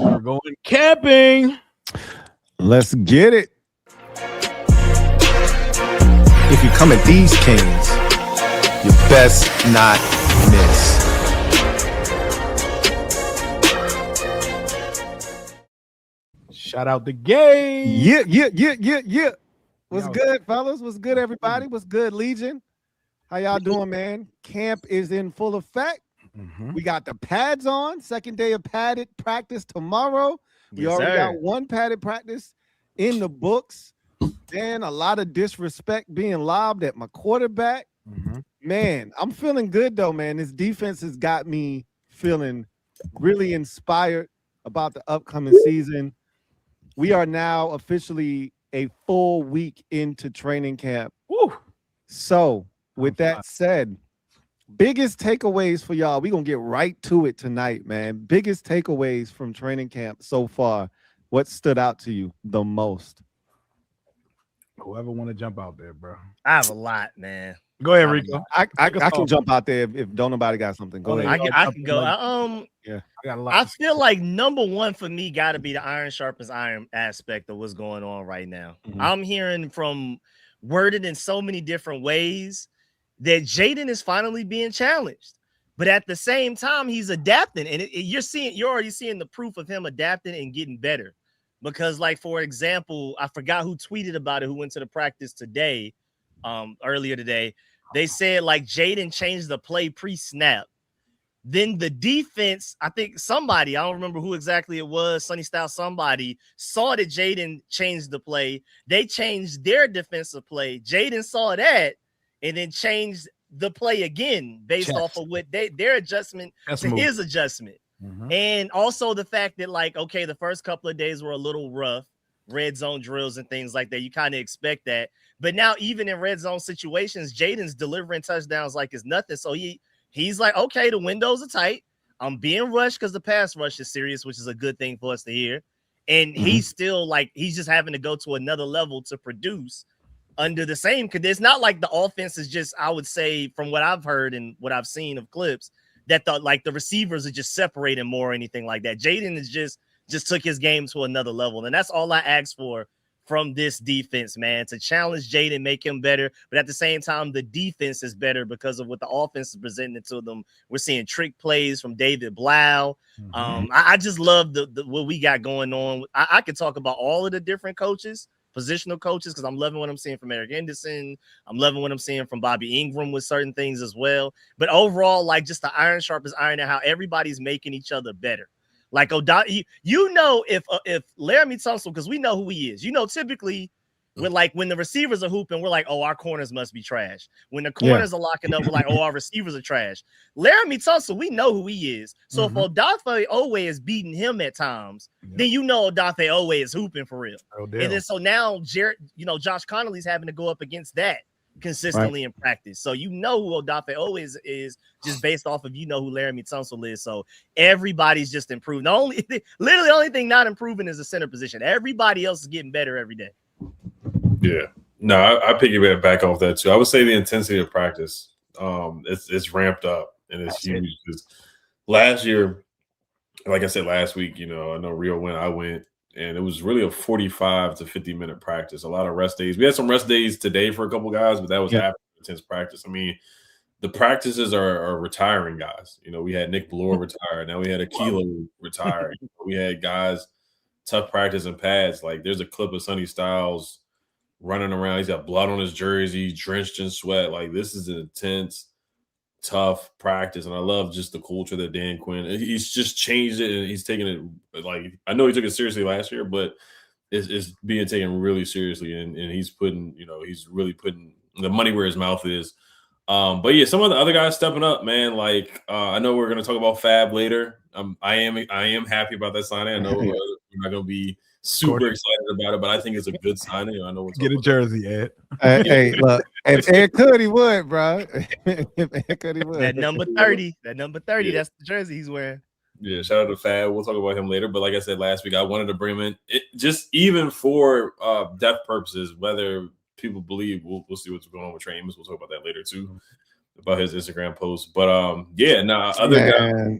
We're going camping. Let's get it. If you come at these kings, you best not miss. Shout out the game. Yeah. What's Y'all- good, fellas? What's good, everybody? What's good, Legion? How y'all doing, man? Camp is in full effect. Mhm. We got the pads on. Second day of padded practice tomorrow. We Yes, already sir. got one padded practice in the books. Then a lot of disrespect being lobbed at my quarterback. Mhm. Man, I'm feeling good though, man. This defense has got me feeling really inspired about the upcoming season. We are now officially a full week into training camp. Woo. So, with I'm that said, biggest takeaways for y'all. We're going to get right to it tonight, man. Biggest takeaways from training camp so far. What stood out to you the most? Whoever want to jump out there, bro. I have a lot, man. Go ahead, Rico. I Take us can off. jump out there if don't nobody got something. Go Okay. ahead. I can go. I got a lot. I to say. feel like number one for me got to be the iron sharpens iron aspect of what's going on right now. Mhm. I'm hearing from worded in so many different ways that Jaden is finally being challenged, but at the same time he's adapting, and you're already seeing the proof of him adapting and getting better. Because, like, for example, I forgot who tweeted about it, who went to the practice today, earlier today. They said like Jaden changed the play pre-snap. Then the defense, I think somebody, I don't remember who exactly it was, Sunny Style, somebody saw that Jaden changed the play. They changed their defensive play. Jaden saw that and then changed the play again based off of what their adjustment to his adjustment. Mhm. And also the fact that, like, okay, the first couple of days were a little rough, red zone drills and things like that. You kind of expect that. But now, even in red zone situations, Jaden's delivering touchdowns like it's nothing. So he's like, okay, the windows are tight. I'm being rushed because the pass rush is serious, which is a good thing for us to hear. And he's still like, he's just having to go to another level to produce under the same. Because it's not like the offense is just, I would say, from what I've heard and what I've seen of clips, that the receivers are just separating more or anything like that. Jaden is just took his game to another level. And that's all I ask for from this defense, man, to challenge Jaden, make him better. But at the same time, the defense is better because of what the offense is presenting to them. We're seeing trick plays from David Blau. I just love the what we got going on. I could talk about all of the different coaches, positional coaches, because I'm loving what I'm seeing from Eric Henderson. I'm loving what I'm seeing from Bobby Ingram with certain things as well. But overall, like, just the iron sharpens iron and how everybody's making each other better. Like, you know, if Laramie Tunsil, because we know who he is, you know, typically when the receivers are hooping, we're like, oh, our corners must be trash. When the corners are locking up, we're like, oh, our receivers are trash. Laramie Tunsil, we know who he is. So if Odafe Owe is beating him at times, then you know Odafe Owe is hooping for real. Oh, and then so now Josh Connolly's having to go up against that consistently in practice. So you know who Odafe Owe is just based off of who Laramie Tunsil is. So everybody's just improved. Literally the only thing not improving is the center position. Everybody else is getting better every day. Yeah. No, I piggyback back off that too. I would say the intensity of practice, it's ramped up and it's huge. Because last year, like I said last week, I know Rio went, I went, and it was really a 45 to 50-minute practice. A lot of rest days. We had some rest days today for a couple guys, but that was after intense practice. I mean, the practices are retiring guys. We had Nick Bloor retire. Now we had Akilo retire. We had guys tough practice and pads. Like, there's a clip of Sonny Styles running around. He's got blood on his jersey, drenched in sweat. Like, this is an intense, tough practice. And I love just the culture that Dan Quinn, he's just changed it. And he's taking it, like, I know he took it seriously last year, but it's being taken really seriously. And he's putting, he's really putting the money where his mouth is. But yeah, some of the other guys stepping up, man. Like, I know we're going to talk about Fab later. I am happy about that signing. I know we're not going to be super excited about it, but I think it's a good signing. I know Get a jersey, Ed. Hey, look, if Ed could, he would, bro. If Ed could, he would. That number 30, that's the jersey he's wearing. Yeah, shout out to Fab. We'll talk about him later. But like I said last week, I wanted to bring him in, just even for depth purposes, whether people believe, we'll see what's going on with Trey Amos. We'll talk about that later too, about his Instagram post. But other guys.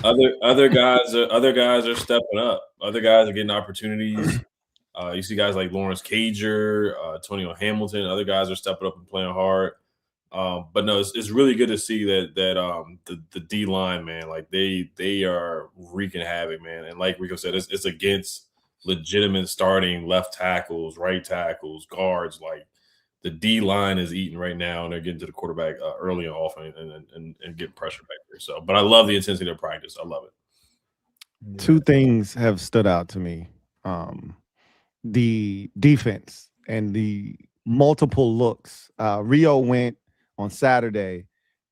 Other guys are stepping up. Other guys are getting opportunities. You see guys like Lawrence Cager, Antonio Hamilton. Other guys are stepping up and playing hard. But no, it's really good to see that the D line, man, like they are wreaking havoc, man. And like Rico said, it's against legitimate starting left tackles, right tackles, guards. Like the D line is eating right now, and they're getting to the quarterback early and often, and getting pressure back there. So, but I love the intensity of practice. I love it. Yeah. Two things have stood out to me. The defense and the multiple looks. Rio went on Saturday,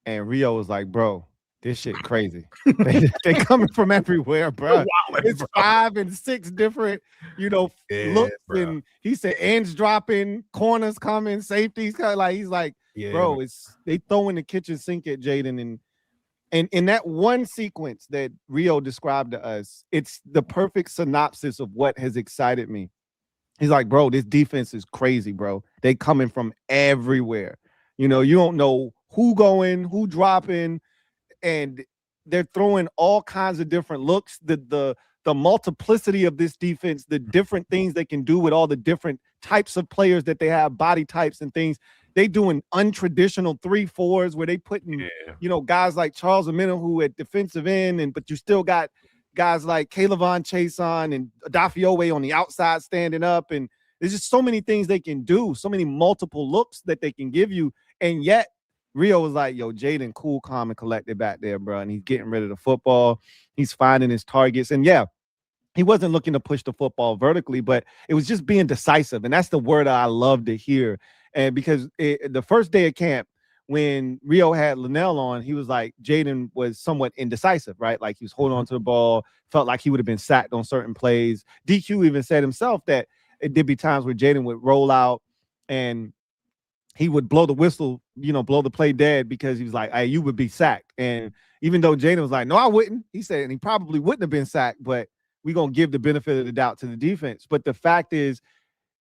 and Rio was like, bro, this shit crazy. they coming from everywhere, bro. It's 5 and 6 different, looks. Bro. And he said ends dropping, corners coming, safeties coming. He's like, bro, man. they throwing the kitchen sink at Jaden. And in that one sequence that Rio described to us, it's the perfect synopsis of what has excited me. He's like, bro, this defense is crazy, bro. They coming from everywhere. You don't know who going, who dropping, and they're throwing all kinds of different looks. The multiplicity of this defense, the different things they can do with all the different types of players that they have, body types and things. They doing untraditional 3-4s where they putting, guys like Charles Omenihu at defensive end, but you still got guys like Kaylavon Chason and Adafiowe on the outside standing up. And there's just so many things they can do, so many multiple looks that they can give you. And yet Rio was like, yo, Jaden cool, calm, and collected back there, bro. And he's getting rid of the football. He's finding his targets. And yeah, he wasn't looking to push the football vertically, but it was just being decisive. And that's the word I love to hear. And because the first day of camp, when Rio had Linnell on, he was like, Jaden was somewhat indecisive, right? Like he was holding on to the ball, felt like he would have been sacked on certain plays. DQ even said himself that it did be times where Jaden would roll out and he would blow the whistle, blow the play dead because he was like, hey, you would be sacked. And even though Jaden was like, no, I wouldn't. He said, and he probably wouldn't have been sacked, but we're going to give the benefit of the doubt to the defense. But the fact is,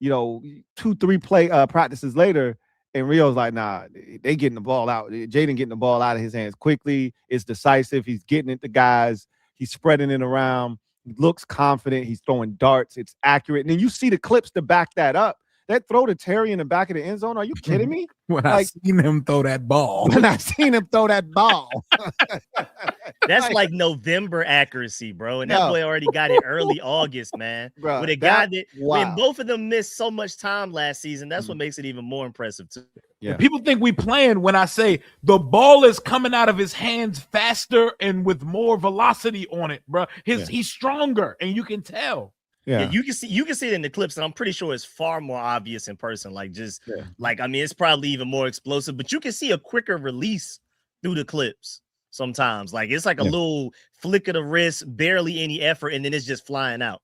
2-3 play practices later, and Rio's like, nah, they getting the ball out. Jaden getting the ball out of his hands quickly. It's decisive. He's getting it to guys. He's spreading it around. He looks confident. He's throwing darts. It's accurate. And then you see the clips to back that up. That throw to Terry in the back of the end zone, are you kidding me? When I seen him throw that ball. That's like November accuracy, bro. And that boy already got it early August, man. Bro, with a guy that when both of them missed so much time last season, that's what makes it even more impressive too. Yeah. People think we playing when I say the ball is coming out of his hands faster and with more velocity on it, bro. He's stronger, and you can tell. Yeah, you can see it in the clips, and I'm pretty sure it's far more obvious in person. It's probably even more explosive, but you can see a quicker release through the clips sometimes. Like it's like a little flick of the wrist, barely any effort, and then it's just flying out.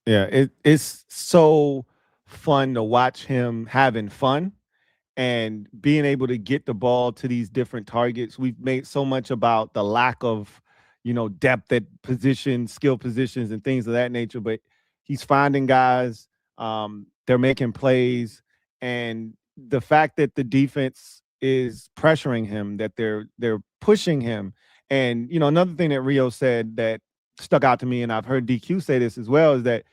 Yeah, it's so fun to watch him having fun and being able to get the ball to these different targets. We've made so much about the lack of, depth at positions, skill positions, and things of that nature, but he's finding guys. They're making plays, and the fact that the defense is pressuring him, that they're pushing him. And another thing that Rio said that stuck out to me, and I've heard DQ say this as well, is that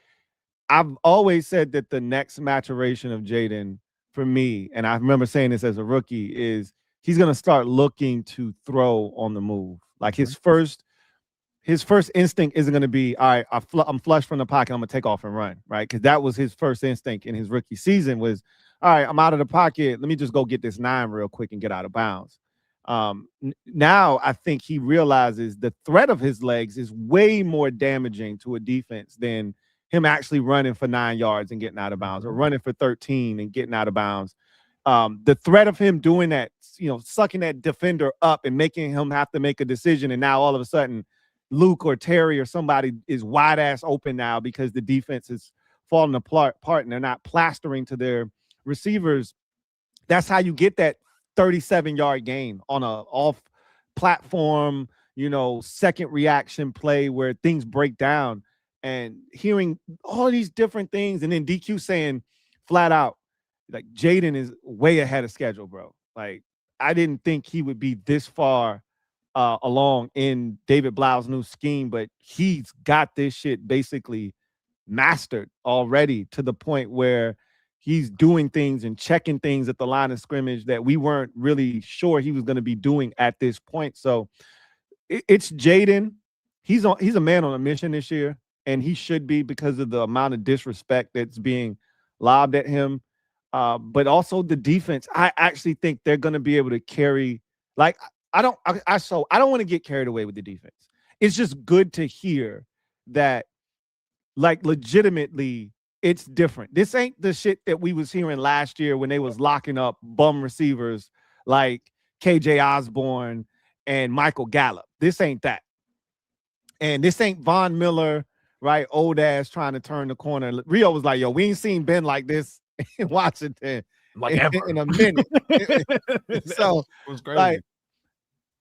I've always said that the next maturation of Jaden for me, and I remember saying this as a rookie, is he's going to start looking to throw on the move. Like his first instinct isn't going to be, all right, I'm flush from the pocket, I'm going to take off and run, right? Because that was his first instinct in his rookie season was, all right, I'm out of the pocket. Let me just go get this 9 real quick and get out of bounds. Now I think he realizes the threat of his legs is way more damaging to a defense than him actually running for 9 yards and getting out of bounds or running for 13 and getting out of bounds. The threat of him doing that, sucking that defender up and making him have to make a decision. And now all of a sudden, Luke or Terry or somebody is wide ass open now because the defense is falling apart and they're not plastering to their receivers. That's how you get that 37-yard gain on a off platform, second reaction play where things break down. And hearing all these different things, and then DQ saying flat out, like, Jaden is way ahead of schedule, bro. Like, I didn't think he would be this far along in David Blau's new scheme, but he's got this shit basically mastered already to the point where he's doing things and checking things at the line of scrimmage that we weren't really sure he was going to be doing at this point. So it's Jaden. He's a man on a mission this year, and he should be because of the amount of disrespect that's being lobbed at him. But also the defense. I actually think they're going to be able to carry. Like I don't want to get carried away with the defense. It's just good to hear that, like, legitimately, it's different. This ain't the shit that we was hearing last year when they was locking up bum receivers like KJ Osborne and Michael Gallup. This ain't that. And this ain't Von Miller, right? Old ass trying to turn the corner. Rio was like, yo, we ain't seen Ben like this in Washington in a minute. So it was crazy.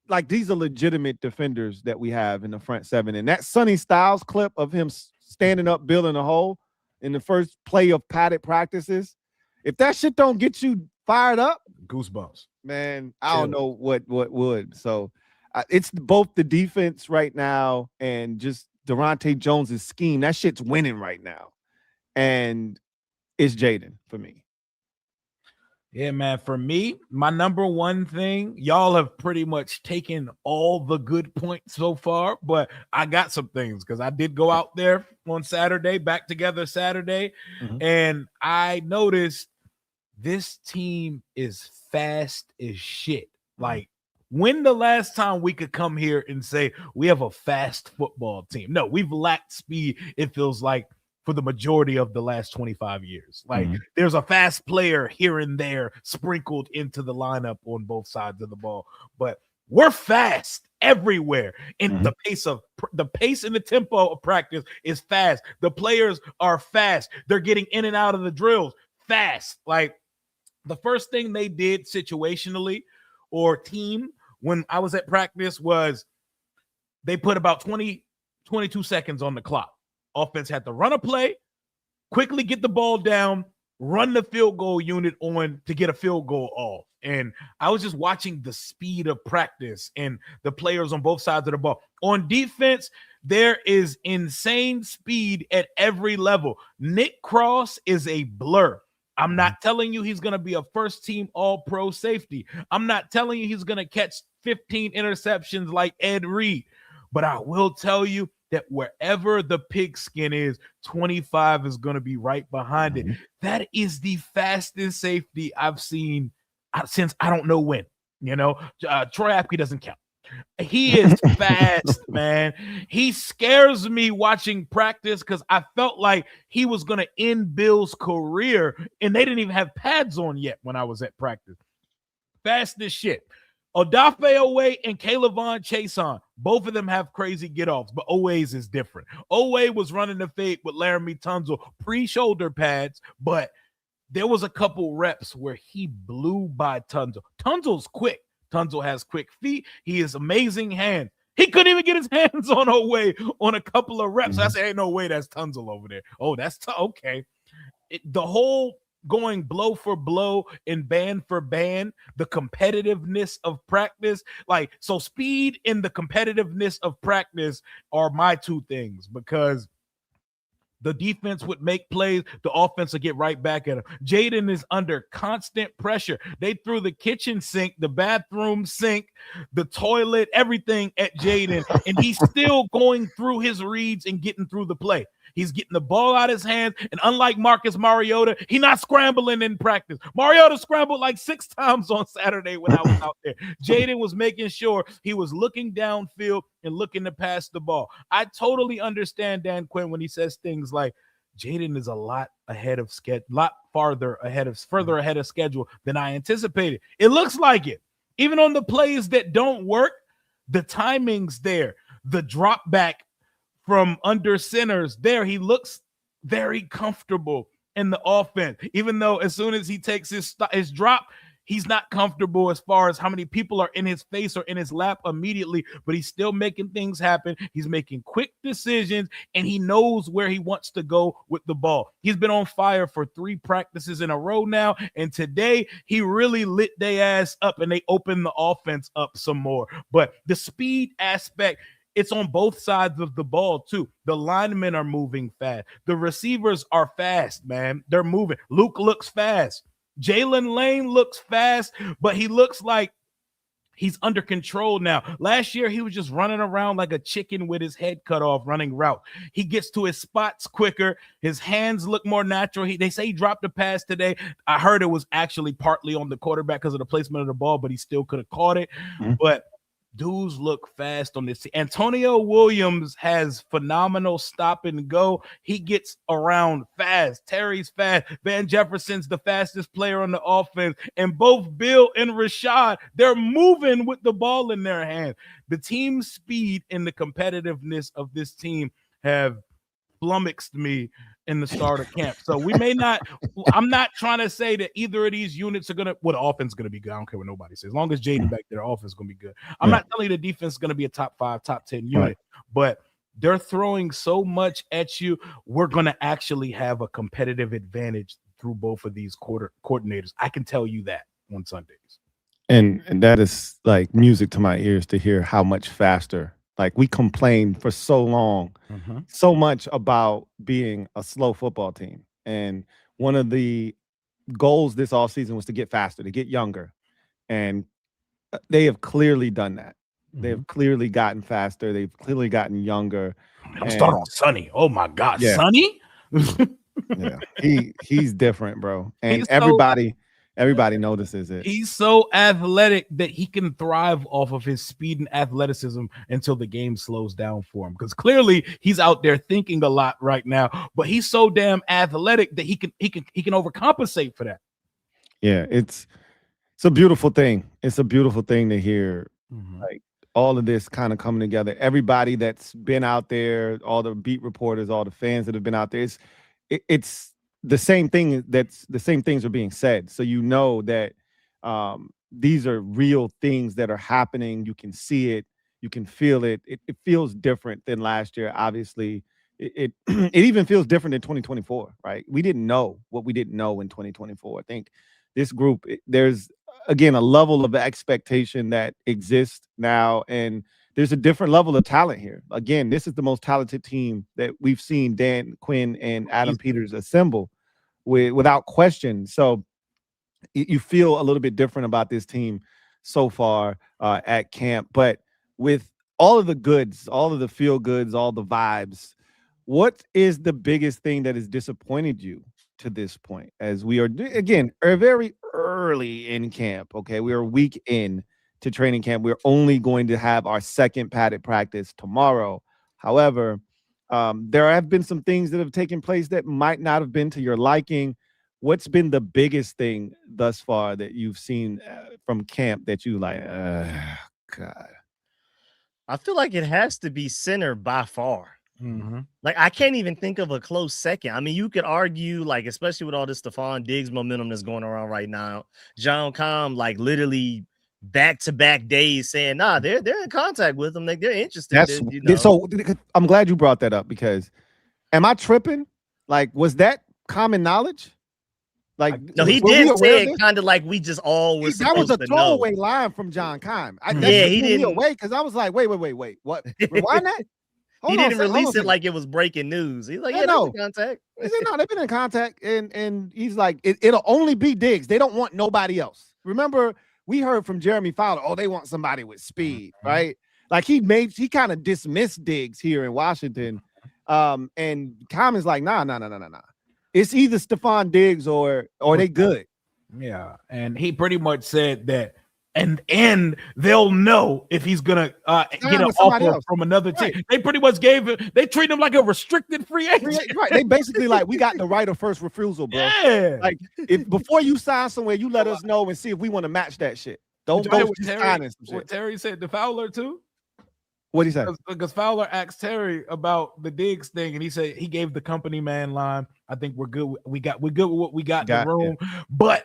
Like these are legitimate defenders that we have in the front seven. And that Sonny Styles clip of him standing up, building a hole in the first play of padded practices, if that shit don't get you fired up, goosebumps, man, I don't know what would. So it's both the defense right now and just Durante Jones's scheme. That shit's winning right now. And it's Jaden for me. Yeah, man. For me, my number one thing, y'all have pretty much taken all the good points so far, but I got some things because I did go out there on Saturday, back together Saturday, and I noticed this team is fast as shit. Like, when the last time we could come here and say we have a fast football team? No, we've lacked speed, it feels like, for the majority of the last 25 years. Like, there's a fast player here and there sprinkled into the lineup on both sides of the ball, but we're fast everywhere. And the pace and the tempo of practice is fast. The players are fast. They're getting in and out of the drills fast. Like, the first thing they did situationally or team when I was at practice was they put about 22 seconds on the clock. Offense had to run a play, quickly get the ball down, run the field goal unit on to get a field goal off. And I was just watching the speed of practice and the players on both sides of the ball. On defense, there is insane speed at every level. Nick Cross is a blur. I'm not telling you he's going to be a first-team all-pro safety. I'm not telling you he's going to catch 15 interceptions like Ed Reed. But I will tell you that wherever the pigskin is, 25 is going to be right behind it. That is the fastest safety I've seen since I don't know when. You know, Troy Apke doesn't count. He is fast, man. He scares me watching practice because I felt like he was going to end Bill's career, and they didn't even have pads on yet when I was at practice. Fast as shit. Odafe Owe and Kaylavon Chason, both of them have crazy get-offs, but Owe's is different. Owe was running the fade with Laramie Tunzel pre-shoulder pads, but there was a couple reps where he blew by Tunzel. Tunzel's quick. Tunzel has quick feet. He has amazing hands. He couldn't even get his hands on Owe on a couple of reps. I said, ain't no way that's Tunzel over there. Oh, that's okay. The whole going blow for blow and band for band, the competitiveness of practice, like, so speed and the competitiveness of practice are my two things, because the defense would make plays, the offense would get right back at him. Jaden is under constant pressure. They threw the kitchen sink, the bathroom sink, the toilet, everything at Jaden, and he's still going through his reads and getting through the play. He's getting the ball out of his hands, and unlike Marcus Mariota, he's not scrambling in practice. Mariota scrambled like 6 times on Saturday when I was out there. Jaden was making sure he was looking downfield and looking to pass the ball. I totally understand Dan Quinn when he says things like Jaden is a lot ahead of schedule, further ahead of schedule than I anticipated. It looks like it. Even on the plays that don't work, the timing's there. The drop back from under centers there, he looks very comfortable in the offense, even though as soon as he takes his drop, He's not comfortable as far as how many people are in his face or in his lap immediately, but he's still making things happen. He's making quick decisions, and he knows where he wants to go with the ball. He's been on fire for 3 practices in a row now, and today he really lit their ass up, and they opened the offense up some more. But the speed aspect, it's on both sides of the ball, too. The linemen are moving fast. The receivers are fast, man. They're moving. Luke looks fast. Jalen Lane looks fast, but he looks like he's under control now. Last year, he was just running around like a chicken with his head cut off running route. He gets to his spots quicker. His hands look more natural. They say he dropped a pass today. I heard it was actually partly on the quarterback because of the placement of the ball, but he still could have caught it. But dudes look fast on this team. Antonio Williams has phenomenal stop and go. He gets around fast. Terry's fast. Van Jefferson's the fastest player on the offense. And both Bill and Rashad, they're moving with the ball in their hand. The team speed and the competitiveness of this team have flummoxed me in the start of camp. So we may not, I'm not trying to say that either of these units are going to, the offense is going to be good. I don't care what nobody says. As long as Jaden back there, offense is going to be good. I'm not telling you the defense is going to be a top 5, top 10 unit, but they're throwing so much at you. We're going to actually have a competitive advantage through both of these coordinators. I can tell you that on Sundays. And that is like music to my ears to hear how much faster. Like, we complained for so long, so much about being a slow football team. And one of the goals this offseason was to get faster, to get younger. And they have clearly done that. They have clearly gotten faster. They've clearly gotten younger. I'm starting on Sonny. Oh, my God. Yeah. Sonny? Yeah, he's different, bro. And everybody notices it. He's so athletic that he can thrive off of his speed and athleticism until the game slows down for him. Because clearly he's out there thinking a lot right now, but he's so damn athletic that he can overcompensate for that. Yeah, it's a beautiful thing. It's a beautiful thing to hear, like, all of this kind of coming together. Everybody that's been out there, all the beat reporters, all the fans that have been out there, it's the same thing. The same things are being said. So you know that these are real things that are happening. You can see it. You can feel it. It feels different than last year. Obviously, it even feels different in 2024, right? We didn't know what we didn't know in 2024. I think this group, there's, again, a level of expectation that exists now, and there's a different level of talent here. Again, this is the most talented team that we've seen Dan Quinn and Adam Peters assemble without question. So you feel a little bit different about this team so far at camp. But with all of the goods, all of the feel goods, all the vibes, what is the biggest thing that has disappointed you to this point? As we are, again, are very early in camp, okay? We are a week in to training camp. We're only going to have our second padded practice tomorrow. However, there have been some things that have taken place that might not have been to your liking. What's been the biggest thing thus far that you've seen from camp that you like, God? I feel like it has to be center by far. Like, I can't even think of a close second. I mean, you could argue, like, especially with all this Stephon Diggs momentum that's going around right now, John Comm, like, literally back-to-back days saying, nah, they're in contact with them. Like, they're interested. So I'm glad you brought that up, because am I tripping? Like, was that common knowledge? Like, no, he did say it kind of like we just all was. That was a throwaway line from John Keim. He didn't away, because I was like, wait, what? Why not? He didn't release it like it was breaking news. He's like, yeah, they're in contact. He said, no, they've been in contact, and he's like, it'll only be Diggs. They don't want nobody else. Remember, we heard from Jeremy Fowler, oh, they want somebody with speed, right? Like, he kind of dismissed Diggs here in Washington. And Keim is like, nah. It's either Stephon Diggs or they good. Yeah. And he pretty much said that, and they'll know if he's gonna get an offer from another team. Right. They pretty much they treat him like a restricted free agent. Right. They basically like, we got the right of first refusal, bro. Yeah. Like, if before you sign somewhere, you let us know and see if we want to match that shit. Don't go signing some shit. What Terry said to Fowler too? What'd he say? Because Fowler asked Terry about the Diggs thing, and he said he gave the company man line. I think we're good. We're good with what we got in the room. Yeah. But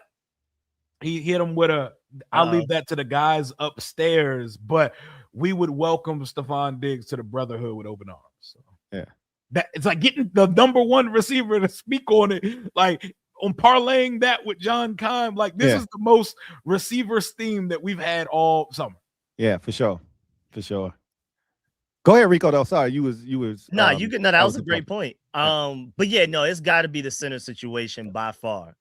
He hit him with a. I'll leave that to the guys upstairs, but we would welcome Stephon Diggs to the brotherhood with open arms. So. Yeah. That it's like getting the number one receiver to speak on it, like on parlaying that with John Keim. Like this is the most receivers theme that we've had all summer. Yeah, for sure. Go ahead, Rico. Though, sorry, you was. No, you could. No, that was a great point. But yeah, no, it's got to be the center situation by far.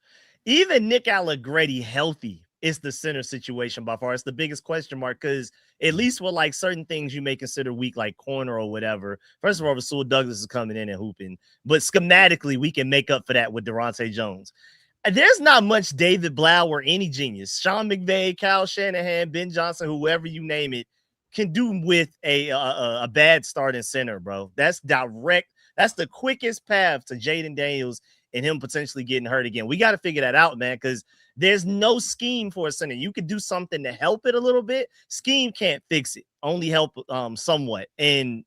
Even Nick Allegretti healthy is the center situation by far. It's the biggest question mark because at least with like certain things you may consider weak, like corner or whatever. First of all, Rasul Douglas is coming in and hooping, but schematically we can make up for that with Durante Jones. There's not much David Blau or any genius. Sean McVay, Kyle Shanahan, Ben Johnson, whoever you name it, can do with a bad starting center, bro. That's direct. That's the quickest path to Jaden Daniels and him potentially getting hurt again. We got to figure that out, man, because there's no scheme for a center. You could do something to help it a little bit. Scheme can't fix it. Only help somewhat. And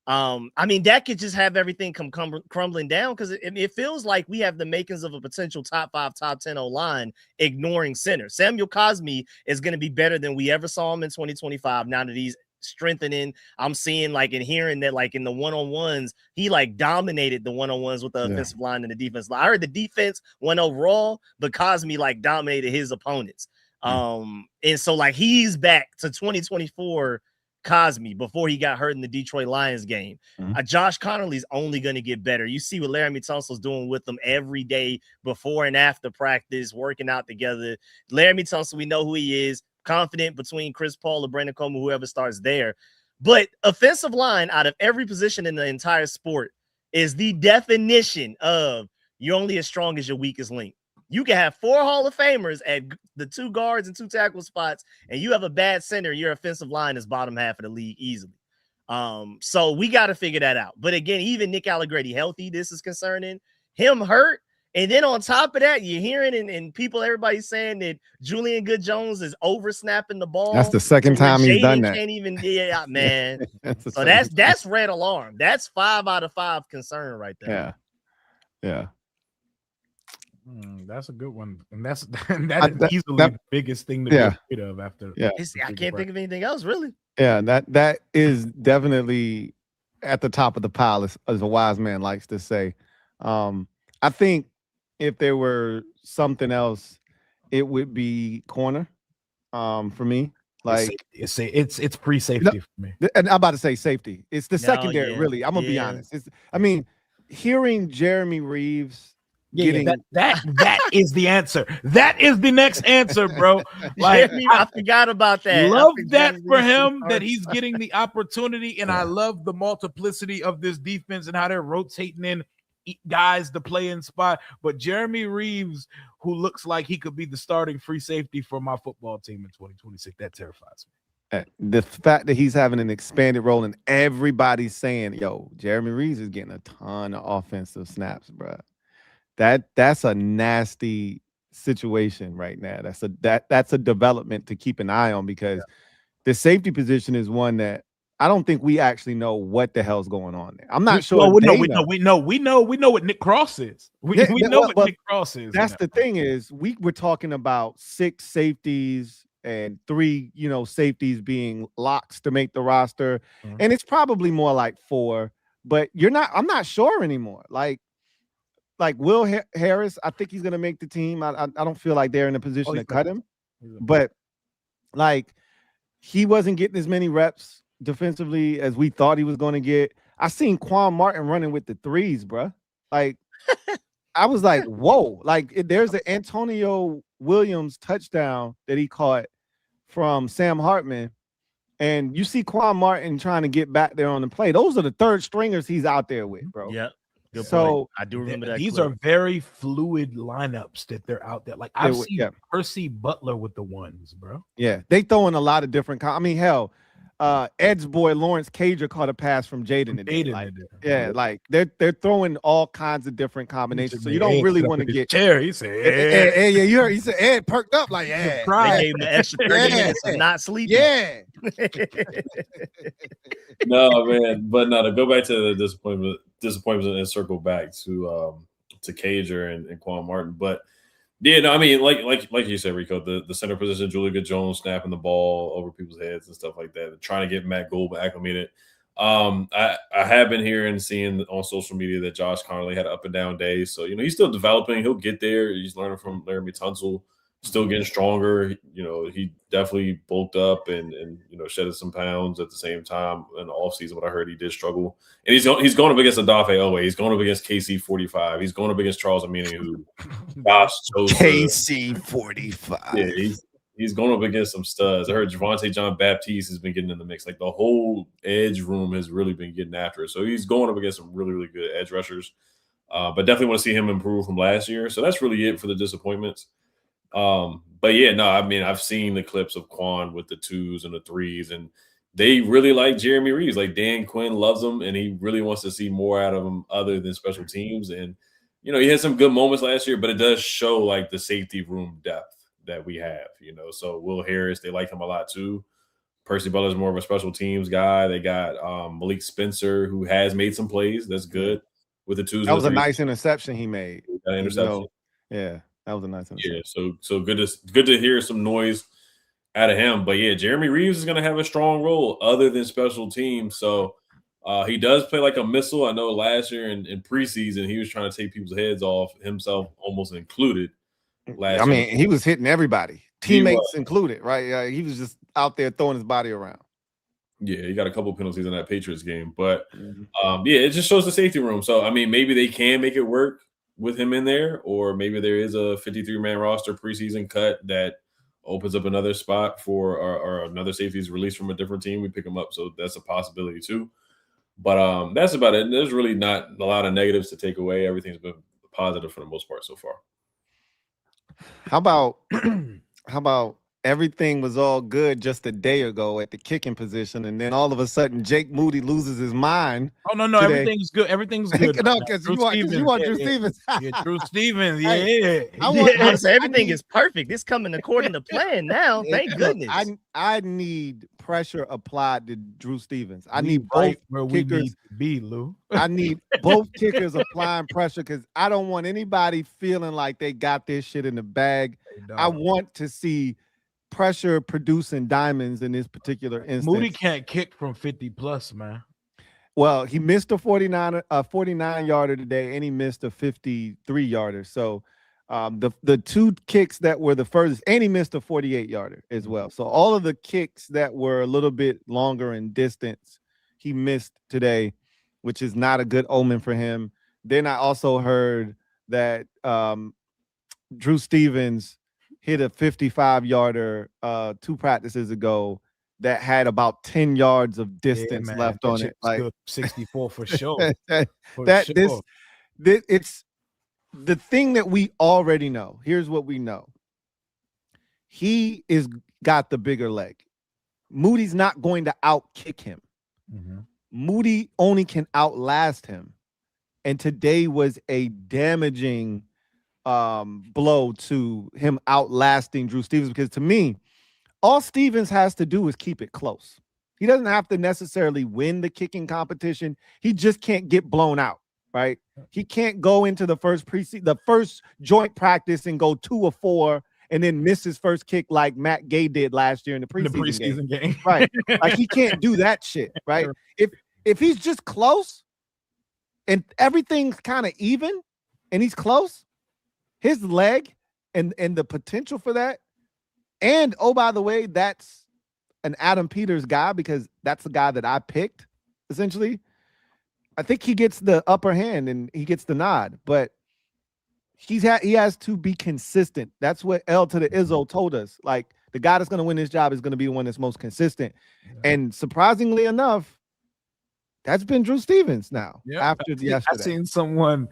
I mean, that could just have everything come crumbling down because it feels like we have the makings of a potential top 5, top 10 O-line ignoring center. Samuel Cosmi is going to be better than we ever saw him in 2025 now that he's strengthening. I'm seeing like and hearing that like in the one-on-ones, he like dominated the one-on-ones with the offensive line and the defense. I heard the defense went overall, but Cosmi like dominated his opponents. And so like he's back to 2024 Cosmi before he got hurt in the Detroit Lions game. Josh Connolly's only going to get better. You see what Laramie Tunsil's doing with them every day before and after practice, working out together. Laramie Tunsil, we know who he is. Confident between Chris Paul or Brandon Coleman, whoever starts there. But offensive line out of every position in the entire sport is the definition of you're only as strong as your weakest link. You can have 4 Hall of Famers at the 2 guards and 2 tackle spots, and you have a bad center. Your offensive line is bottom half of the league easily. So we got to figure that out. But again, even Nick Allegretti healthy, this is concerning. Him hurt. And then on top of that, you're hearing and people, everybody's saying that Julian Good-Jones is over snapping the ball. That's the second time he's done that. Can't even, man. So that's red alarm. That's 5 out of 5 concern right there. Yeah. That's a good one, and that's easily the biggest thing to get rid of after. I can't think of anything else really. Yeah, that is definitely at the top of the pile, as a wise man likes to say. I think if there were something else, it would be corner. For me, like it's pre-safety for me. And I'm about to say safety. It's the secondary, really. I'm gonna be honest. Hearing Jeremy Reeves. That is the answer. That is the next answer, bro. Like I forgot about that. Love that for him that he's getting the opportunity, and I love the multiplicity of this defense and how they're rotating in guys to play in spot. But Jeremy Reeves, who looks like he could be the starting free safety for my football team in 2026, that terrifies me. The fact that he's having an expanded role and everybody's saying, "Yo, Jeremy Reeves is getting a ton of offensive snaps, bro." That's a nasty situation right now. That's a development to keep an eye on because the safety position is one that I don't think we actually know what the hell's going on there. I'm not sure. Well, we know what Nick Cross is. We know what Nick Cross is. That's the thing is we were talking about 6 safeties and 3, safeties being locks to make the roster, and it's probably more like 4. But I'm not sure anymore. Like Will Harris, I think he's going to make the team. I don't feel like they're in a position to cut him. But, like, he wasn't getting as many reps defensively as we thought he was going to get. I seen Quan Martin running with the 3s, bro. Like, I was like, whoa. Like, there's an Antonio Williams touchdown that he caught from Sam Hartman. And you see Quan Martin trying to get back there on the play. Those are the 3rd stringers he's out there with, bro. Yeah. Good so point. I do remember that. These are very fluid lineups that they're out there. Like I've seen Percy Butler with the 1s, bro. Yeah, they throwing a lot of different. Hell, Ed's boy Lawrence Cager caught a pass from Jaden today. Like they're throwing all kinds of different combinations. So you don't really want to get chair. He said, Ed. Yeah, you heard. He said Ed perked up like They gave him an extra 30 minutes of not sleeping. Yeah. No, man, but no, to go back to the disappointment and circle back to Cager and Quan Martin. But Yeah, no, I mean, like you said, Rico, the center position, Julie Good Jones snapping the ball over people's heads and stuff like that, trying to get Matt Gould acclimated. I have been hearing and seeing on social media that Josh Connerly had up and down days, so he's still developing. He'll get there. He's learning from Laramie Tunsil, still getting stronger. He definitely bulked up and shedded some pounds at the same time in the offseason. But I heard he did struggle, and he's going up against Adafe Owe. He's going up against KC45. He's going up against Charles Amini, who Josh chose KC45. Yeah, he's going up against some studs. I heard Javonte John Baptiste has been getting in the mix. Like the whole edge room has really been getting after it. So he's going up against some really, really good edge rushers. But definitely want to see him improve from last year. So that's really it for the disappointments. But yeah, no, I mean, I've seen the clips of Quan with the 2s and the 3s, and they really like Jeremy Reeves. Like Dan Quinn loves him, and he really wants to see more out of him other than special teams. And he had some good moments last year, but it does show like the safety room depth that we have, So Will Harris, they like him a lot too. Percy Butler's more of a special teams guy. They got Malik Spencer, who has made some plays. That's good with the 2s. That was a nice interception he made. That interception. Yeah, that was a nice interception. Yeah, so good to hear some noise out of him. But yeah, Jeremy Reeves is going to have a strong role other than special teams. So he does play like a missile. I know last year in preseason, he was trying to take people's heads off, himself almost included. I mean, he was hitting everybody, teammates included, right? He was just out there throwing his body around. Yeah, he got a couple penalties in that Patriots game. But, yeah, it just shows the safety room. So, I mean, maybe they can make it work with him in there, or maybe there is a 53-man roster preseason cut that opens up another spot for or another safety is released from a different team. We pick him up, so that's a possibility too. But that's about it. There's really not a lot of negatives to take away. Everything's been positive for the most part so far. How about everything was all good just a day ago at the kicking position, and then all of a sudden Jake Moody loses his mind? Oh no, today. Everything's good. Everything's good. No, because you want Drew Stevens. Yeah, Drew Stevens. Yeah, everything is perfect. It's coming according to plan now. Thank goodness. I need pressure applied to Drew Stevens. I need both where kickers. We need to be, Lou. I need both kickers applying pressure because I don't want anybody feeling like they got this shit in the bag. I want to see pressure producing diamonds in this particular instance. Moody can't kick from 50 plus, man. Well, he missed a 49-yarder today, and he missed a 53-yarder. So the 2 kicks that were the furthest, and he missed a 48-yarder as well. So all of the kicks that were a little bit longer in distance, he missed today, which is not a good omen for him. Then I also heard that Drew Stevens hit a 55-yarder 2 practices ago that had about 10 yards of distance left on it. Like 64 for sure. It's the thing that we already know. Here's what we know. He is got the bigger leg. Moody's not going to outkick him. Mm-hmm. Moody only can outlast him. And today was a damaging blow to him outlasting Drew Stevens, because to me, all Stevens has to do is keep it close. He doesn't have to necessarily win the kicking competition. He just can't get blown out, right? He can't go into the first joint practice and go 2 of 4 and then miss his first kick like Matt Gay did last year in the preseason game. Right. Like he can't do that shit, right? If he's just close and everything's kind of even and he's close, his leg and the potential for that. And oh, by the way, that's an Adam Peters guy because that's the guy that I picked, essentially. I think he gets the upper hand and he gets the nod, but he has to be consistent. That's what L to the Izzo told us. Like the guy that's going to win this job is going to be the one that's most consistent. Yeah. And surprisingly enough, that's been Drew Stevens now. Yeah. After yesterday, I seen someone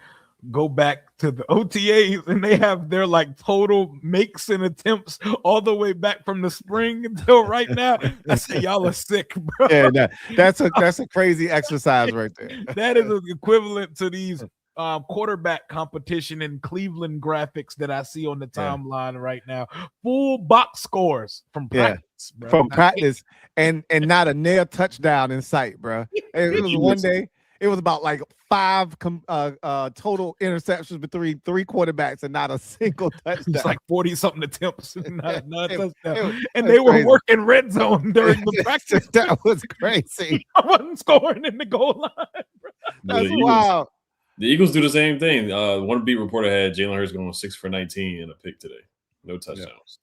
go back to the OTAs and they have their like total makes and attempts all the way back from the spring until right now. I said, y'all are sick, bro. Yeah, that's a crazy exercise right there. That is equivalent to these quarterback competition in Cleveland graphics that I see on the timeline right now. Full box scores from practice, bro. From practice and not a nail touchdown in sight, bro. It was one day. it was about like 5 total interceptions between 3 quarterbacks and not a single touchdown. It's like 40 something attempts, not a touchdown. And it they was were crazy. working red zone during the practice. That was crazy. I wasn't scoring in the goal line. That's the wild. The Eagles do the same thing. One beat reporter had Jalen Hurts going 6 for 19 and a pick today. No touchdowns.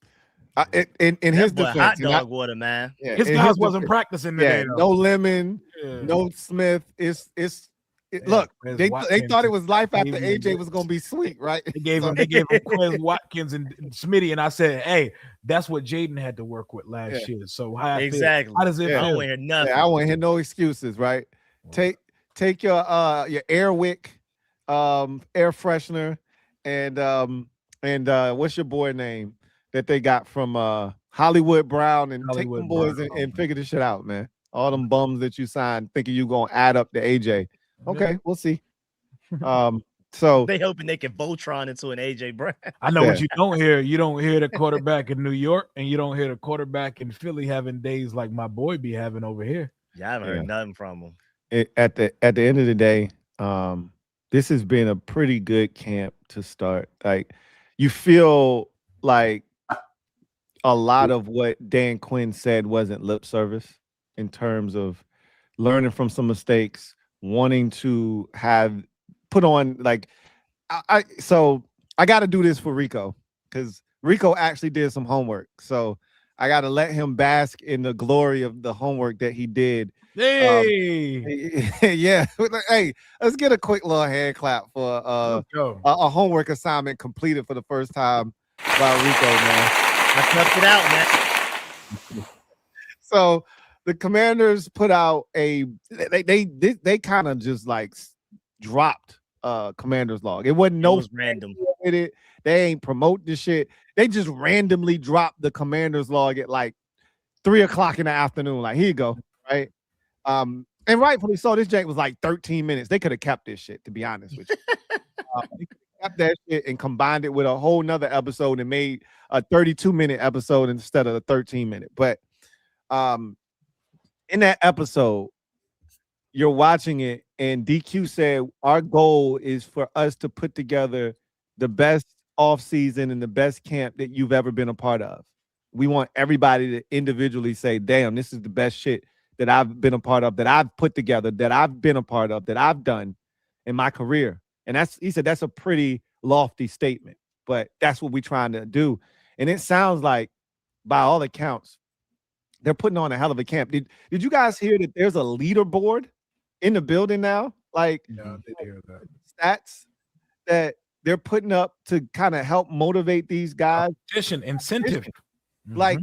In his boy, defense, hot dog water, man. yeah, His in guys his wasn't defense, practicing today. yeah, no Lemon, Yeah. no Smith. Yeah, Look, Quez they Watkins thought it was life after Xavier AJ was gonna be sweet, right? They gave him Quez Watkins and Smitty, and I said, "Hey, that's what Jaden had to work with last year." So how I feel? Exactly. How does it Yeah. I don't feel? want to hear nothing. Yeah, I want to hear no excuses, right? Take your Airwick, air freshener, and what's your boy name that they got from Hollywood Brown, and take them boys and figure this shit out, man. All them bums that you signed thinking you gonna add up to AJ. Okay, we'll see. So they hoping they can Voltron into an AJ Brown. I know what you don't hear. You don't hear the quarterback in New York, and you don't hear the quarterback in Philly having days like my boy be having over here. Yeah, I haven't heard nothing from him. At the end of the day, this has been a pretty good camp to start. Like, you feel like a lot of what Dan Quinn said wasn't lip service in terms of learning from some mistakes, wanting to have put on like so I got to do this for Rico, because Rico actually did some homework. So I got to let him bask in the glory of the homework that he did. Hey, yeah. Hey, let's get a quick little hand clap for a homework assignment completed for the first time by Rico, man. I toughed it out, man. So the Commanders put out they kind of just like dropped Commanders log. It was random. With it. They ain't promote this shit. They just randomly dropped the Commanders log at like 3 o'clock in the afternoon. Like, here you go, right? And rightfully so. This jank was like 13 minutes. They could have kept this shit, to be honest with you. They could have kept that shit and combined it with a whole nother episode and made a 32-minute episode instead of a 13-minute. But in that episode, you're watching it, and DQ said, our goal is for us to put together the best offseason and the best camp that you've ever been a part of. We want everybody to individually say, damn, this is the best shit that I've been a part of, that I've put together, that I've been a part of, that I've done in my career. And he said that's a pretty lofty statement, but that's what we're trying to do. And it sounds like, by all accounts, they're putting on a hell of a camp. Did you guys hear that there's a leaderboard in the building now? Like, yeah, I did hear that. Stats that they're putting up to kind of help motivate these guys. Competition, incentive. Like,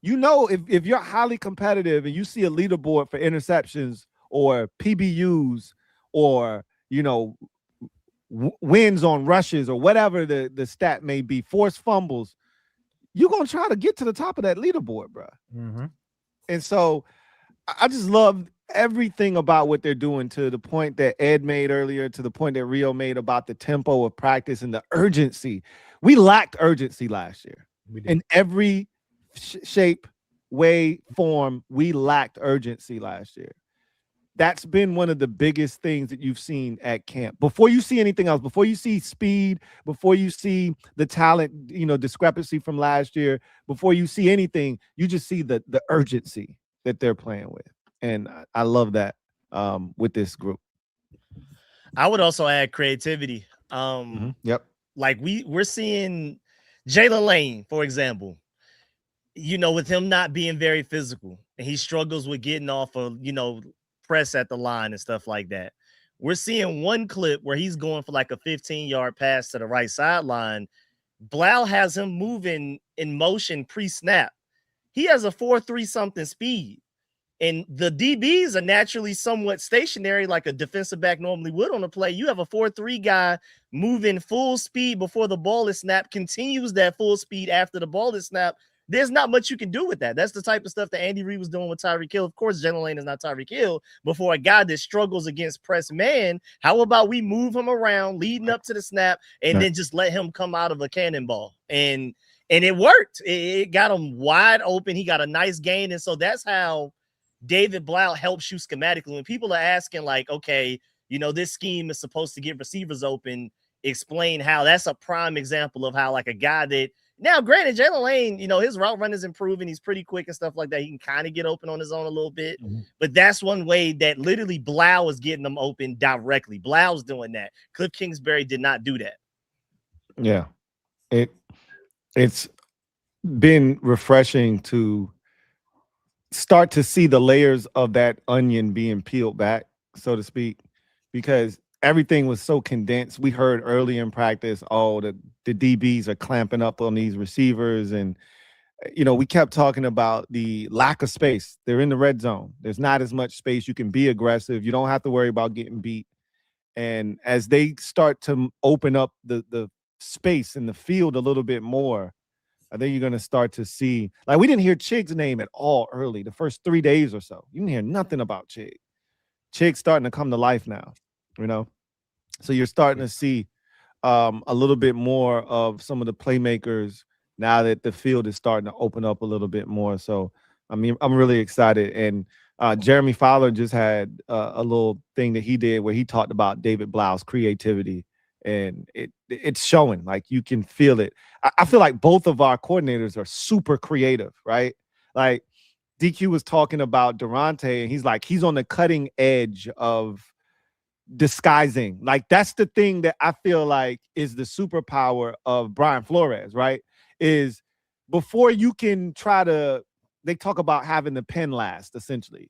you know, if you're highly competitive and you see a leaderboard for interceptions or PBUs or, you know, wins on rushes or whatever the stat may be, forced fumbles, you're going to try to get to the top of that leaderboard, bro. And so I just love everything about what they're doing, to the point that Ed made earlier, to the point that Rio made about the tempo of practice and the urgency. We lacked urgency last year. In every shape, way, form, we lacked urgency last year. That's been one of the biggest things that you've seen at camp. Before you see anything else, before you see speed, before you see the talent, you know, discrepancy from last year, before you see anything, you just see the urgency that they're playing with. And I love that with this group. I would also add creativity. Yep. Like we're seeing Jalen Lane, for example, you know, with him not being very physical, and he struggles with getting off of, you know, press at the line and stuff like that. We're seeing one clip where he's going for like a 15-yard pass to the right sideline. Blau has him moving in motion pre-snap. He has a 4.3 something speed. And the DBs are naturally somewhat stationary, like a defensive back normally would on a play. You have a 4.3 guy moving full speed before the ball is snapped, continues that full speed after the ball is snapped. There's not much you can do with that. That's the type of stuff that Andy Reid was doing with Tyreek Hill. Of course, Jalen Lane is not Tyreek Hill, but for a guy that struggles against press man, how about we move him around leading up to the snap and then just let him come out of a cannonball? And it worked. It got him wide open. He got a nice gain. And so that's how David Blau helps you schematically. When people are asking, like, okay, this scheme is supposed to get receivers open. Explain how. That's a prime example of how, like, a guy that, now granted, Jalen Lane, his route run is improving. He's pretty quick and stuff like that. He can kind of get open on his own a little bit, but that's one way that literally Blau is getting them open directly. Blau's doing that. Cliff Kingsbury did not do that. Yeah, it's been refreshing to start to see the layers of that onion being peeled back, so to speak, because everything was so condensed. We heard early in practice, the DBs are clamping up on these receivers. And, we kept talking about the lack of space. They're in the red zone. There's not as much space. You can be aggressive. You don't have to worry about getting beat. And as they start to open up the space in the field a little bit more, I think you're going to start to see, like, we didn't hear Chig's name at all early, the first 3 days or so. You didn't hear nothing about Chig. Chig's starting to come to life now, So you're starting to see a little bit more of some of the playmakers now that the field is starting to open up a little bit more. So, I'm really excited. And Jeremy Fowler just had a little thing that he did where he talked about David Blau's creativity. And it's showing, like, you can feel it. I feel like both of our coordinators are super creative, right? Like, DQ was talking about Durante, and he's like, he's on the cutting edge of disguising. Like, that's the thing that I feel like is the superpower of Brian Flores, right? Is before you can try to, they talk about having the pen last, essentially.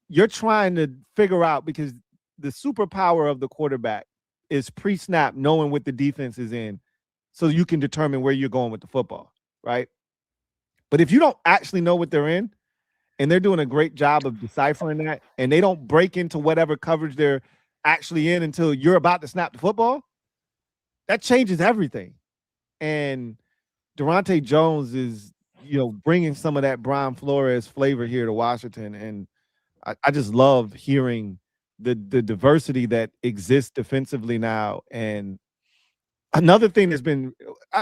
You're trying to figure out, because the superpower of the quarterback is pre-snap knowing what the defense is in, so you can determine where you're going with the football, right? But if you don't actually know what they're in, and they're doing a great job of deciphering that, and they don't break into whatever coverage they're actually in until you're about to snap the football, that changes everything. And Durante Jones is, bringing some of that Brian Flores flavor here to Washington. And I just love hearing the diversity that exists defensively now. And another thing that's been,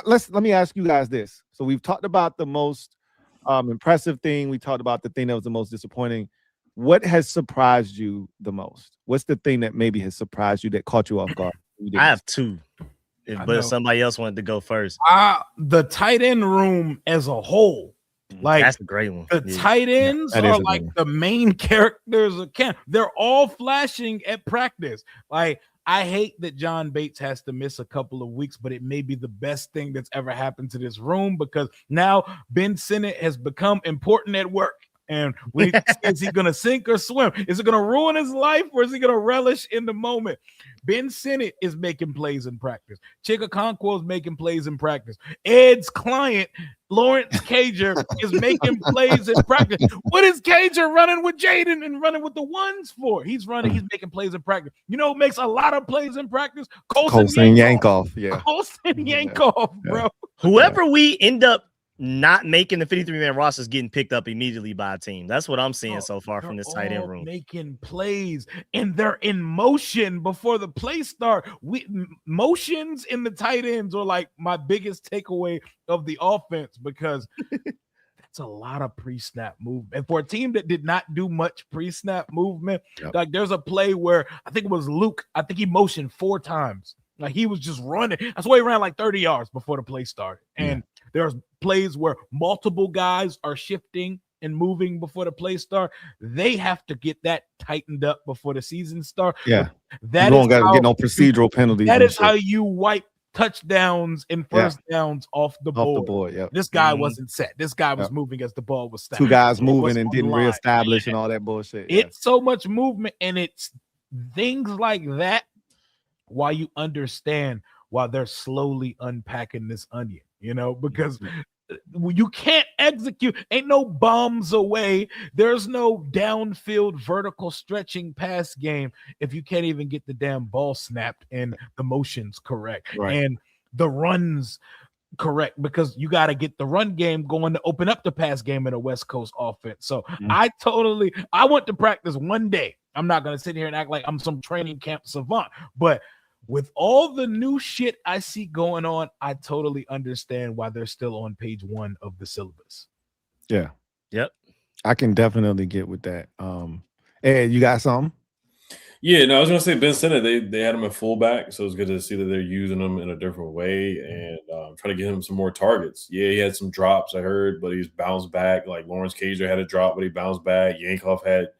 let me ask you guys this. So we've talked about the most impressive thing. We talked about the thing that was the most disappointing. What has surprised you the most? What's the thing that maybe has surprised you, that caught you off guard? I have two, but somebody else wanted to go first. The tight end room as a whole. Like, that's a great one. The tight ends are like the main characters of camp. They're all flashing at practice. Like, I hate that John Bates has to miss a couple of weeks, but it may be the best thing that's ever happened to this room, because now Ben Sinnott has become important at work. And is he going to sink or swim? Is it going to ruin his life, or is he going to relish in the moment? Ben Sinnott is making plays in practice. Chika Okonkwo is making plays in practice. Ed's client, Lawrence Cager, is making plays in practice. What is Cager running with Jaden and running with the ones for? He's making plays in practice. Who makes a lot of plays in practice? Colson Yankoff. Yeah. Colson Yankoff, bro. Whoever we end up not making the 53-man roster is getting picked up immediately by a team. That's what I'm seeing so far from this tight end room. Making plays, and they're in motion before the play start. Motions in the tight ends are like my biggest takeaway of the offense, because that's a lot of pre-snap movement. And for a team that did not do much pre-snap movement, like, there's a play where I think it was Luke. I think he motioned 4 times. Like, he was just running. That's why he ran like 30 yards before the play started. And there's plays where multiple guys are shifting and moving before the play start. They have to get that tightened up before the season starts. Yeah. That you don't got to get no procedural penalties. That is how you wipe touchdowns and first downs off the board. This guy wasn't set. This guy was moving as the ball was snapped. 2 guys moving and didn't reestablish and all that bullshit. It's so much movement, and it's things like that why you understand why they're slowly unpacking this onion, because you can't execute. Ain't no bombs away. There's no downfield vertical stretching pass game if you can't even get the damn ball snapped and the motions correct and the runs correct, because you got to get the run game going to open up the pass game in a West Coast offense. So I went to practice one day. I'm not going to sit here and act like I'm some training camp savant, but with all the new shit I see going on, I totally understand why they're still on page 1 of the syllabus. Yeah. Yep. I can definitely get with that. Ed, you got something? Yeah, no, I was gonna say Ben Simmons. They had him at fullback, so it's good to see that they're using him in a different way and try to get him some more targets. Yeah, he had some drops I heard, but he's bounced back. Like Lawrence Cager had a drop, but he bounced back. Yankov had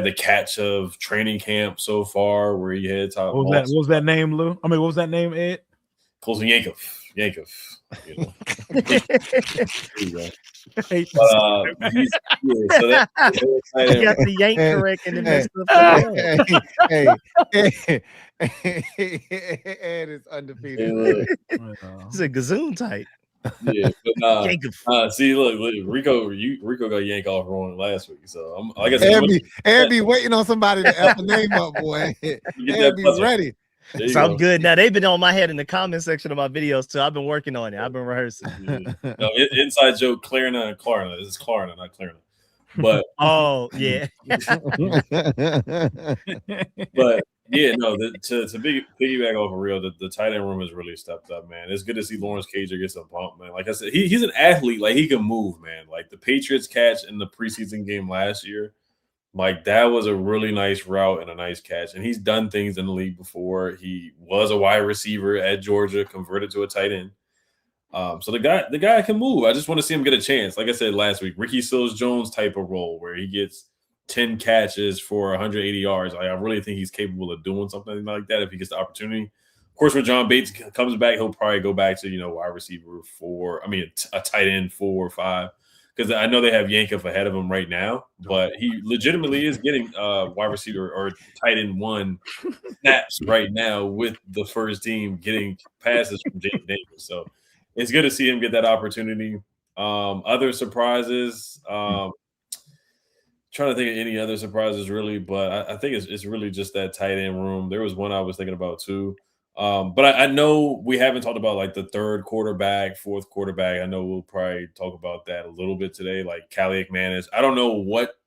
the catch of training camp so far, where he had top. What was that name, Lou? I mean, what was that name, Ed? Close Yankov. You know. There you go. Hate But, so that, You got the yank correct and then messed up. Ed is undefeated. It's a gazoon type. Yeah, but see, look, Rico got yanked off wrong last week. So like I said, Ed be waiting on somebody to F the name up, boy. Ed be ready. So I'm good now. They've been on my head in the comment section of my videos too. I've been working on it. I've been rehearsing. Yeah. No, inside joke, Klarna and Klarna. This is Klarna, not Klarna. But oh yeah. But yeah, no. To piggyback off of Rio, the tight end room has really stepped up, man. It's good to see Lawrence Cager get some bump, man. Like I said, he's an athlete. Like he can move, man. Like the Patriots catch in the preseason game last year. Like that was a really nice route and a nice catch. And he's done things in the league before. He was a wide receiver at Georgia, converted to a tight end. So the guy can move. I just want to see him get a chance. Like I said last week, Ricky Seals-Jones type of role where he gets 10 catches for 180 yards. Like, I really think he's capable of doing something like that if he gets the opportunity. Of course, when John Bates comes back, he'll probably go back to, wide receiver 4. I mean, a tight end 4 or 5. Because I know they have Yankov ahead of him right now, but he legitimately is getting wide receiver or tight end 1 snaps right now with the first team getting passes from James Davis. So it's good to see him get that opportunity. Other surprises, trying to think of any other surprises really, but I think it's really just that tight end room. There was one I was thinking about too. But I know we haven't talked about like the third quarterback, fourth quarterback. I know we'll probably talk about that a little bit today, like a.k.a. I don't know what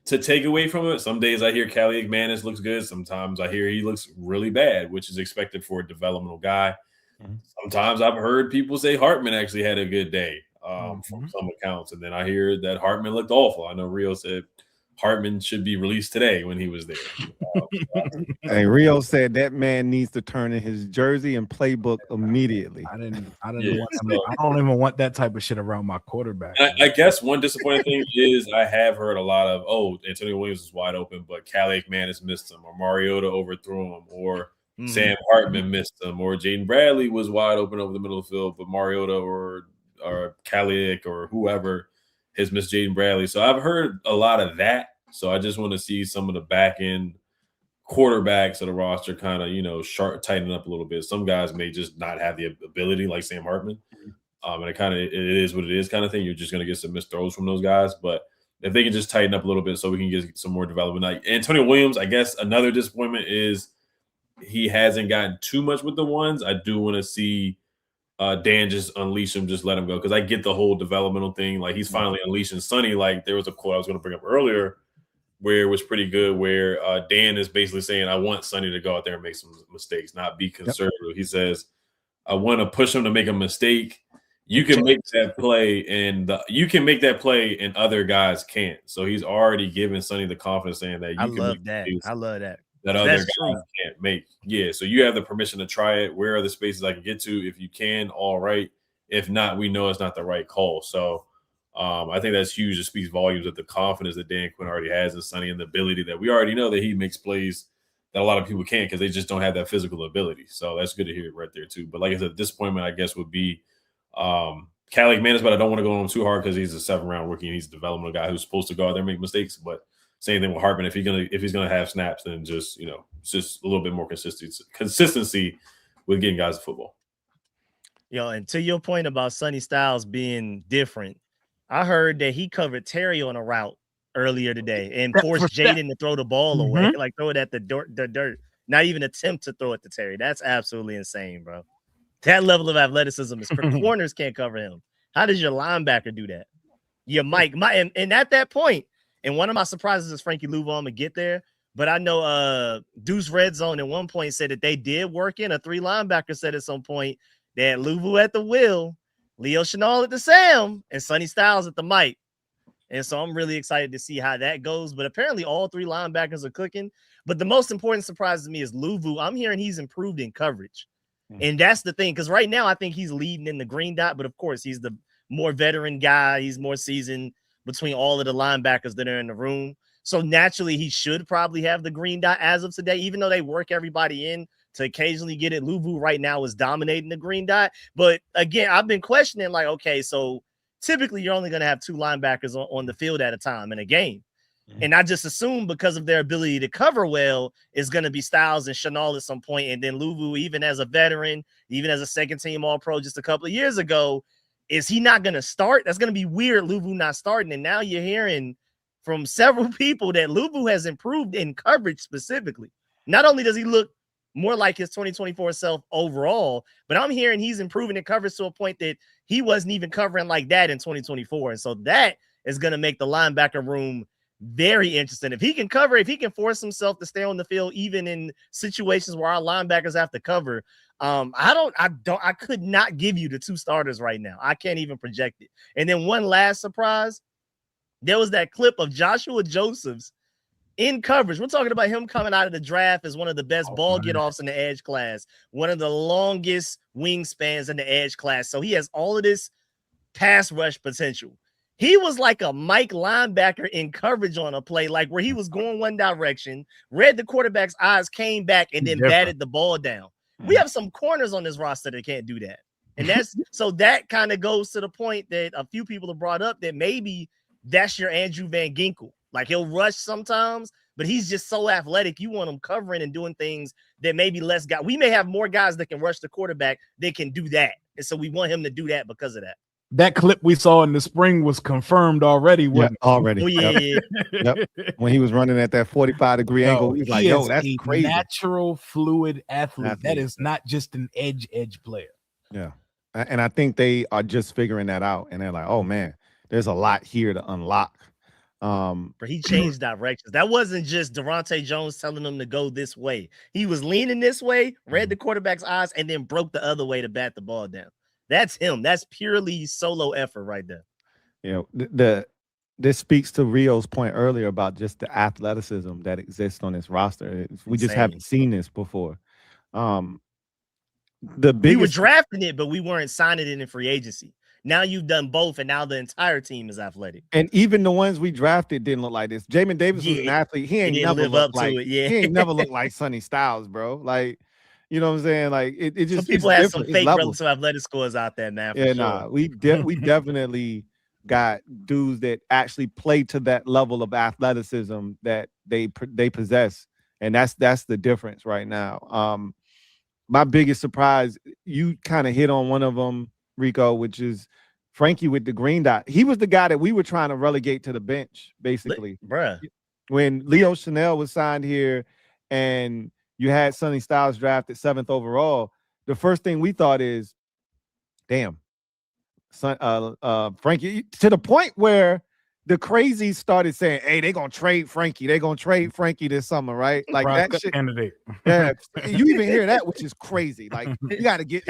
to take away from it. Some days I hear a.k.a. looks good. Sometimes I hear he looks really bad, which is expected for a developmental guy. Mm-hmm. Sometimes I've heard people say Hartman actually had a good day from some accounts. And then I hear that Hartman looked awful. I know Rio said Hartman should be released today when he was there. Hey, Rio said that man needs to turn in his jersey and playbook immediately. I don't even want that type of shit around my quarterback. I guess one disappointing thing is I have heard a lot of, Antonio Williams is wide open, but a.k.a. missed him, or Mariota overthrew him, or Sam Hartman missed him, or Jaden Bradley was wide open over the middle of the field, but Mariota or a.k.a. or whoever has missed Jaden Bradley. So I've heard a lot of that. So I just want to see some of the back end quarterbacks of the roster kind of, tighten up a little bit. Some guys may just not have the ability like Sam Hartman. And it is what it is kind of thing. You're just going to get some missed throws from those guys. But if they can just tighten up a little bit so we can get some more development. Like Antonio Williams, I guess another disappointment is he hasn't gotten too much with the ones. I do want to see Dan just unleash him, just let him go. Because I get the whole developmental thing. Like he's finally unleashing Sonny. Like there was a quote I was going to bring up earlier where it was pretty good, where Dan is basically saying, I want Sonny to go out there and make some mistakes, not be conservative. Yep. He says, I want to push him to make a mistake. You can make that play, and you can make that play, and other guys can't. So he's already given Sonny the confidence saying that you can love that. I love that. That other guys can't make. Yeah, so you have the permission to try it. Where are the spaces I can get to? If you can, all right. If not, we know it's not the right call. So I think that's huge. It speaks volumes of the confidence that Dan Quinn already has in Sonny and the ability that we already know that he makes plays that a lot of people can't because they just don't have that physical ability. So that's good to hear right there too. But like I said, disappointment, I guess, would be a.k.a. but I don't want to go on him too hard because he's a 7th-round rookie and he's a developmental guy who's supposed to go out there and make mistakes. But same thing with Hartman. If he's gonna have snaps, then just it's just a little bit more consistency with getting guys to football. And to your point about Sonny Styles being different, I heard that he covered Terry on a route earlier today and forced Jaden to throw the ball away, like throw it at the dirt, not even attempt to throw it to Terry. That's absolutely insane, bro. That level of athleticism is corners can't cover him. How does your linebacker do that? Your Mike, and at that point, and one of my surprises is Frankie Louvo to get there. But I know Deuce Red Zone at one point said that they did work in a 3 linebacker set at some point. They had Louvo at the wheel, Leo Chenal at the Sam, and Sonny Styles at the Mike. And so I'm really excited to see how that goes. But apparently all 3 linebackers are cooking. But the most important surprise to me is Louie. I'm hearing he's improved in coverage. And that's the thing, because right now I think he's leading in the green dot, but of course he's the more veteran guy. He's more seasoned between all of the linebackers that are in the room. So naturally he should probably have the green dot as of today, even though they work everybody in to occasionally get it. Louie right now is dominating the green dot. But again, I've been questioning, like, okay, so typically you're only going to have 2 linebackers on the field at a time in a game. And I just assume because of their ability to cover well, is going to be Styles and Chanel at some point. And then Louie, even as a veteran, even as a second team All-Pro just a couple of years ago, is he not going to start? That's going to be weird, Louie not starting. And now you're hearing from several people that Louie has improved in coverage specifically. Not only does he look more like his 2024 self overall, but I'm hearing he's improving in coverage to a point that he wasn't even covering like that in 2024. And so that is going to make the linebacker room very interesting. If he can cover, if he can force himself to stay on the field, even in situations where our linebackers have to cover, I could not give you the 2 starters right now. I can't even project it. And then one last surprise, there was that clip of Joshua Josephs in coverage. We're talking about him coming out of the draft as one of the best ball get-offs in the edge class, one of the longest wingspans in the edge class. So he has all of this pass rush potential. He was like a Mike linebacker in coverage on a play, like where he was going one direction, read the quarterback's eyes, came back, and then batted the ball down. We have some corners on this roster that can't do that. And that's so that kind of goes to the point that a few people have brought up that maybe that's your Andrew Van Ginkel. Like he'll rush sometimes, but he's just so athletic. You want him covering and doing things that maybe less guys. We may have more guys that can rush the quarterback that can do that. And so we want him to do that because of that. That clip we saw in the spring was confirmed already. Already. Oh, yeah. Yep. When he was running at that 45-degree angle, he's like, yo, that's crazy. Natural, fluid athlete. That is not just an edge player. Yeah. And I think they are just figuring that out. And they're like, oh, man, there's a lot here to unlock. But he changed directions. That wasn't just Durante Jones telling him to go this way. He was leaning this way, read the quarterback's eyes, and then broke the other way to bat the ball down. That's him. That's purely solo effort right there. You know, this speaks to Rio's point earlier about just the athleticism that exists on this roster. We just haven't seen this before. We were drafting it, but we weren't signing it in free agency. Now you've done both, and now the entire team is athletic. And even the ones we drafted didn't look like this. Jamin Davis was an athlete. He ain't never looked like it. Yeah. He ain't never looked like Sonny Styles, bro. Like, you know what I'm saying? Like it just some people have some fake relative athletic scores out there, man. We definitely got dudes that actually play to that level of athleticism that they possess, and that's the difference right now. My biggest surprise, you kind of hit on one of them, Rico, which is Frankie with the green dot. He was the guy that we were trying to relegate to the bench, basically. Bruh. When Leo Chanel was signed here and you had Sonny Styles drafted 7th overall, the first thing we thought is, damn, Frankie, to the point where the crazies started saying, hey, they're going to trade Frankie. They're going to trade Frankie this summer, right? Like that shit. Candidate. Yeah, you even hear that, which is crazy. Like, you got to get,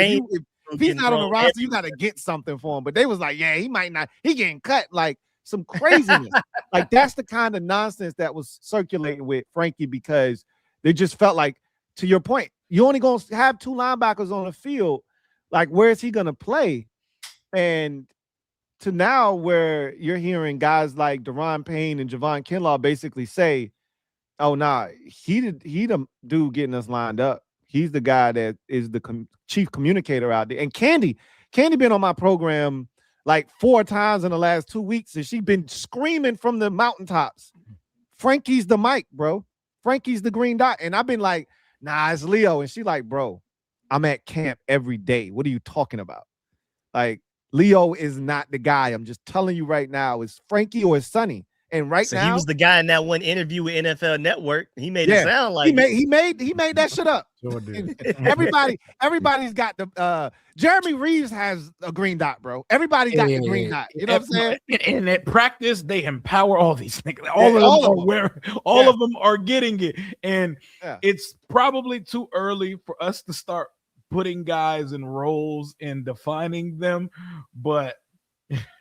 if he's not on the roster, you got to get something for him. But they was like, yeah, he might not, he getting cut. Like, some craziness. Like, that's the kind of nonsense that was circulating with Frankie, because they just felt like, to your point, you only going to have 2 linebackers on the field. Like, where is he going to play? And to now where you're hearing guys like Daron Payne and Javon Kinlaw basically say, oh, nah, he the dude getting us lined up. He's the guy that is the chief communicator out there. And Candy been on my program like 4 times in the last 2 weeks, and she's been screaming from the mountaintops, Frankie's the mic, bro. Frankie's the green dot. And I've been like, nah, it's Leo. And she like, bro, I'm at camp every day. What are you talking about? Like, Leo is not the guy. I'm just telling you right now, it's Frankie or it's Sonny. And now he was the guy in that one interview with NFL Network. He made it sound like he made that shit up. Sure everybody's got the Jeremy Reeves has a green dot, bro. Everybody got the green dot. You know what I'm saying? And at practice, they empower all these things. All of them are getting it. And it's probably too early for us to start putting guys in roles and defining them, but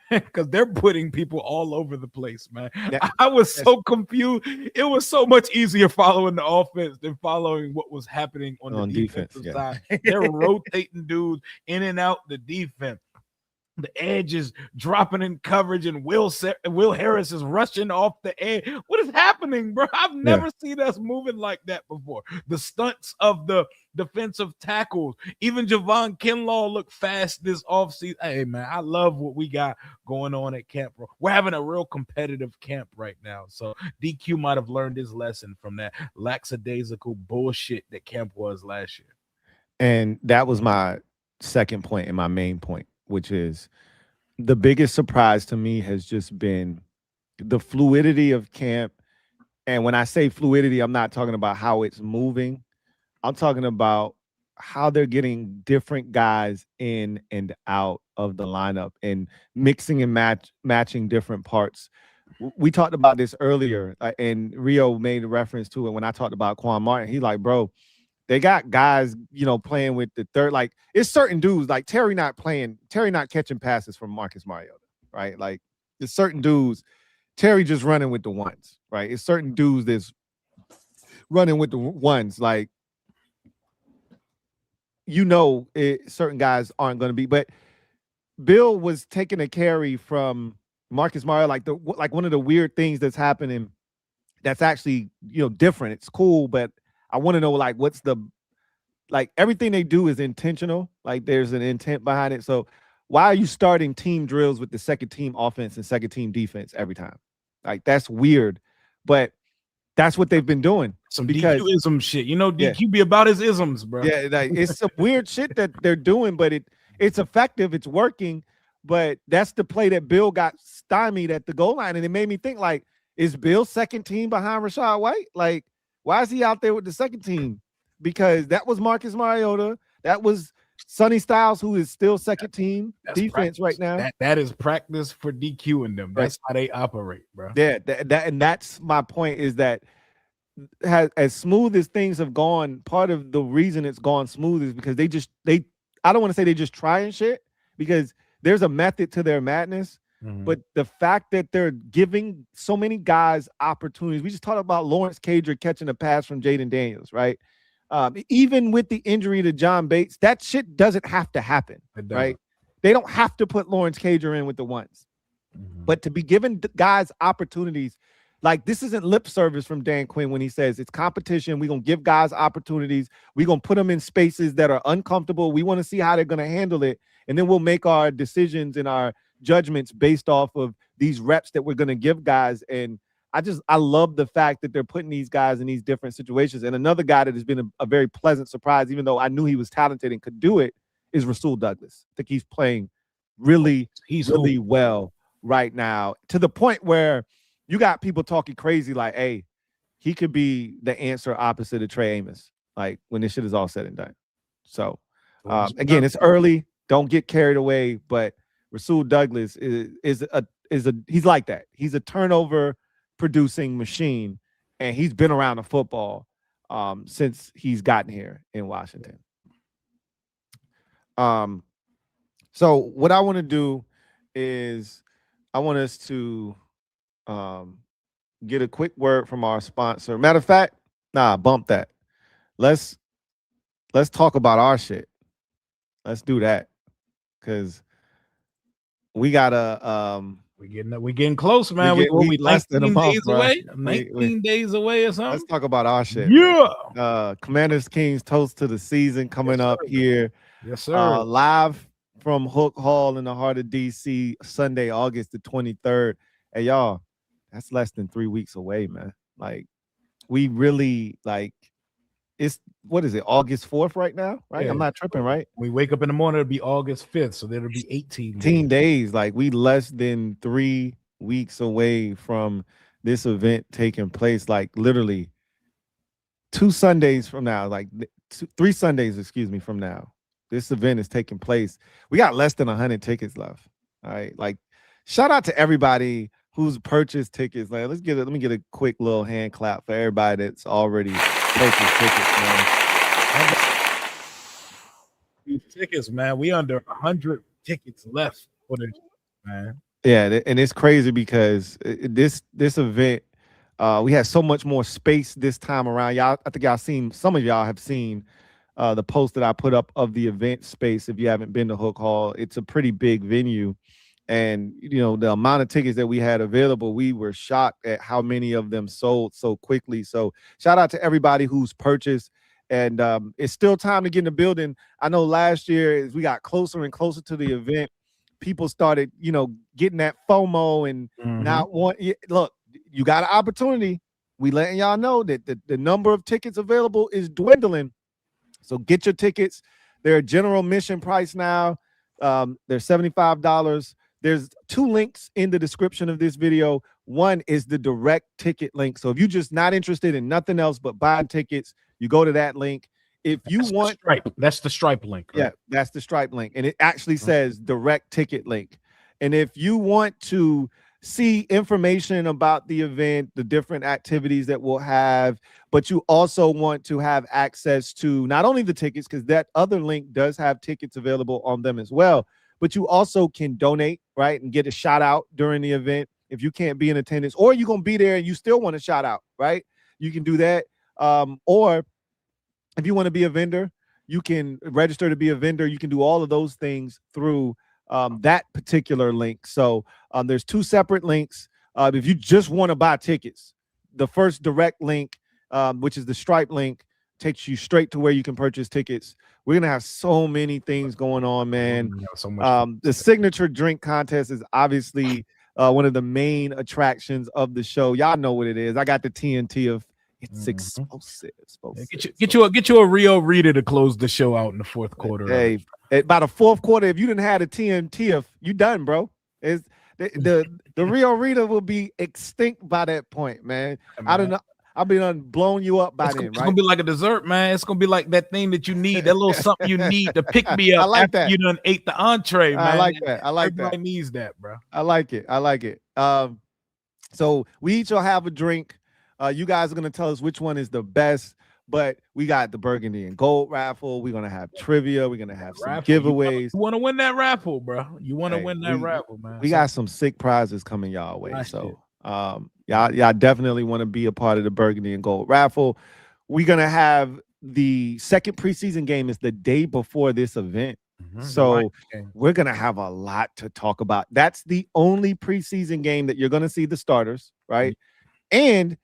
because they're putting people all over the place, man. Yeah. I was so confused. It was so much easier following the offense than following what was happening on the defensive yeah. side. They're rotating dudes in and out the defense. The edge is dropping in coverage, and Will Harris is rushing off the edge. What is happening, bro? I've never seen us moving like that before. The stunts of the defensive tackles, even Javon Kinlaw looked fast this offseason. Hey, man, I love what we got going on at camp, bro. We're having a real competitive camp right now. So DQ might have learned his lesson from that lackadaisical bullshit that camp was last year. And that was my second point and my main point, which is the biggest surprise to me has just been the fluidity of camp. And when I say fluidity, I'm not talking about how it's moving. I'm talking about how they're getting different guys in and out of the lineup and mixing and matching different parts. We talked about this earlier, and Rio made a reference to it when I talked about Quan Martin. He's like, bro, they got guys, playing with the third. Like, it's certain dudes, like Terry not catching passes from Marcus Mariota, right? Like, there's certain dudes, Terry just running with the ones, right? It's certain dudes that's running with the ones, like, certain guys aren't going to be. But Bill was taking a carry from Marcus Mariota, like one of the weird things that's happening that's actually, different. It's cool, but I want to know, like, what's everything they do is intentional. Like, there's an intent behind it. So why are you starting team drills with the second team offense and second team defense every time? Like, that's weird, but that's what they've been doing. Some DQ-ism shit. DQ be about his isms, bro. Yeah, like, it's some weird shit that they're doing, but it's effective. It's working. But that's the play that Bill got stymied at the goal line. And it made me think, like, is Bill second team behind Rachaad White? Like, why is he out there with the second team? Because that was Marcus Mariota. That was Sonny Styles, who is still second team defense right now. That is practice for DQing them. That's how they operate, bro. Yeah, and that's my point, is that as smooth as things have gone, part of the reason it's gone smooth is because I don't want to say they just trying shit, because there's a method to their madness. Mm-hmm. But the fact that they're giving so many guys opportunities, we just talked about Lawrence Cager catching a pass from Jaden Daniels, right? Even with the injury to John Bates, that shit doesn't have to happen, right? They don't have to put Lawrence Cager in with the ones. Mm-hmm. But to be giving guys opportunities, like, this isn't lip service from Dan Quinn when he says it's competition. We're going to give guys opportunities. We're going to put them in spaces that are uncomfortable. We want to see how they're going to handle it. And then we'll make our decisions and our judgments based off of these reps that we're going to give guys. And I love the fact that they're putting these guys in these different situations. And another guy that has been a very pleasant surprise, even though I knew he was talented and could do it, is Rasul Douglas. I think he's playing really well right now, to the point where you got people talking crazy like, hey, he could be the answer opposite of Trey Amos, like, when this shit is all said and done. So again, it's early. Don't get carried away, but Rasul Douglas is he's like that. He's a turnover producing machine, and he's been around the football since he's gotten here in Washington. So what I want to do is I want us to get a quick word from our sponsor. Matter of fact, bump that. Let's talk about our shit. Let's do that, because we gotta we're getting close, man. We less than a month, days away. 19 days away or something. Let's talk about our shit. Yeah. Commanders Kings toast to the season coming up here. Yes, sir. Live from Hook Hall in the heart of DC, Sunday, August the 23rd. Hey, y'all, that's less than 3 weeks away, man. Like, we really, like, it's, what is it, August 4th right now, right? Yeah. I'm not tripping, right? We wake up in the morning, it'll be August 5th, so that'll be 18 days. Like, we less than 3 weeks away from this event taking place, like, literally 2 Sundays from now, like 3 Sundays, from now. This event is taking place. We got less than 100 tickets left. All right. Like, shout out to everybody who's purchased tickets. Like, let me get a quick little hand clap for everybody that's already purchased tickets, man. Tickets, man. We under 100 tickets left for this, man. Yeah, and it's crazy because this event, we had so much more space this time around. Y'all, I think some of y'all have seen the post that I put up of the event space. If you haven't been to Hook Hall, it's a pretty big venue. And the amount of tickets that we had available, we were shocked at how many of them sold so quickly. So shout out to everybody who's purchased. And it's still time to get in the building. I know last year, as we got closer and closer to the event, people started, getting that FOMO and not want. Look, you got an opportunity. We letting y'all know that the number of tickets available is dwindling. So get your tickets. They're a general admission price now. They're $75. There's 2 links in the description of this video. One is the direct ticket link. So if you're just not interested in nothing else but buying tickets, you go to that link. If you want Stripe, that's the Stripe link. Right? Yeah, that's the Stripe link. And it actually says direct ticket link. And if you want to see information about the event, the different activities that we'll have, but you also want to have access to not only the tickets, because that other link does have tickets available on them as well, but you also can donate, right, and get a shout out during the event if you can't be in attendance, or you're going to be there and you still want a shout out, right? You can do that. Or if you want to be a vendor, you can register to be a vendor. You can do all of those things through that particular link. So there's 2 separate links. If you just want to buy tickets, the first direct link, which is the Stripe link, takes you straight to where you can purchase tickets. We're going to have so many things going on, man. So much. The signature drink contest is obviously one of the main attractions of the show. Y'all know what it is. I got the TNT of it's explosive. Get you a Rio Rita to close the show out in the 4th quarter. Hey, by the 4th quarter, if you didn't have a TNT, you done, bro. It's the Rio Rita will be extinct by that point, man. I don't know. I'll be done blowing you up by then, right? It's gonna be like a dessert, man. It's gonna be like that thing that you need, that little something you need to pick me up after you done ate the entree, man. I like that. Everybody needs that, bro. I like it. So we each will have a drink. You guys are gonna tell us which one is the best. But we got the burgundy and gold raffle. We're gonna have trivia. We're gonna have some giveaways. You want to win that raffle, bro? You want to win that raffle, man? We got some sick prizes coming y'all way. So y'all definitely want to be a part of the burgundy and gold raffle. We're gonna have the second preseason game is the day before this event. So we're gonna have a lot to talk about. That's the only preseason game that you're gonna see the starters, right? And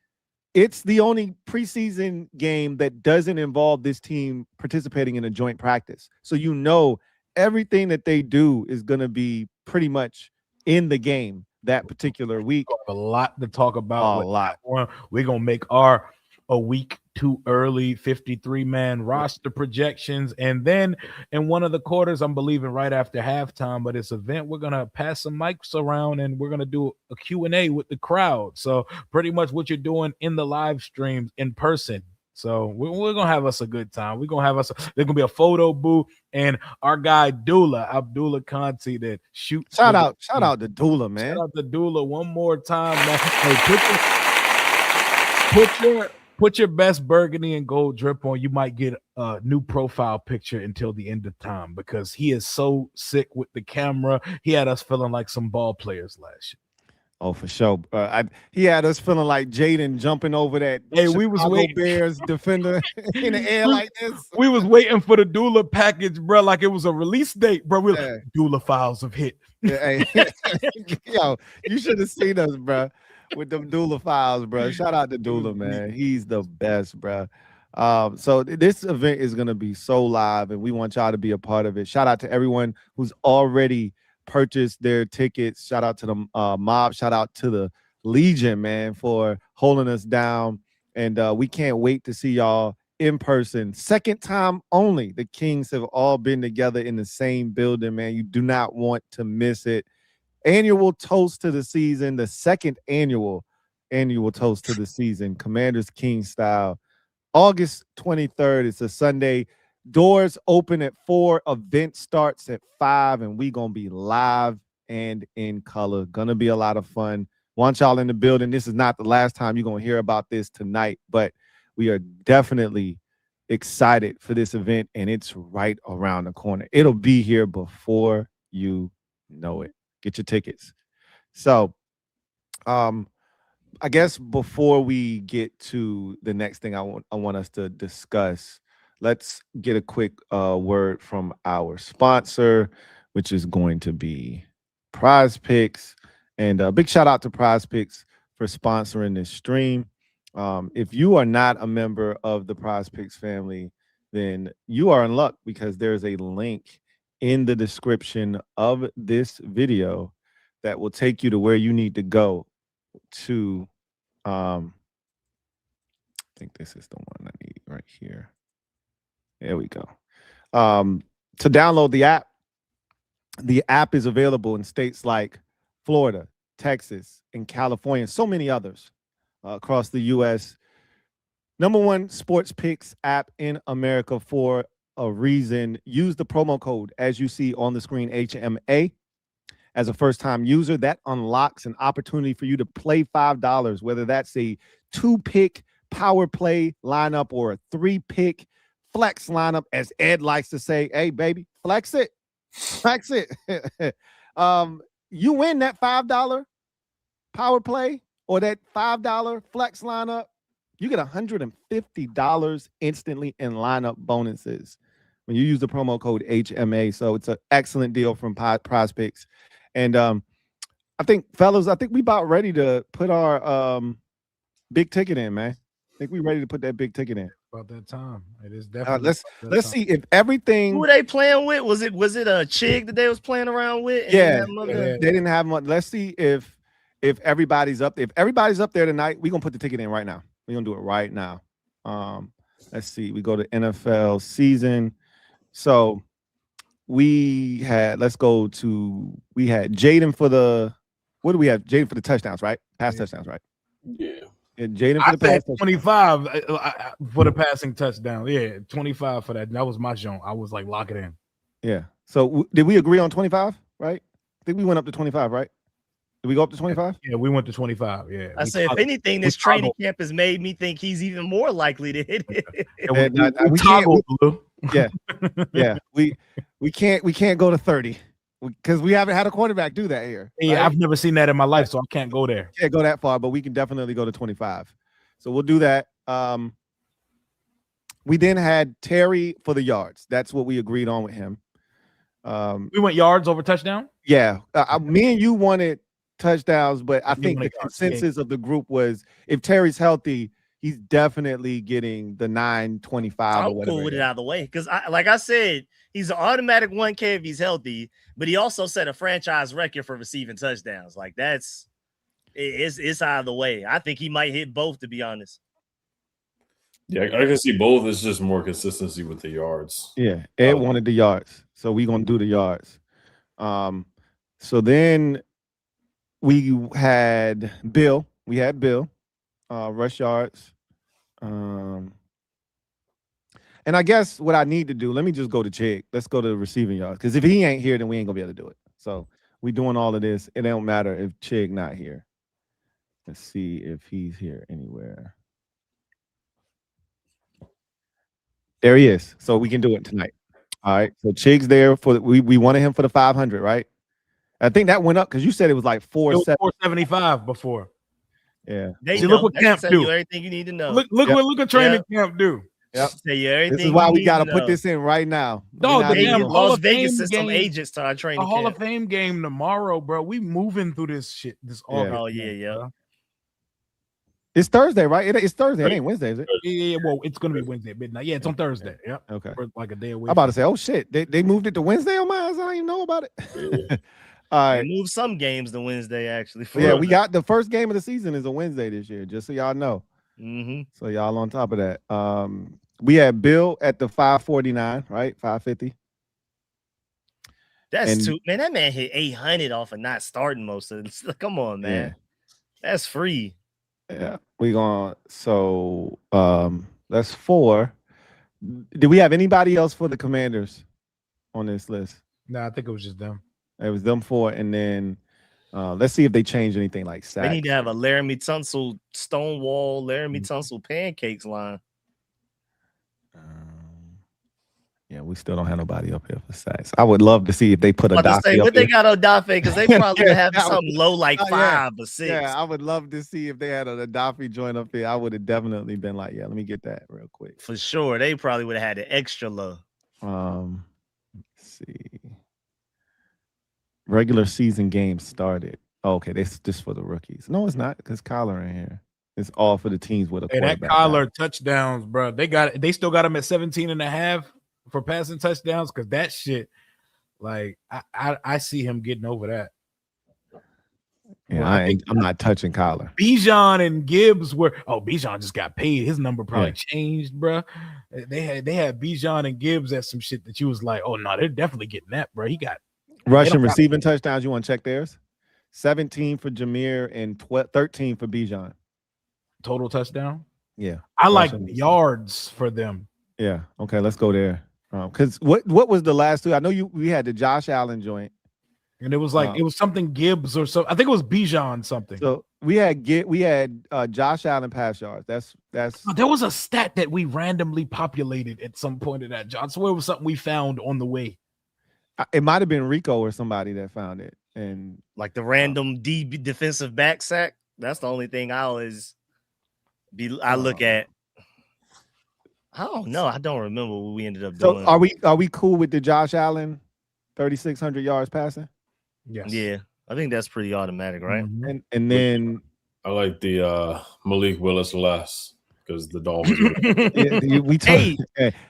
it's the only preseason game that doesn't involve this team participating in a joint practice. So everything that they do is going to be pretty much in the game that particular week. A lot to talk about. A lot. We're going to make our a week too early 53-man roster projections. And then in one of the quarters, I'm believing right after halftime, but it's event, we're going to pass some mics around and we're going to do a Q&A with the crowd. So pretty much what you're doing in the live streams in person. So we're going to have us a good time. There's going to be a photo booth and our guy Abdullah Conti that shoots. Shout out to Dula, man. Shout out to Dula one more time, man. Hey, put your best burgundy and gold drip on. You might get a new profile picture until the end of time because he is so sick with the camera. He had us feeling like some ball players last year. Oh, for sure. He had us feeling like Jaden jumping over that. Hey, we was waiting. Bears defender in the air like this. We was waiting for the Dula package, bro, like it was a release date, bro. Dula files have hit. Yeah, hey. Yo, you should have seen us, bro, with them Dula files, bro. Shout out to Dula, man. He's the best, bro. So this event is gonna be so live, and we want y'all to be a part of it. Shout out to everyone who's already purchased their tickets. Shout out to the mob. Shout out to the Legion, man, for holding us down. And we can't wait to see y'all in person. Second time only. The Kings have all been together in the same building, man. You do not want to miss it. Annual toast to the season, the second annual toast to the season, Commanders King style. August 23rd. It's a Sunday. Doors open at 4. Event starts at 5, and we gonna be live and in color. Gonna be a lot of fun. Want y'all in the building. This is not the last time you're gonna hear about this tonight, but we are definitely excited for this event, and it's right around the corner. It'll be here before you know it. Get your tickets. So, I guess before we get to the next thing I want us to discuss, let's get a quick word from our sponsor, which is going to be Prize Picks. And a big shout out to Prize Picks for sponsoring this stream. If you are not a member of the Prize Picks family, then you are in luck, because there's a link in the description of this video that will take you to where you need to go to I think this is the one I need right here. There we go. To download the app. The app is available in states like Florida, Texas, and California, and so many others across the U.S. #1 sports picks app in America for a reason. Use the promo code, as you see on the screen, HMA. As a first-time user, that unlocks an opportunity for you to play $5, whether that's a 2-pick power play lineup or a 3-pick flex lineup, as Ed likes to say. Hey, baby, flex it. Flex it. You win that $5 power play or that $5 flex lineup, you get $150 instantly in lineup bonuses when you use the promo code HMA. So it's an excellent deal from Prize Picks. And I think, fellas, we about ready to put our big ticket in, man. I think we're ready to put that big ticket in. About that time. It is definitely. Let's see if everything. Who were they playing with? Was it a Chig that they was playing around with? Yeah, they didn't have much. Let's see if everybody's up. If everybody's up there tonight, we're gonna put the ticket in right now. We're gonna do it right now. Let's see. We go to NFL season. So we had Jaden for the, what do we have? Jaden for the touchdowns, right? Pass touchdowns, right? Yeah. And Jaden for the pass touchdowns. 25 for the passing touchdown. Yeah, 25 for that. That was my zone. I was like, lock it in. Yeah. So did we agree on 25, right? I think we went up to 25, right? Did we go up to 25? Yeah, we went to 25. Yeah. I say, if anything, this training camp has made me think he's even more likely to hit it. We toggled, yeah. Yeah. We can't go to 30 because we haven't had a quarterback do that here. Yeah, right? I've never seen that in my life, so I can't go there. Can't go that far, but we can definitely go to 25. So we'll do that. We then had Terry for the yards. That's what we agreed on with him. We went yards over touchdown. Yeah, me and you wanted touchdowns, but I think the consensus of the group was if Terry's healthy, he's definitely getting the 925 or whatever. Cool with it out of the way, because like I said, he's an automatic 1K if he's healthy, but he also set a franchise record for receiving touchdowns. Like it's out of the way. I think he might hit both, to be honest. Yeah, I can see both. It's just more consistency with the yards. Yeah, Ed wanted the yards, so we're gonna do the yards. So then we had Bill. Rush yards. And I guess what I need to do, let me just go to Chig. Let's go to the receiving yards, because if he ain't here, then we ain't gonna be able to do it. So we doing all of this. It don't matter if Chig not here. Let's see if he's here anywhere. There he is. So we can do it tonight. All right. So Chig's there for we wanted him for the 500, right? I think that went up because you said it was like 475 before. Yeah. See, look what camp do. Everything you need to know. Look what training camp do. Yep. This is why we got to put this in right now. No, Las Vegas system agents to our training. The Hall of Fame game tomorrow, bro. We moving through this shit. Oh yeah. It's Thursday, right? It's Thursday. It ain't Wednesday, is it? Yeah. Well, it's gonna be Wednesday at midnight. Yeah, it's on Thursday. Yeah. Okay. We're like a day away. I'm about to say, oh shit, they moved it to Wednesday on my eyes. I don't even know about it. All right. They moved some games to Wednesday, actually. Yeah, we got the first game of the season is a Wednesday this year, just so y'all know. Mm-hmm. So y'all on top of that. We had Bill at the 549, right? 550. That's too, man. That man hit 800 off of not starting most of it. Come on, man. Yeah. That's free. Yeah, so that's 4. Do we have anybody else for the Commanders on this list? No, I think it was just them. It was them 4, and then let's see if they change anything like sacks. They need to have a Laramie Tunsil Stonewall, Laramie Tunsil pancakes line. Yeah, we still don't have nobody up here for sacks. I would love to see if they put a I was about to say, Daffy up what they here. got on Dafe? Because they probably would have Yeah, something low like yeah. 5 or 6. Yeah, I would love to see if they had a Daffy joint up here. I would have definitely been like, yeah, let me get that real quick. For sure. They probably would have had it extra low. Let's see. Regular season games started. Oh, okay, this just for the rookies. No, it's not because Kyler in here. It's all for the teams with a Hey, that quarterback. Kyler touchdowns, bro. They still got him at 17.5 for passing touchdowns because that shit, like, I see him getting over that. Yeah, Well, I'm not touching Kyler. Bijan and Gibbs Bijan just got paid. His number probably changed, bro. They had Bijan and Gibbs at some shit that you was like, oh no, they're definitely getting that, bro. He got Rushing receiving touchdowns. You want to check theirs? 17 for Jameer and 13 for Bijan. Total touchdown. Yeah, I like yards for them. Yeah. Okay, let's go there. Because what was the last two? I know we had the Josh Allen joint, and it was like it was something Gibbs or something. I think it was Bijan something. So we had Josh Allen pass yards. That's there was a stat that we randomly populated at some point in that. John, so it was something we found on the way. It might have been Rico or somebody that found it, and like the random defensive back sack. That's the only thing I look at. I don't know. I don't remember what we ended up doing. So are we cool with the Josh Allen 3,600 yards passing? Yes. Yeah, I think that's pretty automatic, right? Mm-hmm. And then I like the Malik Willis less because the Dolphins. we told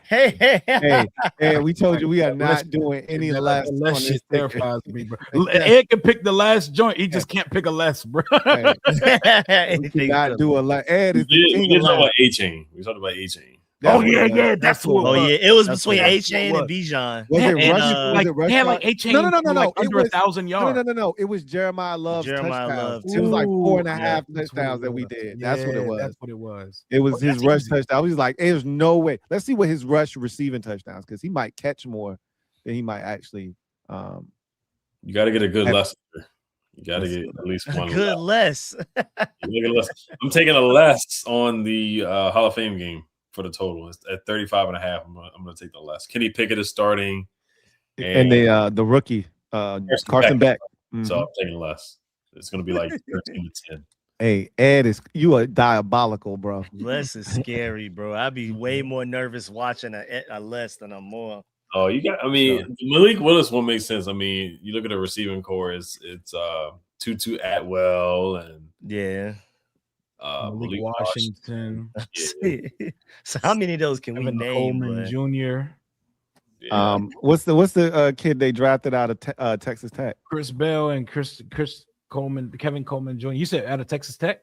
hey, we told you we are not doing any less. Less shit terrifies me, bro. Ed can pick the last joint. He just can't pick a less, bro. We cannot do a less. Ed is the king of about A-Chain. We talked about A-Chain. That's what. Oh yeah, it was between A-Chain and Bijan. Was it rush? They had like A-Chain. No. Like under 1,000 yards. No. It was Jeremiah Love's touchdown. It was like 4.5 touchdowns that we did. That's what it was. That's what it was. It was his rush touchdown. I was like, there's no way. Let's see what his rush receiving touchdowns, because he might catch more than he might actually. You got to get a good lesson. You got to get at least one good less. I'm taking a less on the Hall of Fame game for the total. It's at 35.5. I'm gonna take the less. Kenny Pickett is starting, and the rookie Carson Beck. Mm-hmm. So I'm taking less. It's gonna be like 13-10. Hey, Ed, you are diabolical, bro. Less is scary, bro. I'd be way more nervous watching a less than a more. Oh, Malik Willis one makes sense. I mean, you look at the receiving core, it's Tutu Atwell and Malik Washington. So how many of those can we name? Coleman Jr. Yeah. What's the kid they drafted out of Texas Tech? Chris Bell and Chris Coleman, Kevin Coleman Jr. You said out of Texas Tech?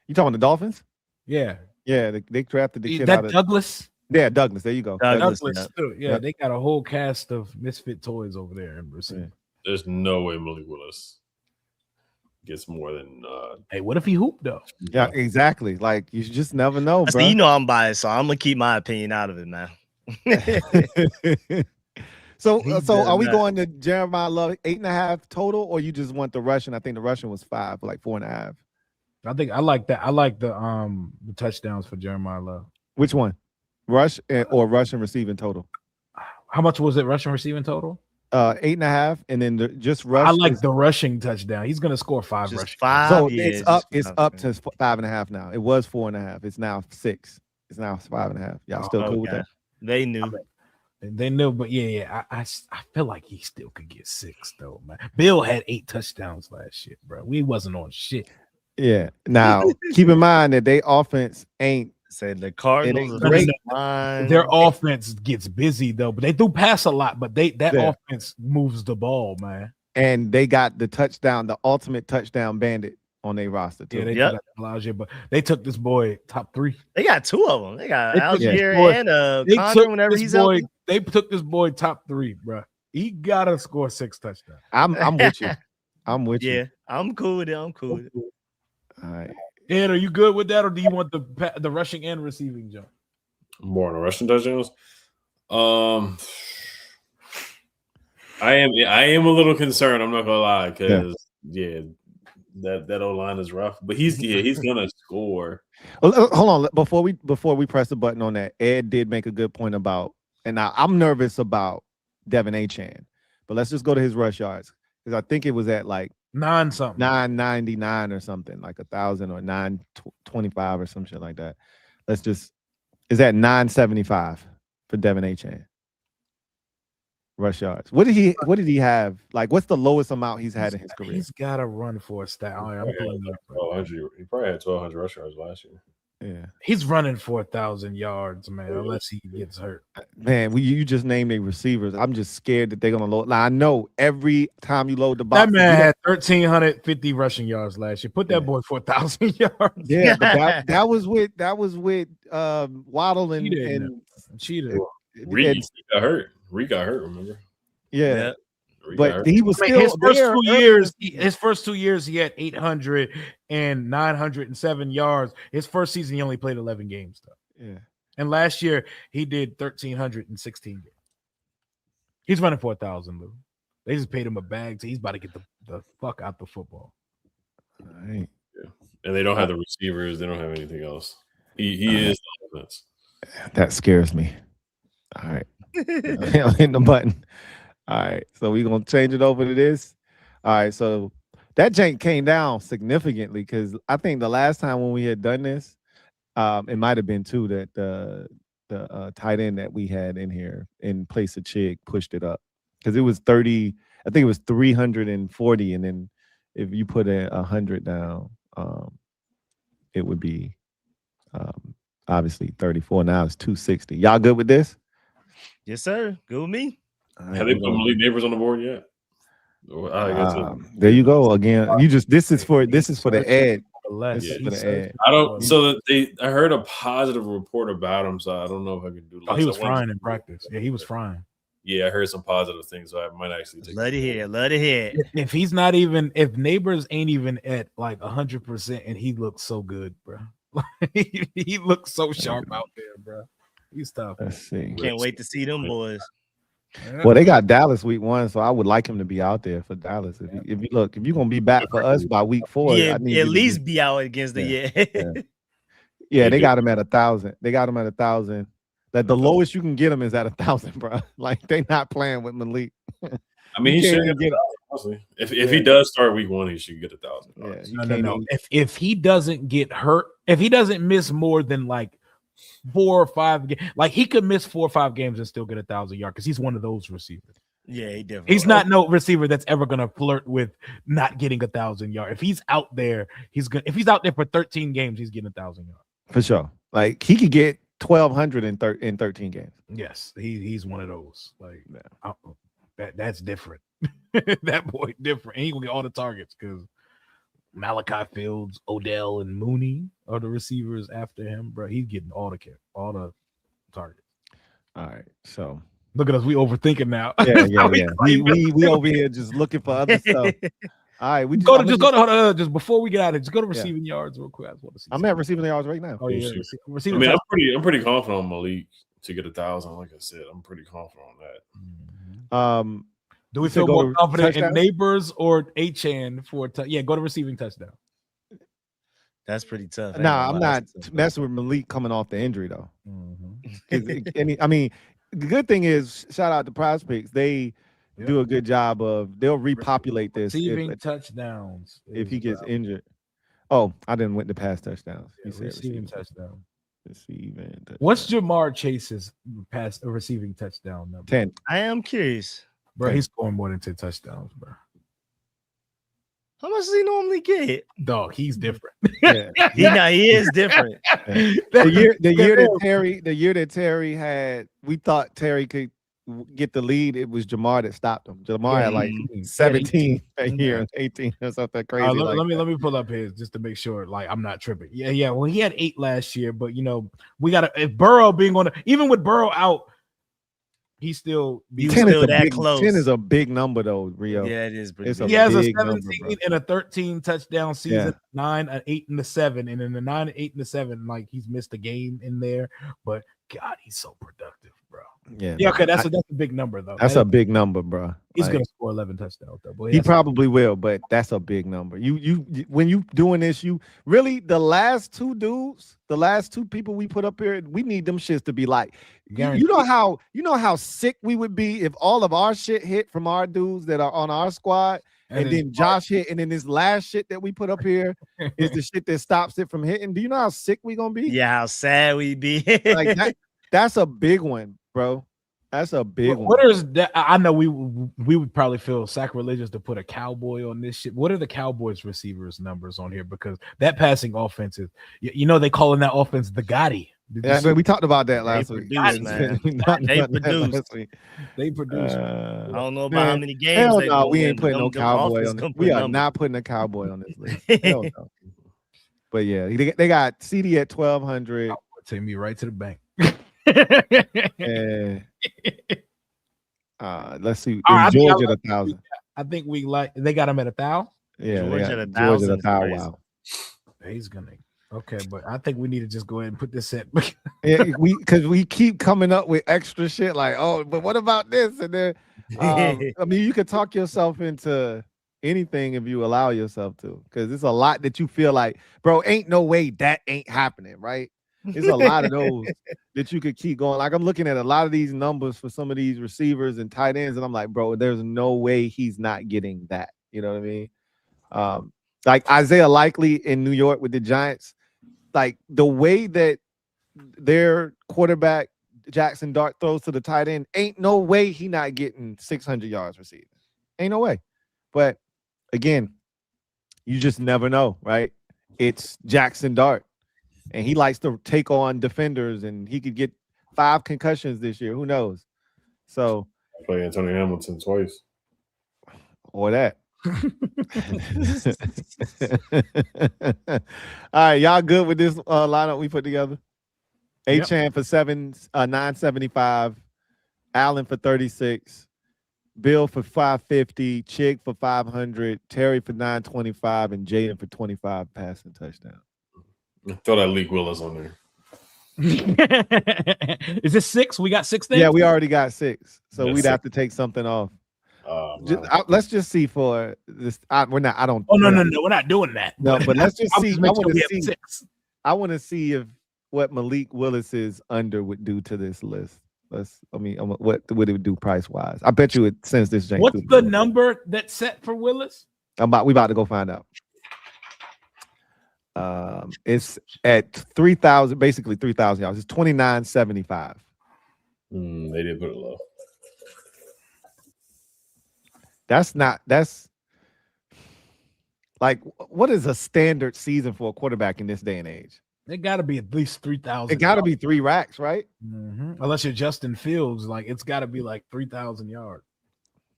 You talking the Dolphins? Yeah. Yeah, they drafted the kid out of Douglas. Yeah, Douglas. There you go. Douglas. Yeah, they got a whole cast of misfit toys over there in Brazil. There's no way Malik Willis gets more than. Hey, what if he hooped though? Yeah, exactly. Like you just never know, bro. You know I'm biased, so I'm gonna keep my opinion out of it, man. So are we going to Jeremiah Love 8.5 total, or you just want the rushing? I think the rushing was 5, like 4.5. I think I like that. I like the touchdowns for Jeremiah Love. Which one? Rush or rushing receiving total? How much was it rushing receiving total? 8.5, and then just rush. I like the rushing touchdown. He's gonna score 5 rushing. 5. So it's up to 5.5 now. It was 4.5. It's now 6. It's now 5.5. Y'all still cool with that? They knew. They knew, but I feel like he still could get 6 though, man. Bill had 8 touchdowns last year, bro. We wasn't on shit. Yeah. Now keep in mind that they offense ain't. Said the Cardinals. Their offense gets busy though, but they do pass a lot. But that offense moves the ball, man. And they got the ultimate touchdown bandit on their roster too. Yeah, they got Algier, but they took this boy top 3. They got 2 of them. They got Algier and Connor whenever he's out. They took this boy top 3, bro. He gotta score 6 touchdowns. I'm with you. I'm with you. Yeah, I'm cool with it. I'm cool with it. All right. Ed, are you good with that, or do you want the rushing and receiving jump? More on the rushing touchdowns. I am a little concerned. I'm not gonna lie, because that O line is rough. But he's gonna score. Hold on, before we press the button on that, Ed did make a good point about And now I'm nervous about Devin A-Chan, but let's just go to his rush yards because I think it was at like 999 or something, like 1,000 or 925 or some shit like that. Is that 975 for Devin A-Chan rush yards? What did he have? Like, what's the lowest amount he's had in his career? He's got to run for a stat. I'm pulling it up. He probably had 1,200 rush yards last year. Yeah, he's running for 1,000 yards, man. Unless he gets hurt. Man, you just named their receivers. I'm just scared that they're gonna load. Now, I know every time you load the box, that man had 1,350 rushing yards last year. Put that boy for 1,000 yards. Yeah, but that was with Waddle and Cheetah. Reed got hurt. Reed got hurt. Remember? Yeah. But he was still his first 2 years. His first 2 years, he had 800 and 907 yards. His first season, he only played 11 games, though. Yeah, and last year he did 1,316 games. He's running for 1,000, Lou. They just paid him a bag, so he's about to get the fuck out the football. Right. Yeah, and they don't have the receivers. They don't have anything else. He is the offense. That scares me. All right, hit the button. All right, so we're going to change it over to this. All right, so that jank came down significantly because I think the last time when we had done this, it might have been too that the tight end that we had in here in place of Chig pushed it up because it was 30. I think it was 340, and then if you put 100 down, it would be obviously 34. Now it's 260. Y'all good with this? Yes, sir. Good with me. Right, have they put Malik Neighbors on the board yet? There you go again. This is for the ad. I don't. So I heard a positive report about him, so I don't know if I can do. He was frying in practice. Yeah, he was frying. Yeah, I heard some positive things, so I might actually take. Let it hear. If he's not even, if Neighbors ain't even at like 100%, and he looks so good, bro. he looks so sharp out there, bro. He's tough. Let's see. Can't wait to see them boys. Well, they got Dallas week 1, so I would like him to be out there for Dallas. If you're gonna be back for us by week 4, yeah, at least be out against the Yeah, they got him at 1,000. They got him at 1,000. That the lowest you can get him is at 1,000, bro. Like they not playing with Malik. I mean, he should get it. If he does start week 1, he should get 1,000. Yeah, no. If he doesn't get hurt, if he doesn't miss more than like 4 or 5 games, like he could miss 4 or 5 games and still get 1,000 yards because he's one of those receivers. Yeah, he definitely. He's not no receiver that's ever gonna flirt with not getting 1,000 yards. If he's out there, he's gonna. If he's out there for 13 games, he's getting 1,000 yards for sure. Like he could get 1,200 in 13 games. Yes, he's one of those. Like that's different. That boy different. And he gonna get all the targets because Malachi Fields, Odell, and Mooney are the receivers after him, bro. He's getting all the targets. All right, so look at us. We overthinking now. Yeah. we over here just looking for other stuff. All right, just before we get out of it, just go to receiving yards real quick. I'm at receiving yards right now. Oh yeah, receiving. I mean, I'm pretty confident on Malik to get 1,000. Like I said, I'm pretty confident on that. Do we feel more confident in Neighbors or A-Chan for go to receiving touchdown? That's pretty tough. Nah, I'm not messing with Malik coming off the injury though. I mean, the good thing is, shout out to Prize Picks. They do a good job of they'll repopulate this receiving touchdowns if he gets injured. Oh, I didn't win the pass touchdowns. He said receiving touchdown. Receiving touchdown. What's Jamar Chase's receiving touchdown number? 10. I am curious. Bro, he's scoring more than 10 touchdowns, bro. How much does he normally get? Dog, he's different. He is different. The year that Terry had, we thought Terry could get the lead. It was Jamar that stopped him. Jamar had like 17 that year, 18 or something crazy. Let me pull up his just to make sure, like I'm not tripping. Yeah. Well, he had 8 last year, but we gotta if Burrow being on even with Burrow out. He's still 10 is that close. 10 is a big number though, Rio. Yeah, it is. He has a 17 and a 13 touchdown season, 9, an 8, and a 7, and in the 9, 8, and the 7, like he's missed a game in there. But God, he's so productive, bro. Yeah. Okay, that's a big number though. That's a big number, bro. He's gonna score 11 touchdowns though. But he probably will, but that's a big number. You when you doing this, you really the last two people we put up here, we need them shits to be like, you know how sick we would be if all of our shit hit from our dudes that are on our squad, and then Josh hit, and then this last shit that we put up here is the shit that stops it from hitting. Do you know how sick we gonna be? Yeah, how sad we be. Like that's a big one, bro. That's a big one. What is that? I know we would probably feel sacrilegious to put a Cowboy on this shit. What are the Cowboys receivers numbers on here? Because that passing offense is, they calling that offense the Gotti. Yeah, we talked about that last week. They produced. I don't know about how many games. Hell no, we ain't putting no Cowboy on this. We are not putting a Cowboy on this list. Hell no. But yeah, they got CD at 1,200. Take me right to the bank. Let's see. Georgia at 1,000. I think they got him at 1,000. Yeah, Georgia at 1,000. Wow. He's gonna. Okay, but I think we need to just go ahead and put this at. Because we keep coming up with extra shit like, oh, but what about this? And then, I mean, you could talk yourself into anything if you allow yourself to, because it's a lot that you feel like, bro, ain't no way that ain't happening, right? There's a lot of those that you could keep going. Like I'm looking at a lot of these numbers for some of these receivers and tight ends, and I'm like, bro, there's no way he's not getting that. You know what I mean? Like Isaiah Likely in New York with the Giants, like the way that their quarterback Jackson Dart throws to the tight end, ain't no way he not getting 600 yards receiving. Ain't no way. But again, you just never know, right? It's Jackson Dart. And he likes to take on defenders, and he could get 5 concussions this year. Who knows? So play Antonio Hamilton twice. Or that. All right, y'all good with this lineup we put together? A-Chan for 975, Allen for 36, Bill for 550, Chig for 500, Terry for 925, and Jaden for 25 passing touchdown. Throw that Leak Willis on there. Is this 6? We got 6 things? Yeah, we already got 6. So we'd have to take something off. Let's just see for this. We're not. I don't. Oh no, we're not doing that. No, but let's just see. I want to see if what Malik Willis's under would do to this list. What would it do price wise? I bet you it sends this. What's the number that's set for Willis? We about to go find out. It's at 3,000, basically 3,000 yards. It's 2,975. They did put it low. That's like, what is a standard season for a quarterback in this day and age? It got to be at least 3,000. It got to be 3 racks, right? Mm-hmm. Unless you're Justin Fields, like it's got to be like 3,000 yards.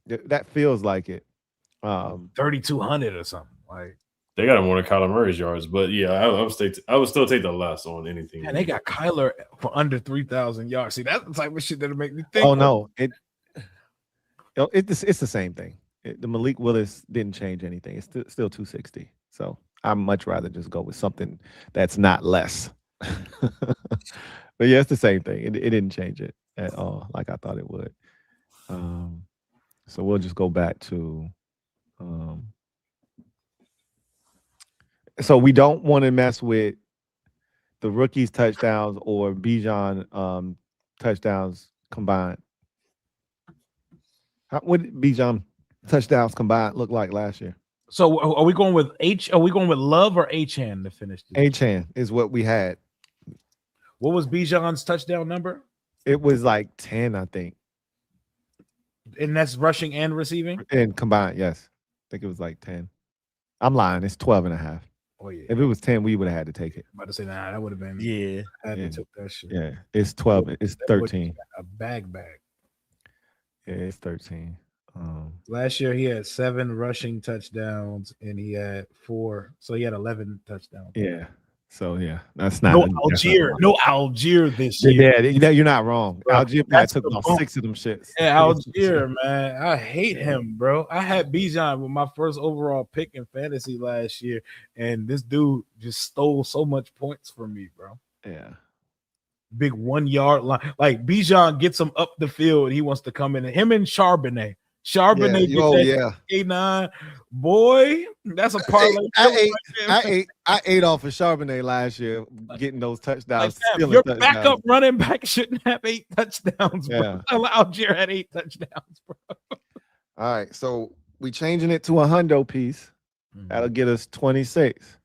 That feels like it. 3,200 or something. Like they got more than Kyler Murray's yards, but yeah, I would still take the less on anything. And they got Kyler for under 3,000 yards. See, that's the type of shit that'll make me think. Oh no, it's the same thing. The Malik Willis didn't change anything. It's still 260. So I'd much rather just go with something that's not less. But yeah, it's the same thing. It didn't change it at all, like I thought it would. So we'll just go back to. So we don't want to mess with the rookies' touchdowns or Bijan touchdowns combined. What did Bijan touchdowns combined look like last year? So are we going with Are we going with Love or A-Chan to finish this? A-Chan is what we had. What was Bijan's touchdown number? It was like 10, I think. And that's rushing and receiving? And combined, yes. I think it was like 10. I'm lying. It's 12.5. Oh, yeah. If it was 10, we would have had to take it. I'm about to say, that would have been. Yeah. I had to took that shit. Yeah. It's 12. It's 13. A bag. Yeah, it's 13. Last year he had 7 rushing touchdowns and he had 4, so he had 11 touchdowns. Yeah. So yeah, that's not no Algier this year. Yeah, you're not wrong. Bro, Algier took about 6 of them shits. Yeah, Algier, man, I hate him, bro. I had Bijan with my first overall pick in fantasy last year, and this dude just stole so much points from me, bro. Yeah. big 1 yard line. Like Bijan gets him up the field. He wants to come in. Him and Charbonnet. Charbonnet A9. Boy, that's a parlay. I ate off of Charbonnet last year, getting those touchdowns. Like your backup running back shouldn't have 8 touchdowns, bro. Algier had 8 touchdowns, bro. All right, so we changing it to a hundo piece. That'll get us 26.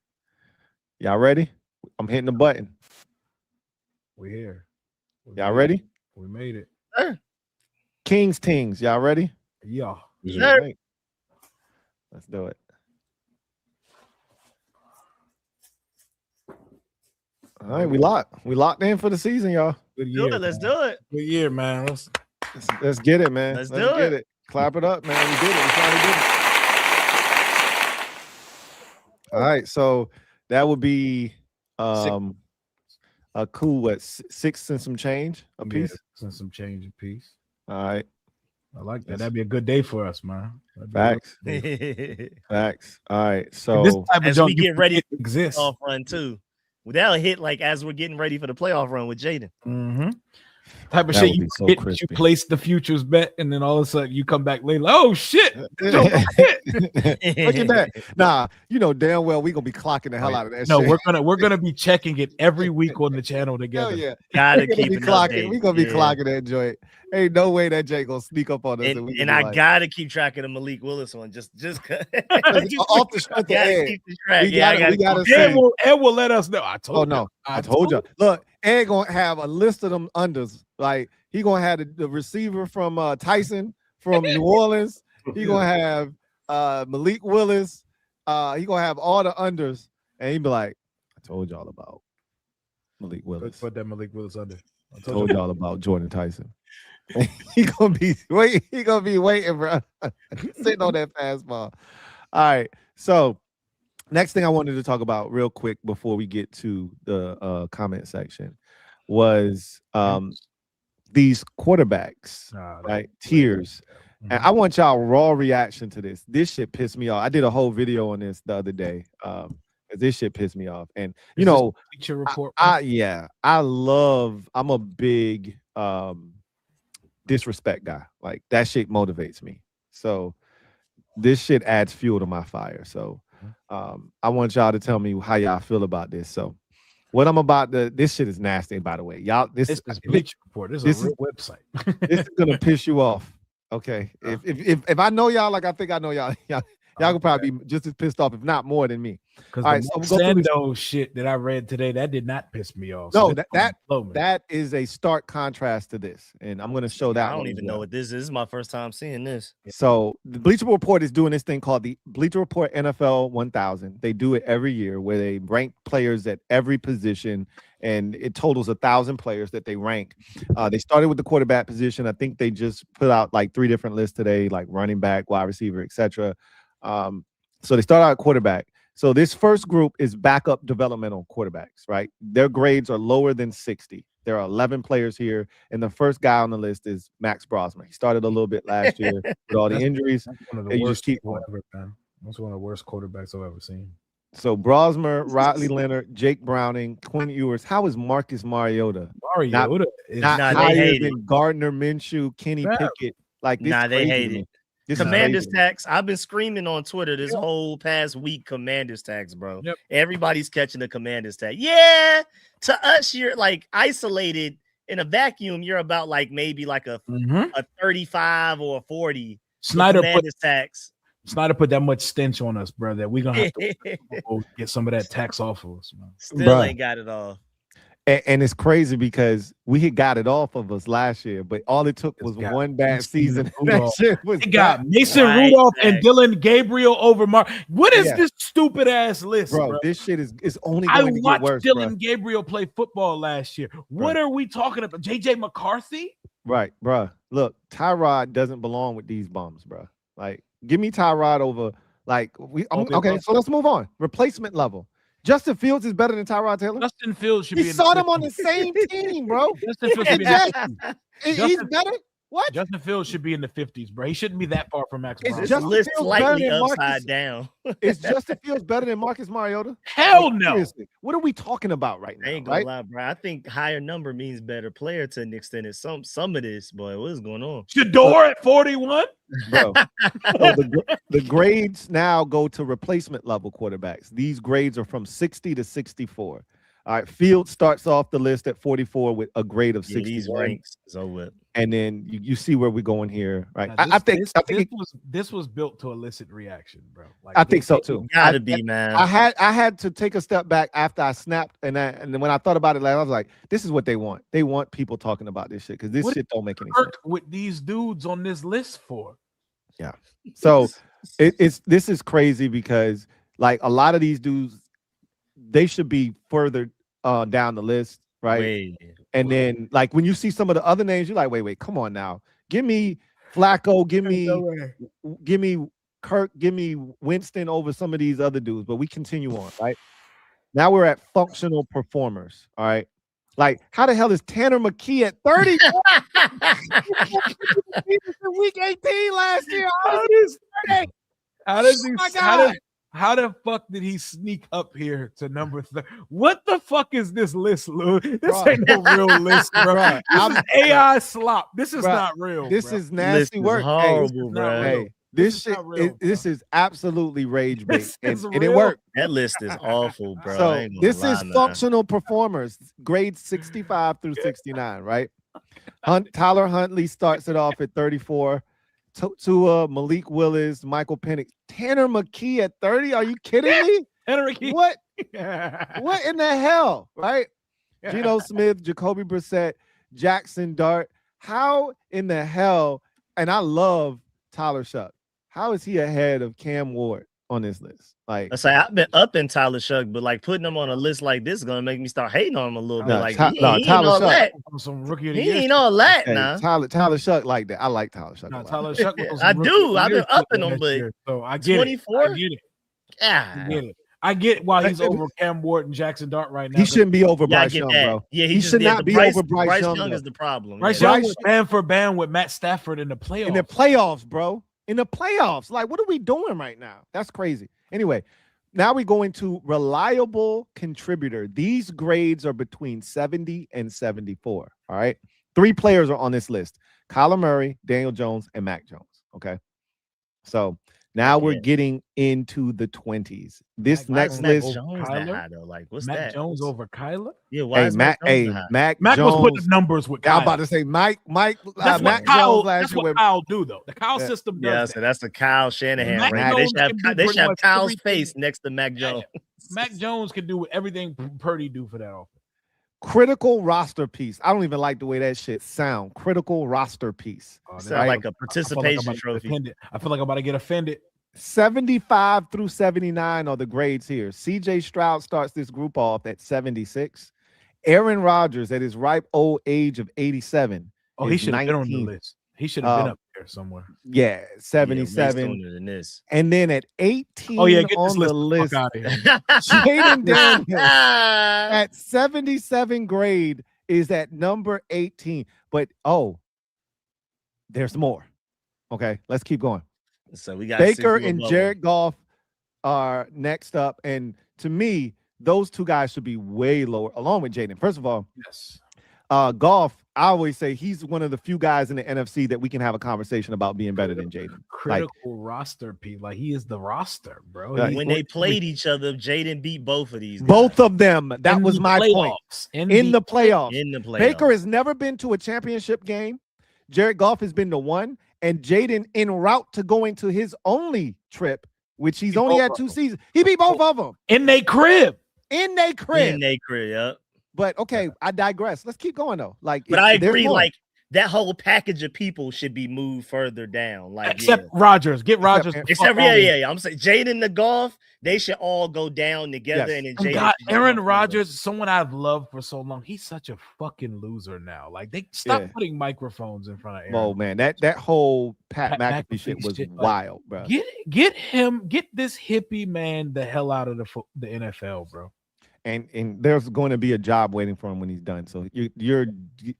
Y'all ready? I'm hitting the button. We're here. Y'all ready? We made it. Kings Tings, y'all ready? Yeah. Right. Let's do it. All right, we locked in for the season, y'all. Good year. Let's do it. Good year, man. Let's get it, man. Let's get it. Clap it up, man. We did it. We finally did it. All right, so that would be a cool 6 and some change a piece. 6 and some change a piece. All right. I like that. That'd be a good day for us, man. Facts. Facts. All right. So this type of as we get ready to exist playoff run too. That'll hit like as we're getting ready for the playoff run with Jaden. Type of shit you hit, you place the futures bet, and then all of a sudden you come back later. Like, oh shit! Look at that. Nah, you know damn well we're gonna be clocking the hell out of that. No, shit. we're gonna be checking it every week on the channel together. Hell yeah, gotta keep it clocking. We're gonna be clocking that joint. Ain't no way that Jay gonna sneak up on us. And I gotta keep track of the Malik Willis one. Just off the strength of Ed. We gotta see. Ed will let us know. I told you. Look, Ed gonna have a list of them unders. Like he gonna have the receiver from Tyson from New Orleans. He gonna have Malik Willis. He gonna have all the unders, and he be like, "I told y'all about Malik Willis. Put that Malik Willis under. I told y'all about Jordan Tyson." He gonna be waiting. He gonna be waiting, bro. Sitting on that fastball. All right. So next thing I wanted to talk about real quick before we get to the comment section was these quarterbacks, right? Tiers. And I want y'all raw reaction to this. This shit pissed me off. I did a whole video on this the other day. This shit pissed me off. And you know, report. I'm a big disrespect guy. Like that shit motivates me. So this shit adds fuel to my fire. So I want y'all to tell me how y'all feel about this. So what I'm about to, this shit is nasty, by the way. Y'all, this is Bleacher Report. This is a real website. This is gonna piss you off. Okay. If I know y'all like I think I know y'all could probably be just as pissed off, if not more than me. Because the Sando shit that I read today, that did not piss me off. No, so that is a stark contrast to this. And I'm gonna show that. I don't even know what this is. This is my first time seeing this. So the Bleacher Report is doing this thing called the Bleacher Report NFL 1000. They do it every year where they rank players at every position, and it totals 1,000 players that they rank. They started with the quarterback position. I think they just put out like 3 different lists today, like running back, wide receiver, etc. So they start out at quarterback. So this first group is backup developmental quarterbacks, right? Their grades are lower than 60. There are 11 players here, and the first guy on the list is Max Brosmer. He started a little bit last year with all the injuries. That's one of the worst quarterbacks I've ever seen. So Brosmer, Riley Leonard, Jake Browning, Quinn Ewers. How is Marcus Mariota? Mariota is not higher than Gardner Minshew, Kenny Pickett. Like this, they hate it. Commanders tax. I've been screaming on Twitter this whole past week. Commanders tax, bro. Yep. Everybody's catching the Commanders tax. Yeah, to us, you're like isolated in a vacuum. You're about like maybe like a 35 or a 40. Snyder put that much stench on us, bro, that we're gonna have to get some of that tax off of us, man. Still ain't got it all. And it's crazy because we had got it off of us last year, but all it took was one bad season. That shit was got Mason Rudolph and Dylan Gabriel over Mark. What is this stupid ass list, bro? This shit is only going to get worse. I watched Dylan Gabriel play football last year. What are we talking about? JJ McCarthy? Right, bro. Look, Tyrod doesn't belong with these bums, bro. Like, give me Tyrod over. Like, okay. So let's move on. Replacement level. Justin Fields is better than Tyrod Taylor. Justin Fields should be. He saw them on the same team, bro. Justin Fields should be he's better. What? Justin Fields should be in the 50s, bro. He shouldn't be that far from Max Is Brown. This Justin list Fields better slightly than upside Marcus? down. Is Justin Fields better than Marcus Mariota? Hell Like, no. seriously, what are we talking about right I now? ain't gonna Right? lie, bro. I think higher number means better player to an extent. It's some of this, boy. What is going on? Shador at 41. Bro. So the grades now go to replacement level quarterbacks. These grades are from 60 to 64. All right, Fields starts off the list at 44 with a grade of 61. These ranks is over. And then you see where we're going here, right? Now, I think this was built to elicit reaction, bro. Like, I think so too. Gotta be, man. I had to take a step back after I snapped, and then when I thought about it, I was like, "This is what they want. They want people talking about this shit because this shit don't make any sense." With these dudes on this list for? Yeah. So this is crazy because like a lot of these dudes, they should be further down the list, right? And then like when you see some of the other names, you're like, wait, come on now. Give me Flacco, give me Kirk, give me Winston over some of these other dudes. But we continue on, right? Now we're at functional performers. All right. Like, how the hell is Tanner McKee at 30? Week 18 last year. How the fuck did he sneak up here to number 30? What the fuck is this list, Lou? This ain't no real list, bro. This is AI slop. This is not real. This is nasty work. Horrible, bro. Hey, this is absolutely rage bait, and it worked. That list is awful, bro. So this is functional performers, grades 65 through 69, right? Tyler Huntley starts it off at 34. Tua, Malik Willis, Michael Penix, Tanner McKee at 30. Are you kidding me? Tanner McKee. What? What in the hell? Right? Geno Smith, Jacoby Brissett, Jackson Dart. How in the hell? And I love Tyler Shuck. How is he ahead of Cam Ward on this list? Like, I say I've been up in Tyler Shuck, but like putting him on a list like this is gonna make me start hating on him a little bit. Like, he ain't all that. Some rookie of the year. He ain't all that now. Tyler Shuck like that. I like Tyler Shuck. Tyler Shuck. I do. I've been upping him, but so I get 24. I get it. Yeah. I get why he's over Cam Ward and Jackson Dart right now. He shouldn't be over Bryce Young, bro. Yeah, he should not be over Bryce Young. Young is the problem. Bryce Young was band for band with Matt Stafford in the playoffs. In the playoffs, bro. In the playoffs. Like, what are we doing right now? That's crazy. Anyway, now we go into reliable contributor. These grades are between 70 and 74. All right. 3 players are on this list: Kyler Murray, Daniel Jones, and Mac Jones. Okay. So now we're getting into the 20s. This next list, like, what's Mac that? Jones over Kyler? Yeah, why is Mac Jones Mac was Jones, putting the numbers with Kyler. I'm about to say Mac Mac Jones last that's year. what Kyle do though. The Kyle system does. Yeah, so that's the Kyle Shanahan. Right? They should have Kyle's face next to Mac Jones. Mac Jones can do everything Purdy do for that offense. Critical roster piece. I don't even like the way that shit sound. Critical roster piece. Sound like a participation trophy. I feel like I'm about to get offended. 75 through 79 are the grades here. CJ Stroud starts this group off at 76. Aaron Rodgers at his ripe old age of 87. Oh, he should have been on the list. He should have been up there somewhere. Yeah, 77. Than this. And then at 18 get on this the list, Jaden Daniels at 77 grade is at number 18. But there's more. Okay, let's keep going. So we got Baker and Jared Goff are next up. And to me, those two guys should be way lower, along with Jaden. First of all, yes. Goff, I always say he's one of the few guys in the NFC that we can have a conversation about being better than Jaden. Critical roster, Pete. Like, he is the roster, bro. When they played each other, Jaden beat both of these guys. Both of them. That was my point. In the playoffs. In the playoffs. Baker has never been to a championship game. Jared Goff has been to one. And Jaden, en route to going to his only trip, which he's only had 2 seasons, he beat both of them. In their crib. Yep. But okay, I digress. Let's keep going though. But I agree, like that whole package of people should be moved further down. Like except Rodgers. Get Rodgers. Except I'm saying Jaden the Goff, they should all go down together. Yes. And then God, Aaron Rodgers, someone I've loved for so long. He's such a fucking loser now. Like, they stop putting microphones in front of Aaron. Oh man, that whole Pat McAfee shit was wild, bro. Get this hippie man the hell out of the NFL, bro. and there's going to be a job waiting for him when he's done. So you're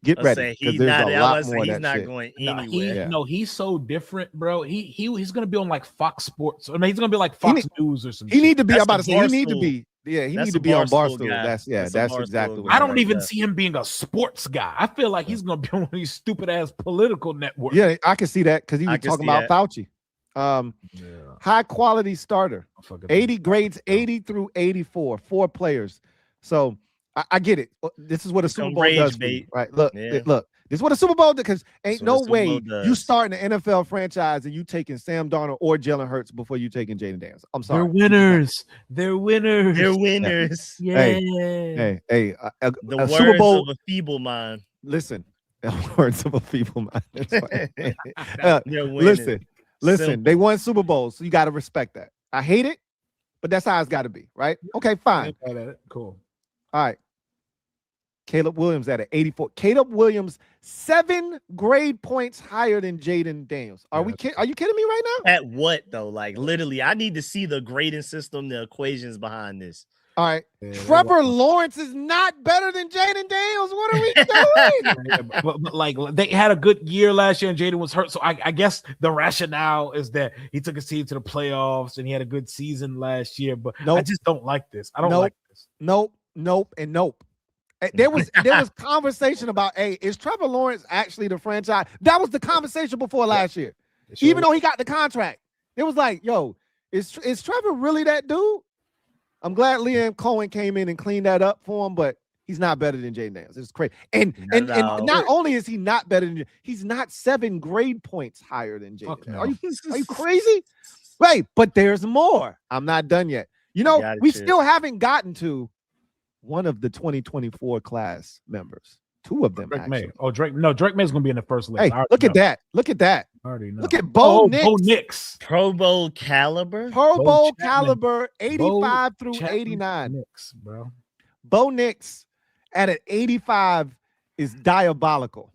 get I ready say because he's there's not. a I lot was more of he's that not shit. going No, anywhere. Yeah. he's so different, bro. He's gonna be on like Fox Sports. I mean, he's gonna be like He Fox need- News or some He shit. need to be. That's I'm about the to say he need to Barstool. be. Yeah, he That's need the to be on Barstool Barstool. guy. That's That's a that's Barstool exactly what guy. I don't right even there. see him being a sports guy. I feel like he's gonna be on one of these stupid ass political networks. Yeah, I can see that because he I was can talking see about Fauci. Yeah. High quality starter. Fucking 80 grades, 80 through 84, 4 players. So I get it. This is what a Super Some Bowl rage does for you, bait. right? Look, Yeah. look. This is what a Super Bowl does because ain't That's what no a Super way Bowl you does. starting an NFL franchise and you taking Sam Darnold or Jalen Hurts before you taking Jaden Daniels. I'm They're sorry. winners. They're winners. They're winners. Yeah. Hey, The a words Super Bowl. of a feeble mind. Listen, words of a feeble mind. That's fine. They're winning. Listen. Simple. They won Super Bowls, so you got to respect that. I hate it, but that's how it's got to be, right? Okay, fine. Cool. All right. Caleb Williams at an 84. Caleb Williams, 7 grade points higher than Jaden Daniels. Are you kidding me right now? At what though? Like literally, I need to see the grading system, the equations behind this. All right. Yeah, Trevor Lawrence is not better than Jaden Daniels. What are we doing? Yeah, but like they had a good year last year and Jaden was hurt. So I guess the rationale is that he took his team to the playoffs and he had a good season last year. But I just don't like this. I don't like this. Nope, and nope. There was conversation about, hey, is Trevor Lawrence actually the franchise? That was the conversation before last year. Even though he got the contract. It was like, yo, is Trevor really that dude? I'm glad Liam Cohen came in and cleaned that up for him, but he's not better than Jaden Daniels. It's crazy. And not only is he not better than, he's not 7 grade points higher than Jaden. No. Are you crazy? Right, but there's more. I'm not done yet. You know, we still haven't gotten to one of the 2024 class members. 2 of them. Drake May. Oh, Drake. No, Drake May's gonna be in the first list. Hey, look at that. Look at that. I already know. Look at Bo Nix. Nix. Pro Bowl caliber. Pro Bowl Chapman. caliber, 85 Bo through Chapman 89. Nix, bro. Bo Nix at an 85 is diabolical.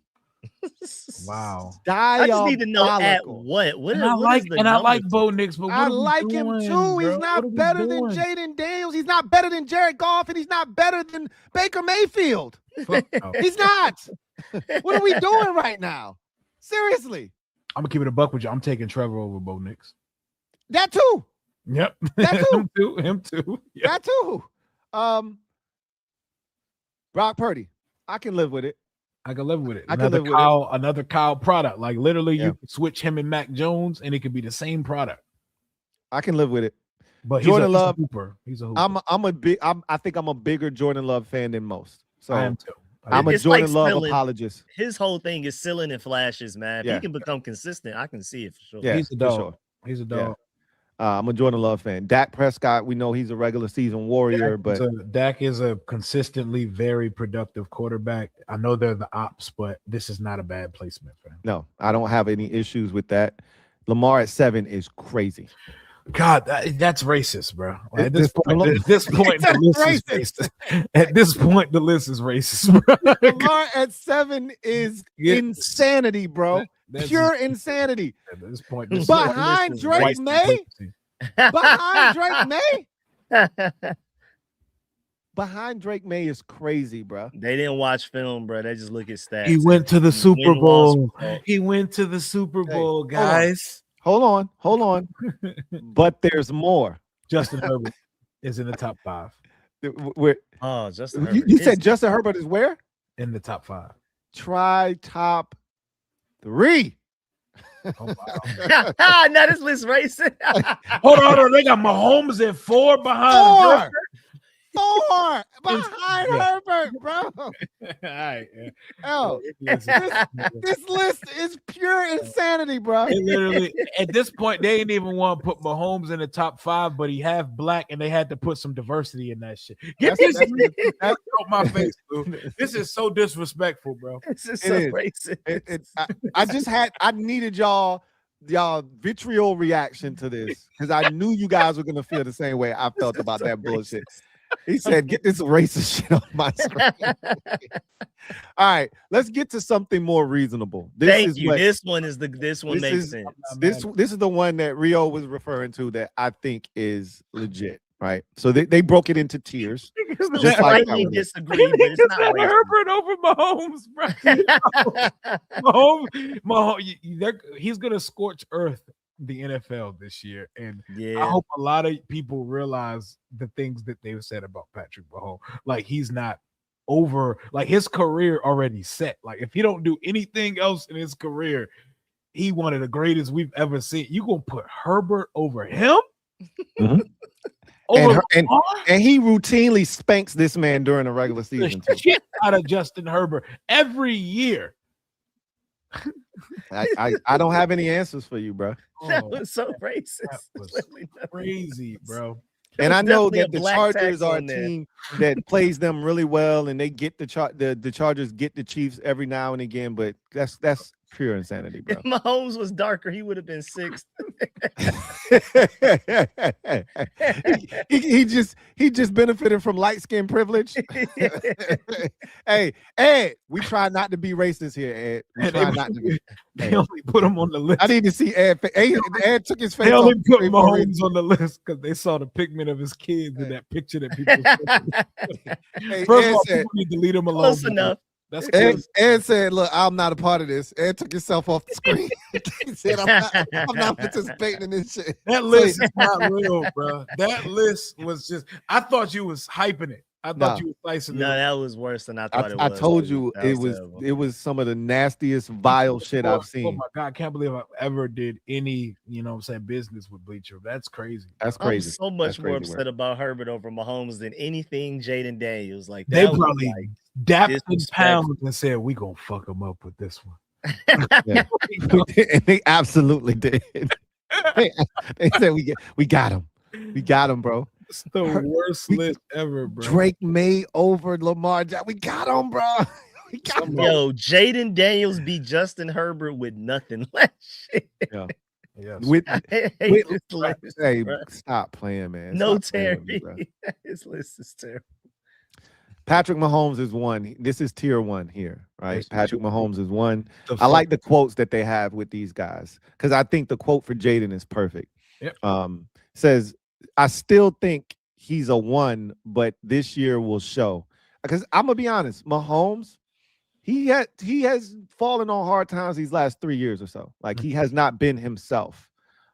Wow. I just need to know at Diabolical. what. What And is I like the I like numbers? Bo Nix, but what I are we like him doing, too. He's bro? not What are we better than doing? Jaden Daniels. He's not better than Jared Goff, and he's not better than Baker Mayfield. Fuck no. He's not. What are we doing right now? Seriously. I'm gonna keep it a buck with you. I'm taking Trevor over Bo Nix. That too. Yep. That too. Him too. Yep. That too. Brock Purdy. I can live with it. I can live with it. I can live with Another Kyle product. Like literally, Yeah. you can switch him and Mac Jones, and it could be the same product. I can live with it. But Jordan he's a Love- hooper. He's a hooper. I think I'm a bigger Jordan Love fan than most. So I am too. I'm a It's Jordan like Love Spilling. apologist. His whole thing is ceiling and flashes, man. If Yeah. he can become consistent, I can see it for sure. Yeah, He's a for dog. sure. He's a Yeah. dog. I'm a Jordan Love fan. Dak Prescott, we know he's a regular season warrior, but Dak is a consistently very productive quarterback. I know they're the ops, but this is not a bad placement for him. no, I don't have any issues with that. Lamar at 7 is crazy. God, that's racist, bro. Like, at This- this point, the list is racist. At this point, the list is racist, bro. Lamar at 7 is Yeah. insanity, bro. That's Pure insanity. at this point. Behind this is Drake white May? supremacy. Behind Drake May? Behind Drake May is crazy, bro. They didn't watch film, bro. They just look at stats. He went to the Super Win-loss Bowl. result. He went to the Super Hey, Bowl, hold on. guys. Hold on. But there's more. Justin Herbert is in the top 5. We're, Oh, Justin you Herbert. said Justin Herbert is where? In the top 5. Try top 3. Oh, wow. now this list racing. Hold on. They got Mahomes at 4 behind. 4 behind Yeah. Herbert, bro. All right. Yeah. Oh, Listen, this list is pure insanity, bro. they literally at this point they didn't even want to put Mahomes in the top 5, but he half black, and they had to put some diversity in that shit. Get That's- this that's- shit out my face, dude. This is so disrespectful, bro. This is It so is. racist. I needed y'all vitriol reaction to this because I knew you guys were gonna feel the same way I felt about that bullshit. He said, "Get this racist shit off my screen." All right, let's get to something more reasonable. Thank you. This one makes sense. This is the one that Rio was referring to that I think is legit. right? So they broke it into tiers. Just like Slightly disagree, but it's not racist. Herbert over Mahomes, bro. Mahomes, he's gonna scorch earth the NFL this year, and I Yeah, hope a lot of people realize the things that they've said about Patrick Mahomes. Like he's not over, like his career already set. Like if he don't do anything else in his career, he one of the greatest we've ever seen. You gonna put Herbert over him? Mhm. Over and he routinely spanks this man during the regular season the too. shit out of Justin Herbert every year. I don't have any answers for you, bro. that was so racist. That was Literally nothing. crazy, bro. And I know definitely that a the black Chargers tax are a on there. team that plays them really well, and they get the Chargers get the Chiefs every now and again, but that's pure insanity, bro. If Mahomes was darker, he would have been sixth. he just benefited from light skin privilege. Hey, Ed, we try not to be racist here, Ed. We try not to be. They only put him on the list. I need to see Ed. Ed took his face They off. only put the screen for a reason. Mahomes on the list because they saw the pigment of his kids in that picture that people. Hey, First Ed of all, said, people need to leave him alone. Close enough. That's Ed, crazy. Ed said, "Look, I'm not a part of this." Ed took himself off the screen. He said, "I'm not participating in this shit." That list is not real, bro. That list was just. I thought you was hyping it. I thought you was slicing No, it. that was worse than I thought it I was. told you That terrible. it was some of the nastiest, vile shit I've Oh seen. my god, I can't believe I ever did any, business with Bleacher. That's crazy. That's I'm crazy. so much That's more crazy upset about Herbert over Mahomes than anything Jaden Daniels. Like They that was probably like dapped in disrespectful. pounds and said, "We gonna fuck him up with this one." Yeah. And they absolutely did. They said we got him. We got him, bro. It's the worst list ever, bro. Drake May over Lamar Jackson. We got him, bro. We got him. Yo, Jaden Daniels beat Justin Herbert with nothing last year. Yes. With, I hate with- this list, hey, bro. stop playing, man. No Stop playing with me, bro. Terry. His list is terrible. Patrick Mahomes is one. This is tier one here, right? Yes, Patrick Mahomes is one. The I like fuck- the quotes that they have with these guys because I think the quote for Jaden is perfect. Yep. Says, I still think he's a one, but this year will show. Because I'm gonna be honest, Mahomes, he has fallen on hard times these last 3 years or so. Like he has not been himself.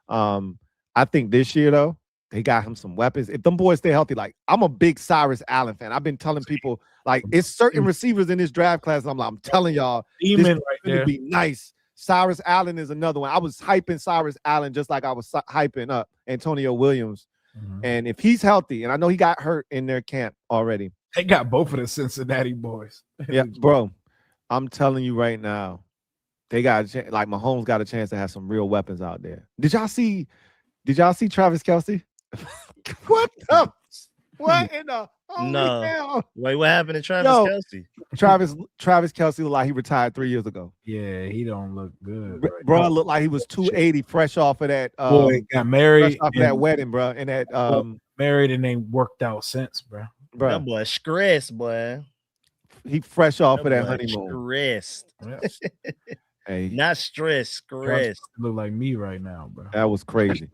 I think this year though, they got him some weapons. If them boys stay healthy, like I'm a big Cyrus Allen fan. I've been telling people like it's certain receivers in this draft class. I'm telling y'all, this Demon is right gonna there. be nice. Cyrus Allen is another one. I was hyping Cyrus Allen just like I was hyping up Antonio Williams. Mhm. And if he's healthy, and I know he got hurt in their camp already. They got both of the Cincinnati boys. Yeah, bro. I'm telling you right now, they got like Mahomes got a chance to have some real weapons out there. Did y'all see Travis Kelce? What up? What in the holy No. hell? Wait, what happened to Travis Yo. Kelce? Travis Kelce looked like he retired 3 years ago. Yeah, he don't look good. Bro looked like he was 280 fresh off of that Boy got fresh married. off of that wedding, bro. And that Married and ain't worked out since, bro. bro, That boy stressed, boy. he fresh off of that boy honeymoon. Stressed. Yeah. Hey, Not stressed, stressed. Look like me right now, bro. that was crazy.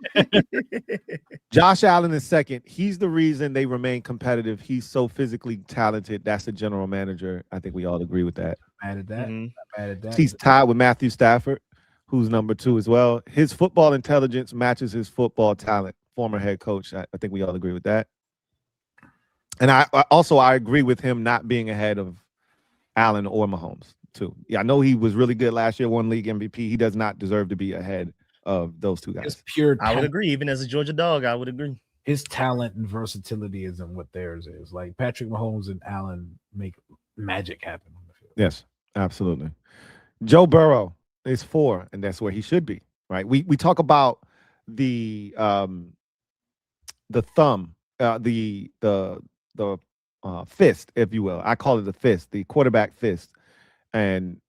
Josh Allen is second. He's the reason they remain competitive. He's so physically talented. That's the general manager. I think we all agree with that. Mad at that. Mhm. Mad at that. He's tied with Matthew Stafford, who's number 2 as well. His football intelligence matches his football talent. Former head coach. I think we all agree with that. And I agree with him not being ahead of Allen or Mahomes too. Yeah, I know he was really good last year, won league MVP. He does not deserve to be ahead of those two guys. His pure I would talent, agree. Even as a Georgia dog, I would agree. his talent and versatility isn't what theirs is. Like Patrick Mahomes and Allen make magic happen on the field. Yes, absolutely. Joe Burrow is 4, and that's where he should be. Right? We talk about the thumb, the fist, if you will. I call it the fist, the quarterback fist. And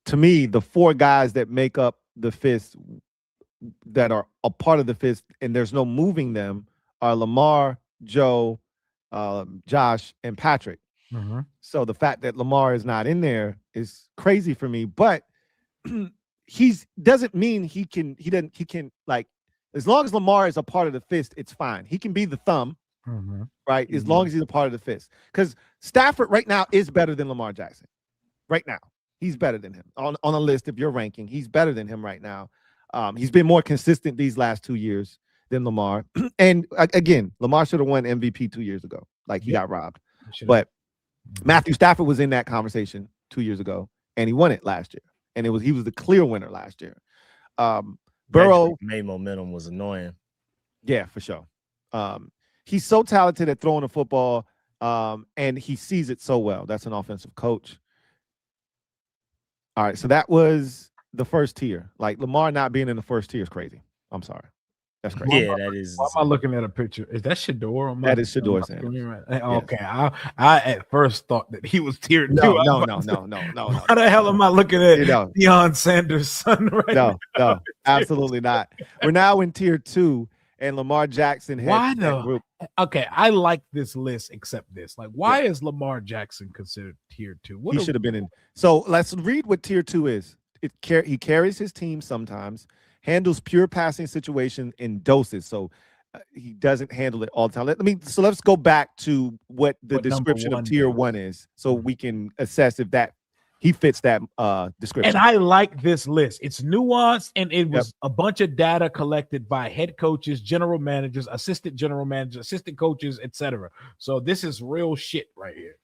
to me, the 4 guys that make up the fist, that are a part of the fist, and there's no moving them, are Lamar, Joe, Josh, and Patrick. Mm-hmm. So the fact that Lamar is not in there is crazy for me, but doesn't mean he can like, as long as Lamar is a part of the fist, it's fine. He can be the thumb, right? As long as he's a part of the fist. Because Stafford right now is better than Lamar Jackson. Right now, he's better than him on a list. If you're ranking, he's better than him right now. He's been more consistent these last 2 years than Lamar. And again, Lamar should have won MVP 2 years ago. Like he got robbed. But Matthew Stafford was in that conversation 2 years ago, and he won it last year. And he was the clear winner last year. Burrow May momentum was annoying. Yeah, for sure. He's so talented at throwing the football, and he sees it so well. That's an offensive coach. All right, so that was the first tier. Like Lamar not being in the first tier is crazy. I'm sorry. That's crazy. Yeah, that is. Why am I looking at a picture? Is that Shador? That is Shador Sanders. Right? Okay, I at first thought that he was tier 2. No. How the hell am I looking at Deion Sanders' son right now? No, absolutely not. We're now in tier 2, and Lamar Jackson. Why though? Okay, I like this list except this. Like, why is Lamar Jackson considered tier 2? He should have been in. So let's read what tier 2 is. He carries his team sometimes, handles pure passing situation in doses. So he doesn't handle it all the time. Let's go back to what the description of tier 1 is, so we can assess if that he fits that description. And I like this list. It's nuanced, and it was a bunch of data collected by head coaches, general managers, assistant coaches, etc. So this is real shit right here.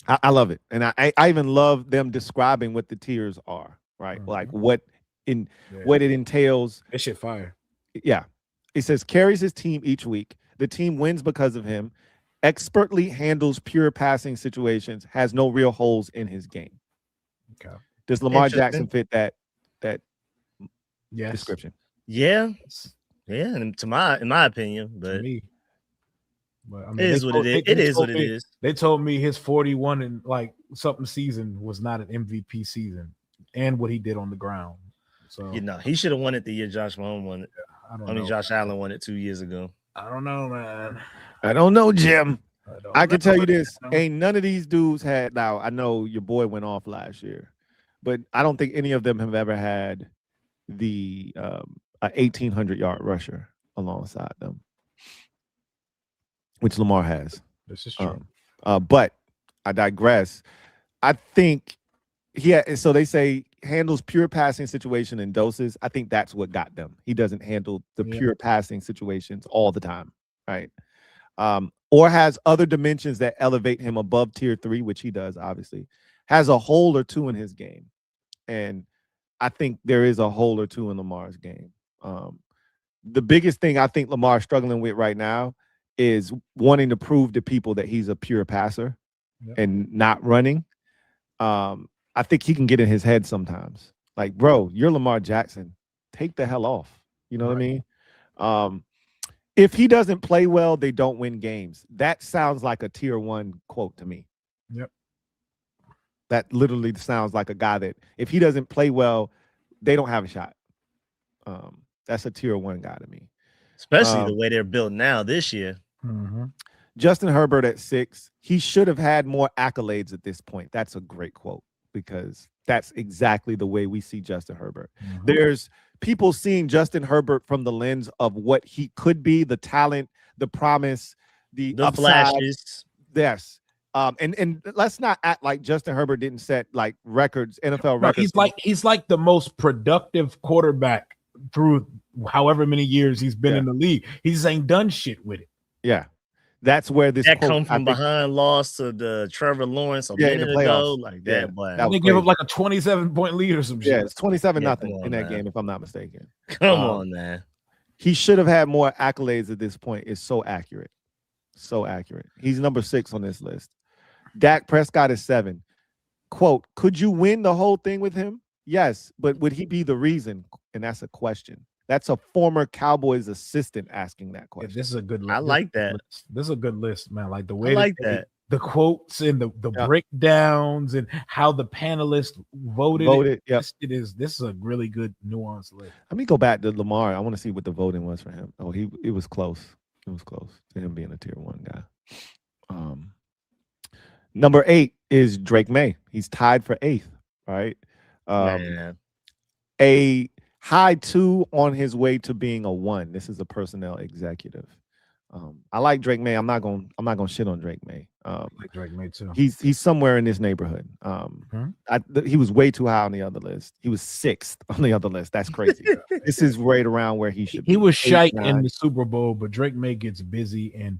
I love it, and I even love them describing what the tiers are. Right, like what it entails. This shit fire. Yeah, it says carries his team each week. The team wins because of him. Expertly handles pure passing situations. Has no real holes in his game. Okay. Does Lamar Jackson fit that description? Yeah. In my opinion, but to me. But I mean, it is what it is. They told me his 41 and like something season was not an MVP season, and what he did on the ground. So he should have won it the year Josh Mahomes won it. I mean, Josh Allen won it 2 years ago. I don't know, man. I don't know, Jim. I can tell you this: ain't none of these dudes had. Now I know your boy went off last year, but I don't think any of them have ever had the 1,800-yard rusher alongside them, which Lamar has. This is true. But I digress. I think so they say handles pure passing situation in doses. I think that's what got them. He doesn't handle the pure passing situations all the time, right? Or has other dimensions that elevate him above tier 3, which he does, obviously. Has a hole or two in his game. And I think there is a hole or two in Lamar's game. The biggest thing I think Lamar's struggling with right now is wanting to prove to people that he's a pure passer and not running. I think he can get in his head sometimes. Like, bro, you're Lamar Jackson. Take the hell off. You know what I mean? If he doesn't play well, they don't win games. That sounds like a tier 1 quote to me. Yep. That literally sounds like a guy that if he doesn't play well, they don't have a shot. That's a tier 1 guy to me. Especially the way they're built now this year. Mm-hmm. Justin Herbert at 6. He should have had more accolades at this point. That's a great quote because that's exactly the way we see Justin Herbert. Mm-hmm. There's people seeing Justin Herbert from the lens of what he could be, the talent, the promise, the upside. Flashes. Yes. And let's not act like Justin Herbert didn't set like records, NFL records. He's like the most productive quarterback through however many years he's been in the league. He just ain't done shit with it. Yeah. That's where this come from behind loss to the Trevor Lawrence a minute ago, like that. They give up like a 27-point lead or some shit. Yeah, it's 27-0 in that game, if I'm not mistaken. Come on, man. He should have had more accolades at this point. It's so accurate. So accurate. He's number 6 on this list. Dak Prescott is 7. Quote, could you win the whole thing with him? Yes, but would he be the reason? And that's a question. That's a former Cowboys assistant asking that question. This is a good list. I like that. This is a good list, man. Like the way I like that. The quotes and the breakdowns and how the panelists voted. This is a really good nuanced list. Let me go back to Lamar. I want to see what the voting was for him. Oh, it was close. It was close to him being a tier 1 guy. Number 8 is Drake May. He's tied for 8th, right? A high 2 on his way to being a 1. This is a personnel executive. I like Drake May. I'm not gonna shit on Drake May. I like Drake May too. He's somewhere in this neighborhood. He was way too high on the other list. He was 6th on the other list. That's crazy. This is right around where he should be. He was 8, shite 9. in the Super Bowl, but Drake May gets busy, and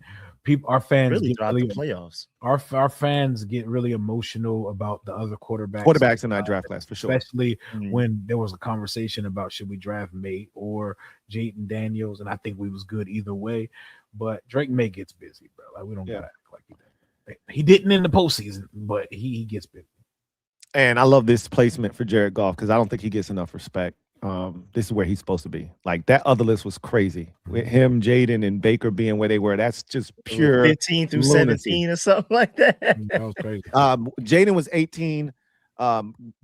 our fans Really get throughout really, the playoffs. our fans get really emotional about the other Quarterbacks in that draft class for sure. Especially when there was a conversation about should we draft May or Jaden Daniels, and I think we was good either way. But Drake May gets busy, bro. Like we don't gotta act like he did. He didn't in the postseason, but he gets busy. And I love this placement for Jared Goff because I don't think he gets enough respect. This is where he's supposed to be. Like that other list was crazy with him, Jaden, and Baker being where they were. That's just pure 15 through lunacy. 17 or something like that. That was crazy. Jaden was 18,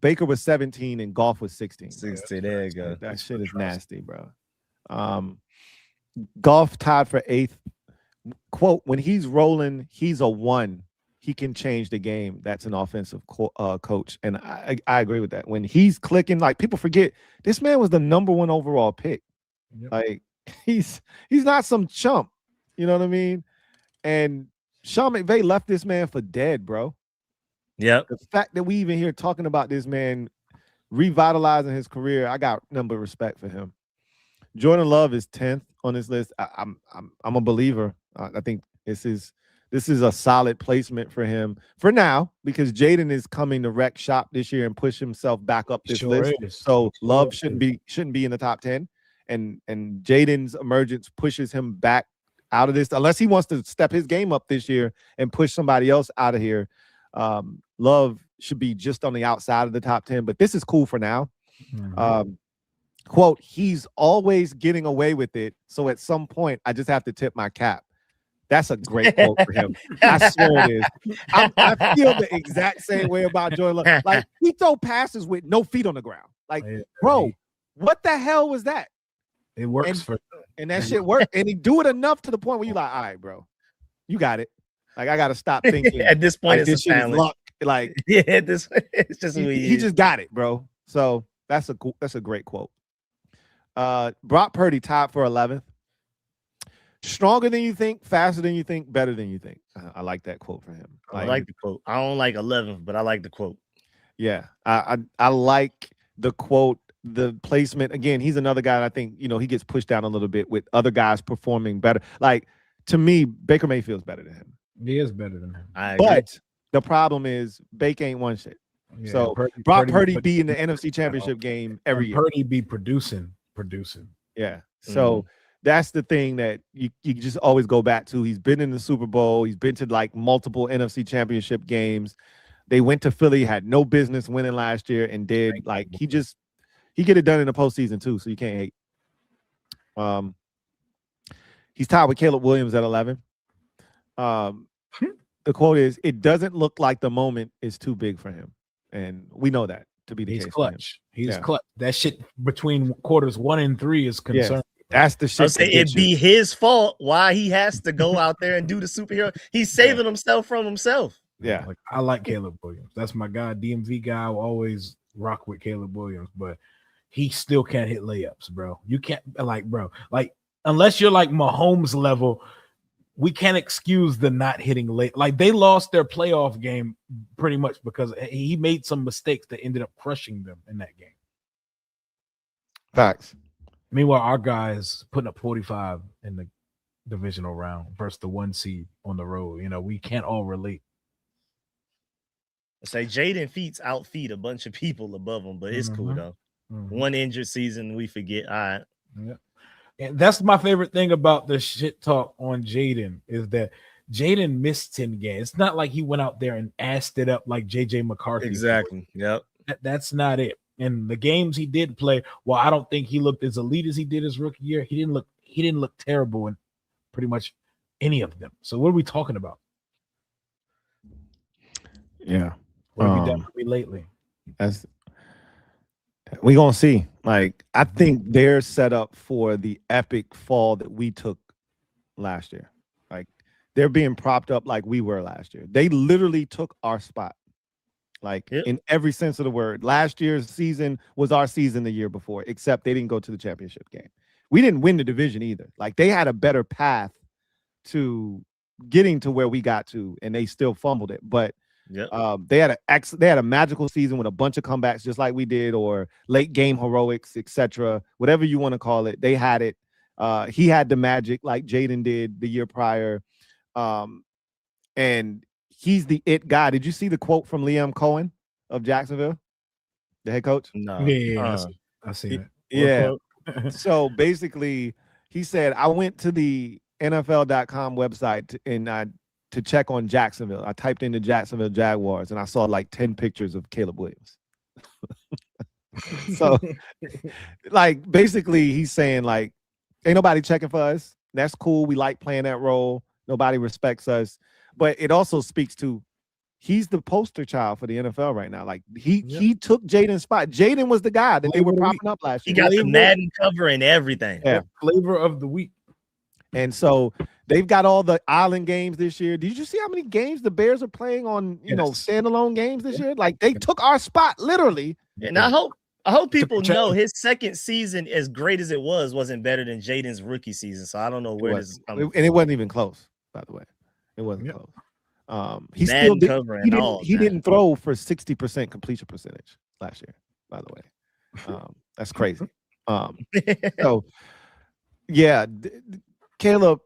Baker was 17, and Goff was 16. 16, there you go. That shit is nasty, bro. Goff tied for 8th. Quote, when he's rolling, he's a 1. He can change the game. That's an offensive coach. And I agree with that. When he's clicking, like people forget, this man was the #1 overall pick. Yep. Like he's not some chump. You know what I mean? And Sean McVay left this man for dead, bro. Yep. The fact that we even here talking about this man revitalizing his career, I got number of respect for him. Jordan Love is 10th on this list. I'm a believer. I think this is a solid placement for him for now because Jaden is coming to wreck shop this year and push himself back up this list. So Love shouldn't be in the top 10, and Jaden's emergence pushes him back out of this unless he wants to step his game up this year and push somebody else out of here. Love should be just on the outside of the top 10, but this is cool for now. Quote, he's always getting away with it. So at some point, I just have to tip my cap. That's a great quote for him. I swear it is. I feel the exact same way about Jordan Love. Like, he throw passes with no feet on the ground. Like, bro, what the hell was that? It works and that shit worked. And he do it enough to the point where you're like, all right, bro, you got it. Like, I got to stop thinking. At this point, like, it's this shit is luck. Like, it's just he just got it, bro. So that's a great quote. Brock Purdy tied for 11th. Stronger than you think, faster than you think, better than you think. I like that quote for him. I like the quote. I don't like 11th, but I like the quote. Yeah, I like the quote, the placement. Again, he's another guy that I think, he gets pushed down a little bit with other guys performing better. Like, to me, Baker Mayfield's better than him. He is better than him. But the problem is Baker ain't won shit. Yeah, so Brock Purdy be in the NFC Championship game every year. Purdy be producing. Yeah. So that's the thing that you just always go back to. He's been in the Super Bowl. He's been to like multiple NFC Championship games. They went to Philly, had no business winning last year, and did. Like he get it done in the postseason too. So you can't hate. He's tied with Caleb Williams at 11. The quote is, "It doesn't look like the moment is too big for him," and we know that to be the case. He's clutch. He's clutch. That shit between quarters 1 and 3 is concerned. That's the shit. I'll say it'd be his fault why he has to go out there and do the superhero. He's saving himself from himself. Yeah. Like, I like Caleb Williams. That's my guy. DMV guy. I will always rock with Caleb Williams, but he still can't hit layups, bro. You can't unless you're like Mahomes level, we can't excuse the not hitting late. Like they lost their playoff game pretty much because he made some mistakes that ended up crushing them in that game. Facts. Meanwhile, our guys putting up 45 in the divisional round versus the 1 seed on the road. We can't all relate. I say Jaden outfeed a bunch of people above him, but it's cool though. One injured season, we forget. All right. Yeah. And that's my favorite thing about the shit talk on Jaden is that Jaden missed 10 games. It's not like he went out there and assed it up like JJ McCarthy. Exactly. Yep. That's not it. And the games he did play, well, I don't think he looked as elite as he did his rookie year. He didn't look terrible in pretty much any of them. So what are we talking about? Yeah. What have we done for me lately? We're gonna see. Like, I think they're set up for the epic fall that we took last year. Like, they're being propped up like we were last year. They literally took our spot. Like, in every sense of the word. Last year's season was our season the year before, except they didn't go to the championship game. We didn't win the division either. Like, they had a better path to getting to where we got to, and they still fumbled it. But Yep. they had a magical season with a bunch of comebacks, just like we did, or late game heroics, etc. Whatever you want to call it, they had it. He had the magic like Jaden did the year prior, and he's the it guy. Did you see the quote from Liam Cohen of Jacksonville, the head coach? No. Yeah, I see it. Yeah. So basically, he said, I went to the NFL.com website to check on Jacksonville. I typed in the Jacksonville Jaguars and I saw like 10 pictures of Caleb Williams. So, like, basically, he's saying, like, ain't nobody checking for us. That's cool. We like playing that role. Nobody respects us. But it also speaks to he's the poster child for the NFL right now. Like he took Jaden's spot. Jaden was the guy that they were propping up last year. He got the Madden cover and everything. Yeah. Flavor of the week. And so they've got all the island games this year. Did you see how many games the Bears are playing on, standalone games this year? Like they took our spot literally. And I hope people know his second season, as great as it was, wasn't better than Jaden's rookie season. So I don't know where this is coming from. And it wasn't even close, by the way. It wasn't close. He Madden still didn't throw for 60% completion percentage last year, by the way. That's crazy. So yeah, Caleb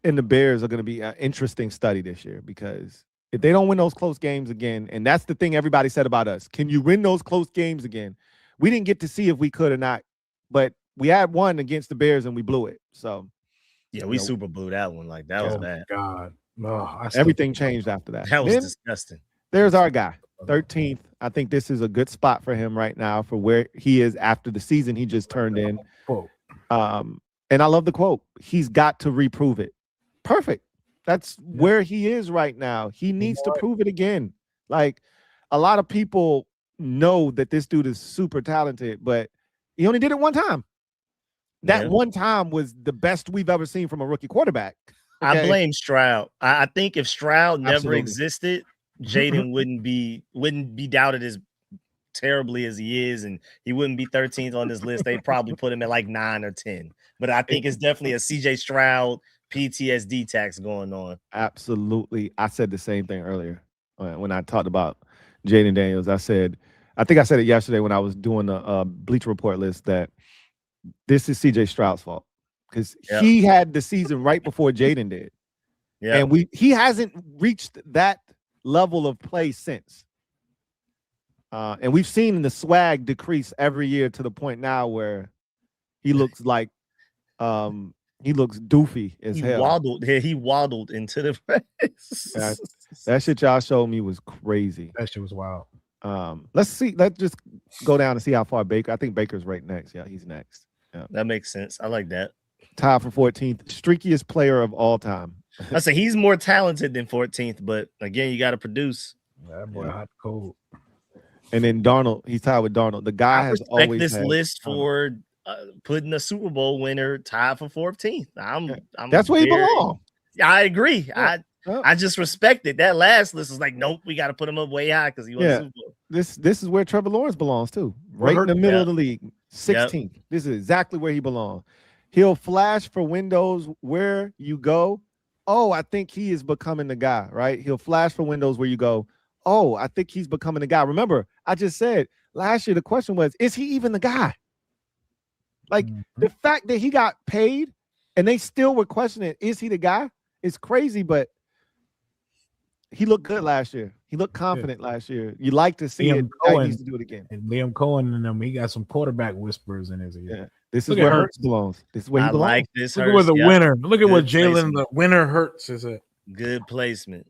and the Bears are going to be an interesting study this year, because if they don't win those close games again, and that's the thing everybody said about us, can you win those close games again? We didn't get to see if we could or not, but we had one against the Bears and we blew it. So yeah, we super blew that one. Like that was bad. God. Oh, everything changed after that. That was disgusting. There's our guy, 13th. I think this is a good spot for him right now for where he is after the season he just turned in. And I love the quote. He's got to reprove it. Perfect. That's where he is right now. He needs to prove it again. Like, a lot of people know that this dude is super talented, but he only did it one time. That one time was the best we've ever seen from a rookie quarterback. Okay? I blame Stroud. I think if Stroud never existed, Jaden wouldn't be doubted as terribly as he is, and he wouldn't be 13th on this list. They'd probably put him at like 9 or 10. But I think it's definitely a CJ Stroud PTSD tax going on. Absolutely. I said the same thing earlier when I talked about Jaden Daniels. I think I said it yesterday when I was doing the Bleacher Report list, that this is CJ Stroud's fault, because he had the season right before Jaden did. Yeah. And he hasn't reached that level of play since. And we've seen the swag decrease every year to the point now where he looks like he looks doofy as hell. He waddled into the face. That shit y'all showed me was crazy. That shit was wild. Let's just go down and see how far Baker. I think Baker's right next. Yeah, he's next. Yeah. That makes sense. I like that. Tied for 14th, streakiest player of all time. I say he's more talented than 14th, but again, you got to produce. That boy hot cold. And then Darnold, he's tied with Darnold. The guy has always this list for putting a Super Bowl winner tied for 14th. That's where he belongs. I agree. Yeah. I just respect it. That last list was like, nope, we got to put him up way high because he won the Super Bowl. This is where Trevor Lawrence belongs too, right in the middle of the league, 16th. Yep. This is exactly where he belongs. He'll flash for windows where you go. Oh, I think he is becoming the guy, right? He'll flash for windows where you go. Oh, I think he's becoming the guy. Remember, I just said last year the question was, is he even the guy? Like the fact that he got paid and they still were questioning, is he the guy? It's crazy, but he looked good last year. He looked confident last year. You like to see it. He needs to do it again. And Liam Cohen and them, he got some quarterback whispers in his ear. Yeah. This is where Hurts belongs. This is where he belongs. Like this. Look at where the winner. Look at what Jalen the winner Hurts is at. Good placement.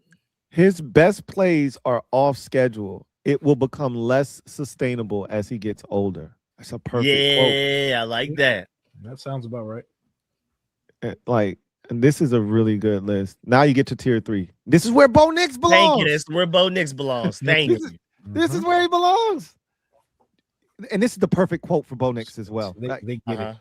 His best plays are off schedule. It will become less sustainable as he gets older. That's a perfect quote. Yeah, I like that. That sounds about right. And this is a really good list. Now you get to tier 3. This is where Bo Nix belongs. Thank you. This is where Bo Nix belongs. Thank you. This is where he belongs. And this is the perfect quote for Bo Nix as well. They get it.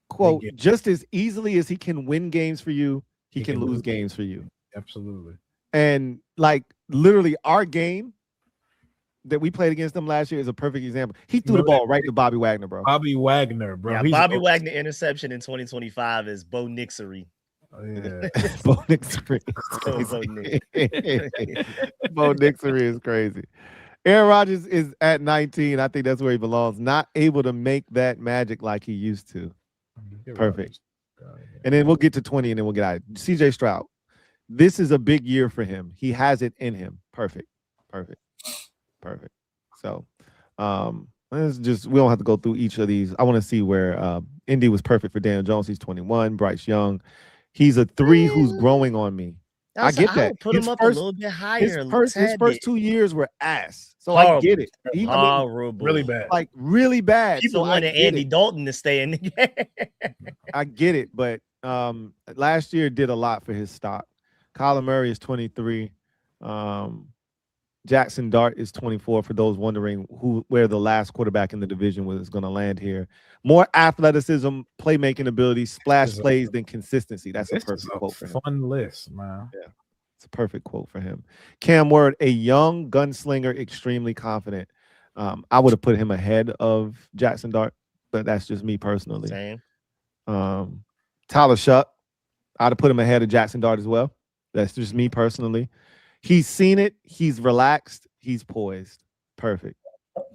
Quote, just as easily as he can win games for you, he can lose games for you. Absolutely. And like literally our game that we played against them last year is a perfect example. He threw the ball right to Bobby Wagner, bro. Bobby Wagner, bro. Yeah, Bobby Wagner interception in 2025 is Bo Nixery. Oh, yeah. Bo Nixon is Bo crazy. Bo Nixon is crazy. Aaron Rodgers is at 19. I think that's where he belongs. Not able to make that magic like he used to. Perfect. And then we'll get to 20 and then we'll get out of it. CJ Stroud. This is a big year for him. He has it in him. Perfect. So let's just, we don't have to go through each of these. I want to see where Indy was perfect for Daniel Jones. He's 21. Bryce Young. He's a 3 who's growing on me. I get that. I would put him up a little bit higher. His first 2 years were ass. So horrible. I get it. Horrible. Really bad. Like really bad. People wanted Andy Dalton to stay in the game. I get it, but last year did a lot for his stock. Kyler Murray is 23. Jackson Dart is 24. For those wondering where the last quarterback in the division was going to land here, more athleticism, playmaking ability, splash plays than consistency. That's a perfect quote for him. Fun list, man. Yeah, it's a perfect quote for him. Cam Ward, a young gunslinger, extremely confident. I would have put him ahead of Jackson Dart, but that's just me personally. Same. Tyler Shuck, I'd have put him ahead of Jackson Dart as well. That's just me personally. He's seen it. He's relaxed. He's poised. Perfect.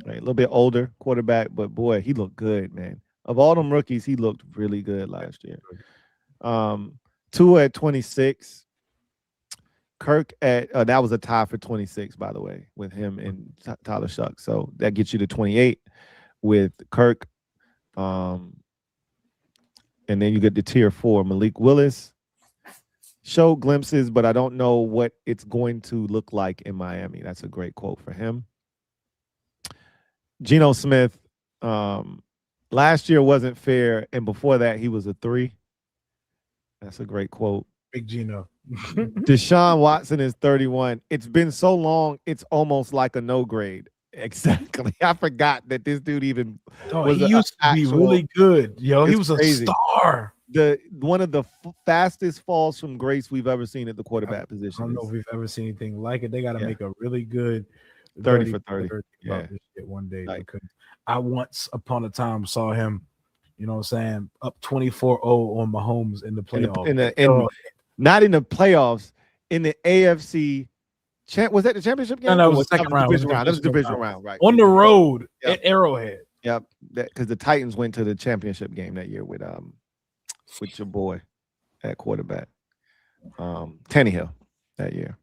Right. A little bit older quarterback, but boy, he looked good, man. Of all them rookies, he looked really good last year. Tua at 26. Kirk at that was a tie for 26, by the way, with him and Tyler Shuck. So that gets you to 28 with Kirk. And then you get the tier 4, Malik Willis. Showed glimpses, but I don't know what it's going to look like in Miami. That's a great quote for him. Geno Smith, last year wasn't fair, and before that, he was a 3. That's a great quote. Big Geno. Deshaun Watson is 31. It's been so long, it's almost like a no grade. Exactly. I forgot that this dude even was he used to be really good. Yo, he was crazy. A star. One of the fastest falls from grace we've ever seen at the quarterback position. I don't know if we've ever seen anything like it. They got to make a really good 30 for 30. Yeah. One day. Because I once upon a time saw him, you know what I'm saying, up 24-0 on Mahomes in the playoffs. Not in the playoffs, in the AFC. Was that the championship game? No, it was the second round. That was the divisional round, right? On the road at Arrowhead. Yep, because the Titans went to the championship game that year with your boy at quarterback, Tannehill that year.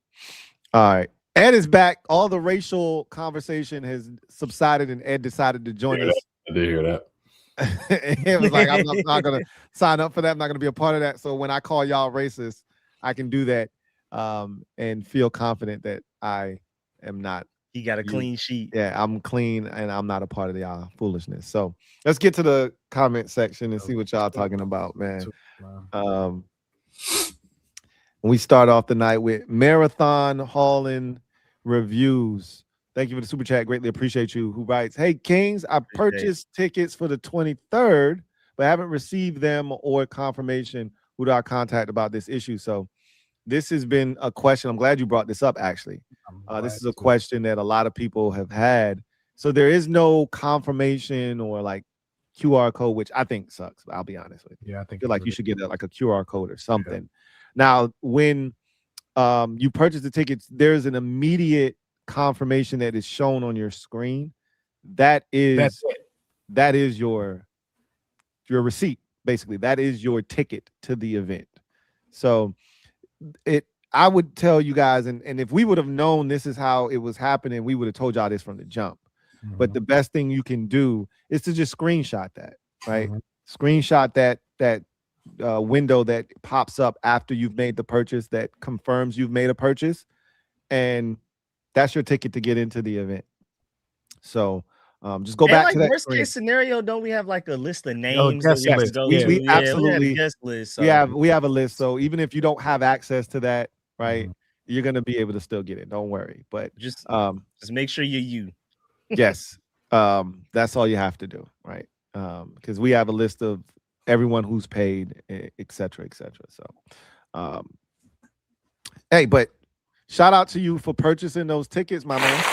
All right, Ed is back. All the racial conversation has subsided, and Ed decided to join us. I did hear that. It was like, I'm not going to sign up for that. I'm not going to be a part of that. So when I call y'all racist, I can do that and feel confident that I am not. He got a clean sheet. Yeah, I'm clean and I'm not a part of y'all foolishness. So let's get to the comment section and see what y'all talking about, man. We start off the night with Marathon Hauling Reviews. Thank you for the super chat. Greatly appreciate you. Who writes, "Hey Kings, I purchased tickets for the 23rd, but haven't received them or confirmation. Who do I contact about this issue?" So this has been a question. I'm glad you brought this up, actually. This is a question that a lot of people have had. So there is no confirmation or like QR code, which I think sucks. I'll be honest with you. Yeah, I feel like you should get like a QR code or something. Yeah. Now, when you purchase the tickets, there's an immediate confirmation that is shown on your screen. That is your receipt, basically. That is your ticket to the event. So I would tell you guys, and if we would have known this is how it was happening, we would have told y'all this from the jump. Mm-hmm. But the best thing you can do is to just screenshot that, right? Mm-hmm. Screenshot that window that pops up after you've made the purchase that confirms you've made a purchase, and that's your ticket to get into the event. So just go back to that. Worst case scenario, don't we have like a list of names? We absolutely guest list. So. We have a list. So even if you don't have access to that, right, you're gonna be able to still get it. Don't worry. But just make sure you're you. Yes, that's all you have to do, right? Because we have a list of everyone who's paid, et cetera, et cetera. So, hey, but shout out to you for purchasing those tickets, my man.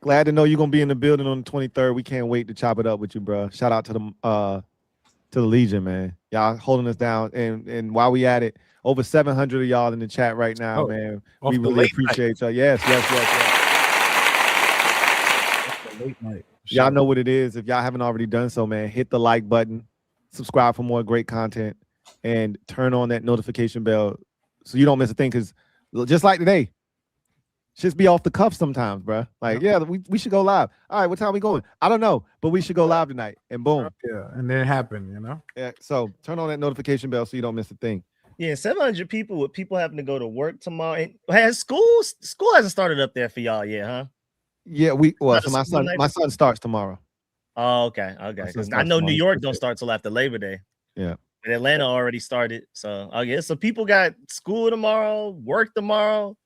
Glad to know you're gonna be in the building on the 23rd. We can't wait to chop it up with you, bro. Shout out to to the Legion, man. Y'all holding us down. And while we at it, over 700 of y'all in the chat right now, man. We really appreciate y'all. Yes. Late night. Y'all know what it is. If y'all haven't already done so, man, hit the like button, subscribe for more great content, and turn on that notification bell so you don't miss a thing. Because just like today, just be off the cuff sometimes, bro. Like, yeah, we should go live. All right, what time we going? I don't know, but we should go live tonight. And boom. Yeah, and then it happened, you know? Yeah, so turn on that notification bell so you don't miss a thing. Yeah, 700 people with people having to go to work tomorrow. And has school hasn't started up there for y'all yet, huh? Yeah, so my son starts tomorrow. Oh, okay. Because I know New York don't start till after Labor Day. Yeah. And Atlanta already started. So I guess so people got school tomorrow, work tomorrow.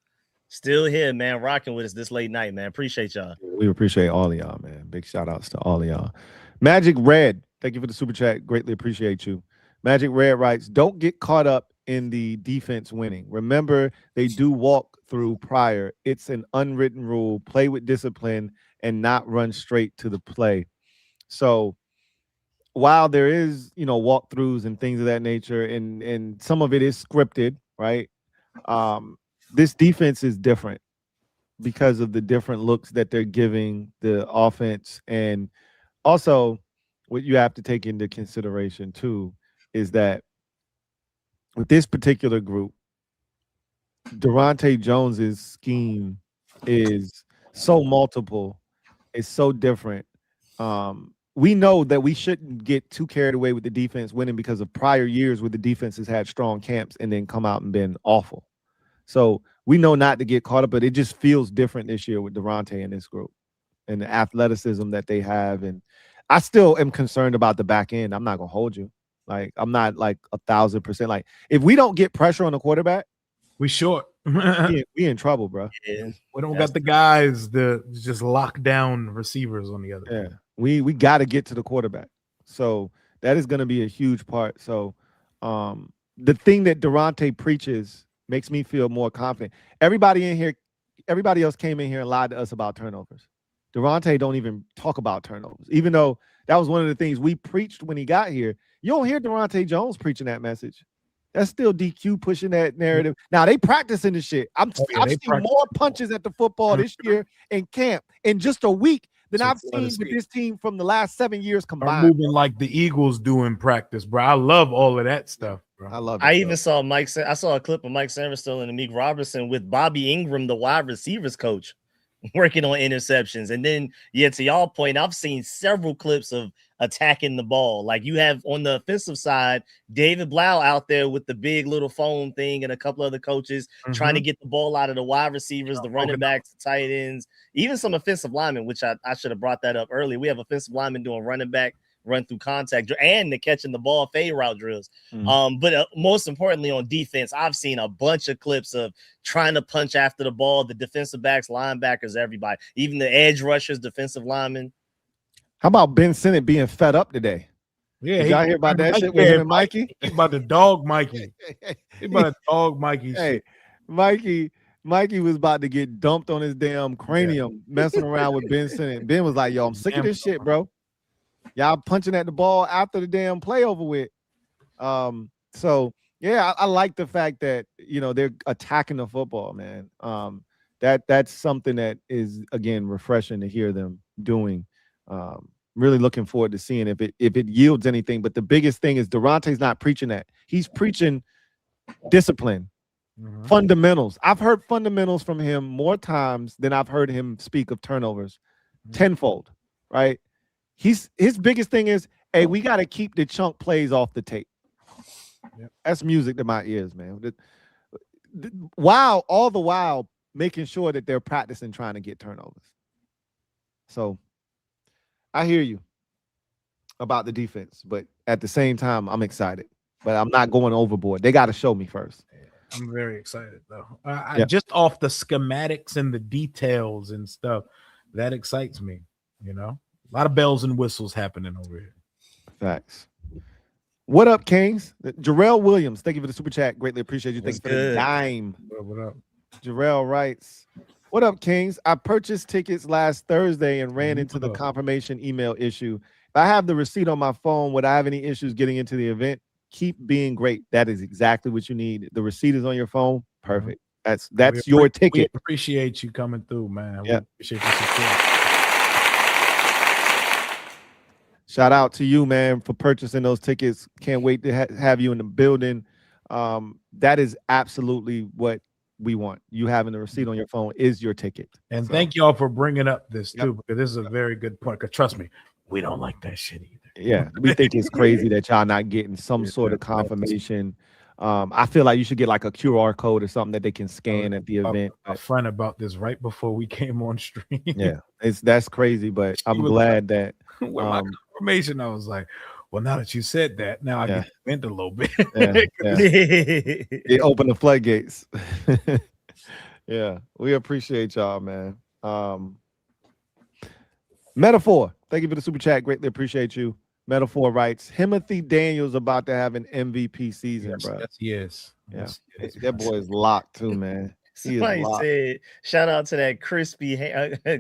Still here, man, rocking with us this late night, man. Appreciate y'all. We appreciate all of y'all, man. Big shout outs to all of y'all. Magic Red, thank you for the super chat. Greatly appreciate you. Magic Red writes, don't get caught up in the defense winning. Remember, they do walk through prior. It's an unwritten rule. Play with discipline and not run straight to the play. So while there is, walkthroughs and things of that nature, and some of it is scripted, right? This defense is different because of the different looks that they're giving the offense. And also what you have to take into consideration too is that with this particular group, Durante Jones's scheme is so multiple, it's so different. We know that we shouldn't get too carried away with the defense winning because of prior years where the defense has had strong camps and then come out and been awful. So we know not to get caught up, but it just feels different this year with Durante and this group and the athleticism that they have. And I still am concerned about the back end. I'm not going to hold you. Like, I'm not like 1,000%. Like, if we don't get pressure on the quarterback, we short. we in trouble, bro. Yeah. We don't got the guys to just lock down receivers on the other. Yeah, we got to get to the quarterback. So that is going to be a huge part. So the thing that Durante preaches makes me feel more confident. Everybody else came in here and lied to us about turnovers. Durante don't even talk about turnovers, even though that was one of the things we preached when he got here. You don't hear Durante Jones preaching that message. That's still DQ pushing that narrative. Now they practicing the shit. I've seen more punches at the football this year in camp in just a week than I've seen with this team from the last 7 years combined. Are moving like the Eagles do in practice, bro. I love all of that stuff, bro. I love it. I even saw I saw a clip of Mike Sainristil and Amick Robertson with Bobby Ingram, the wide receivers coach, working on interceptions. And then, to y'all point, I've seen several clips of attacking the ball. Like you have on the offensive side, David Blau out there with the big little phone thing and a couple other coaches trying to get the ball out of the wide receivers, the running backs, the tight ends, even some offensive linemen, which I should have brought that up earlier. We have offensive linemen doing running back, run through contact, and the catching the ball fade route drills. But most importantly on defense, I've seen a bunch of clips of trying to punch after the ball, the defensive backs, linebackers, everybody, even the edge rushers, defensive linemen. How about Ben Sinnott being fed up today? Yeah, y'all hear about that shit with him and Mikey? He about to dog Mikey. He about to dog Mikey. Hey, Mikey was about to get dumped on his damn cranium messing around with Ben Sinnott. Ben was like, yo, I'm sick of this shit, bro. Y'all punching at the ball after the damn play over with. So yeah, I like the fact that they're attacking the football, man. That's something that is again refreshing to hear them doing. Really looking forward to seeing if it yields anything. But the biggest thing is Durante's not preaching that. He's preaching discipline, fundamentals. I've heard fundamentals from him more times than I've heard him speak of turnovers, tenfold, right? His biggest thing is, hey, we got to keep the chunk plays off the tape. Yep. That's music to my ears, man. All the while making sure that they're practicing trying to get turnovers. So I hear you about the defense, but at the same time, I'm excited. But I'm not going overboard. They got to show me first. I'm very excited, though. Just off the schematics and the details and stuff, that excites me, A lot of bells and whistles happening over here. Facts. What up, Kings? Jarrell Williams, thank you for the super chat. Greatly appreciate you. Thanks for the dime. What up? Jarrell writes, what up, Kings? I purchased tickets last Thursday and ran into the confirmation email issue. I have the receipt on my phone, would I have any issues getting into the event? Keep being great. That is exactly what you need. The receipt is on your phone. Perfect. That's your ticket. We appreciate you coming through, man. Yeah. We appreciate your support. Shout out to you, man, for purchasing those tickets. Can't wait to have you in the building. That is absolutely what we want. You having the receipt on your phone is your ticket. And thank y'all for bringing up this too, Yep. because this is a very good point. Because trust me, we don't like that shit either. Yeah, we think it's crazy that y'all not getting some sort of confirmation. I feel like you should get like a QR code or something that they can scan at the event. A friend about this right before we came on stream. Yeah, that's crazy, but I'm glad that with my confirmation, I was like, well, now that you said that, now I get vent a little bit. It opened the floodgates. Yeah, we appreciate y'all, man. Metaphor, thank you for the super chat. Greatly appreciate you. Metaphor writes, Timothy Daniels about to have an MVP season, bro. Yes. That boy is locked too, man. Somebody said, shout out to that crispy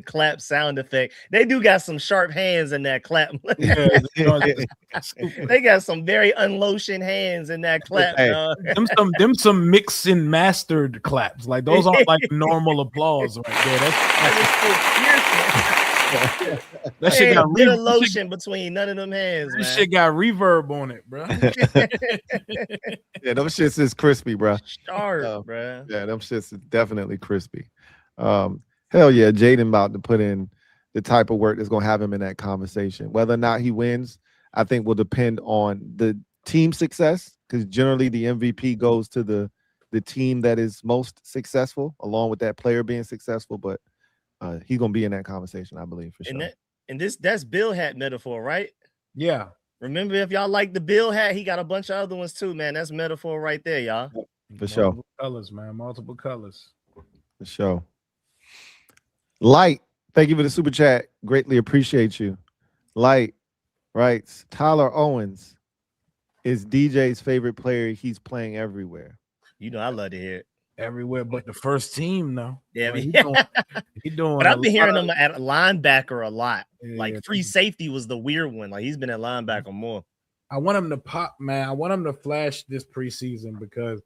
clap sound effect. They do got some sharp hands in that clap. They got some very unlotioned hands in that clap. Hey, them some mixed and mastered claps. Like those aren't like normal applause right there. That shit got lotion between none of them hands. This shit got reverb on it, bro. Yeah, them shits is crispy, bro. Sharp, bro. Yeah, them shits is definitely crispy. Hell yeah, Jaden about to put in the type of work that's gonna have him in that conversation. Whether or not he wins, I think will depend on the team success, because generally the MVP goes to the team that is most successful, along with that player being successful. But he's gonna be in that conversation, I believe, for sure. That's Bill hat metaphor, right? Yeah. Remember, if y'all like the Bill hat, he got a bunch of other ones too, man. That's metaphor right there, y'all. For sure. Multiple colors, man. Multiple colors. For sure. Light, thank you for the super chat. Greatly appreciate you. Light writes, Tyler Owens is DJ's favorite player. He's playing everywhere. You know, I love to hear it. Everywhere but the first team, though. Yeah, he doing. But I've been hearing him at linebacker a lot. Yeah, like free safety was the weird one. Like he's been at linebacker more. I want him to pop, man. I want him to flash this preseason, because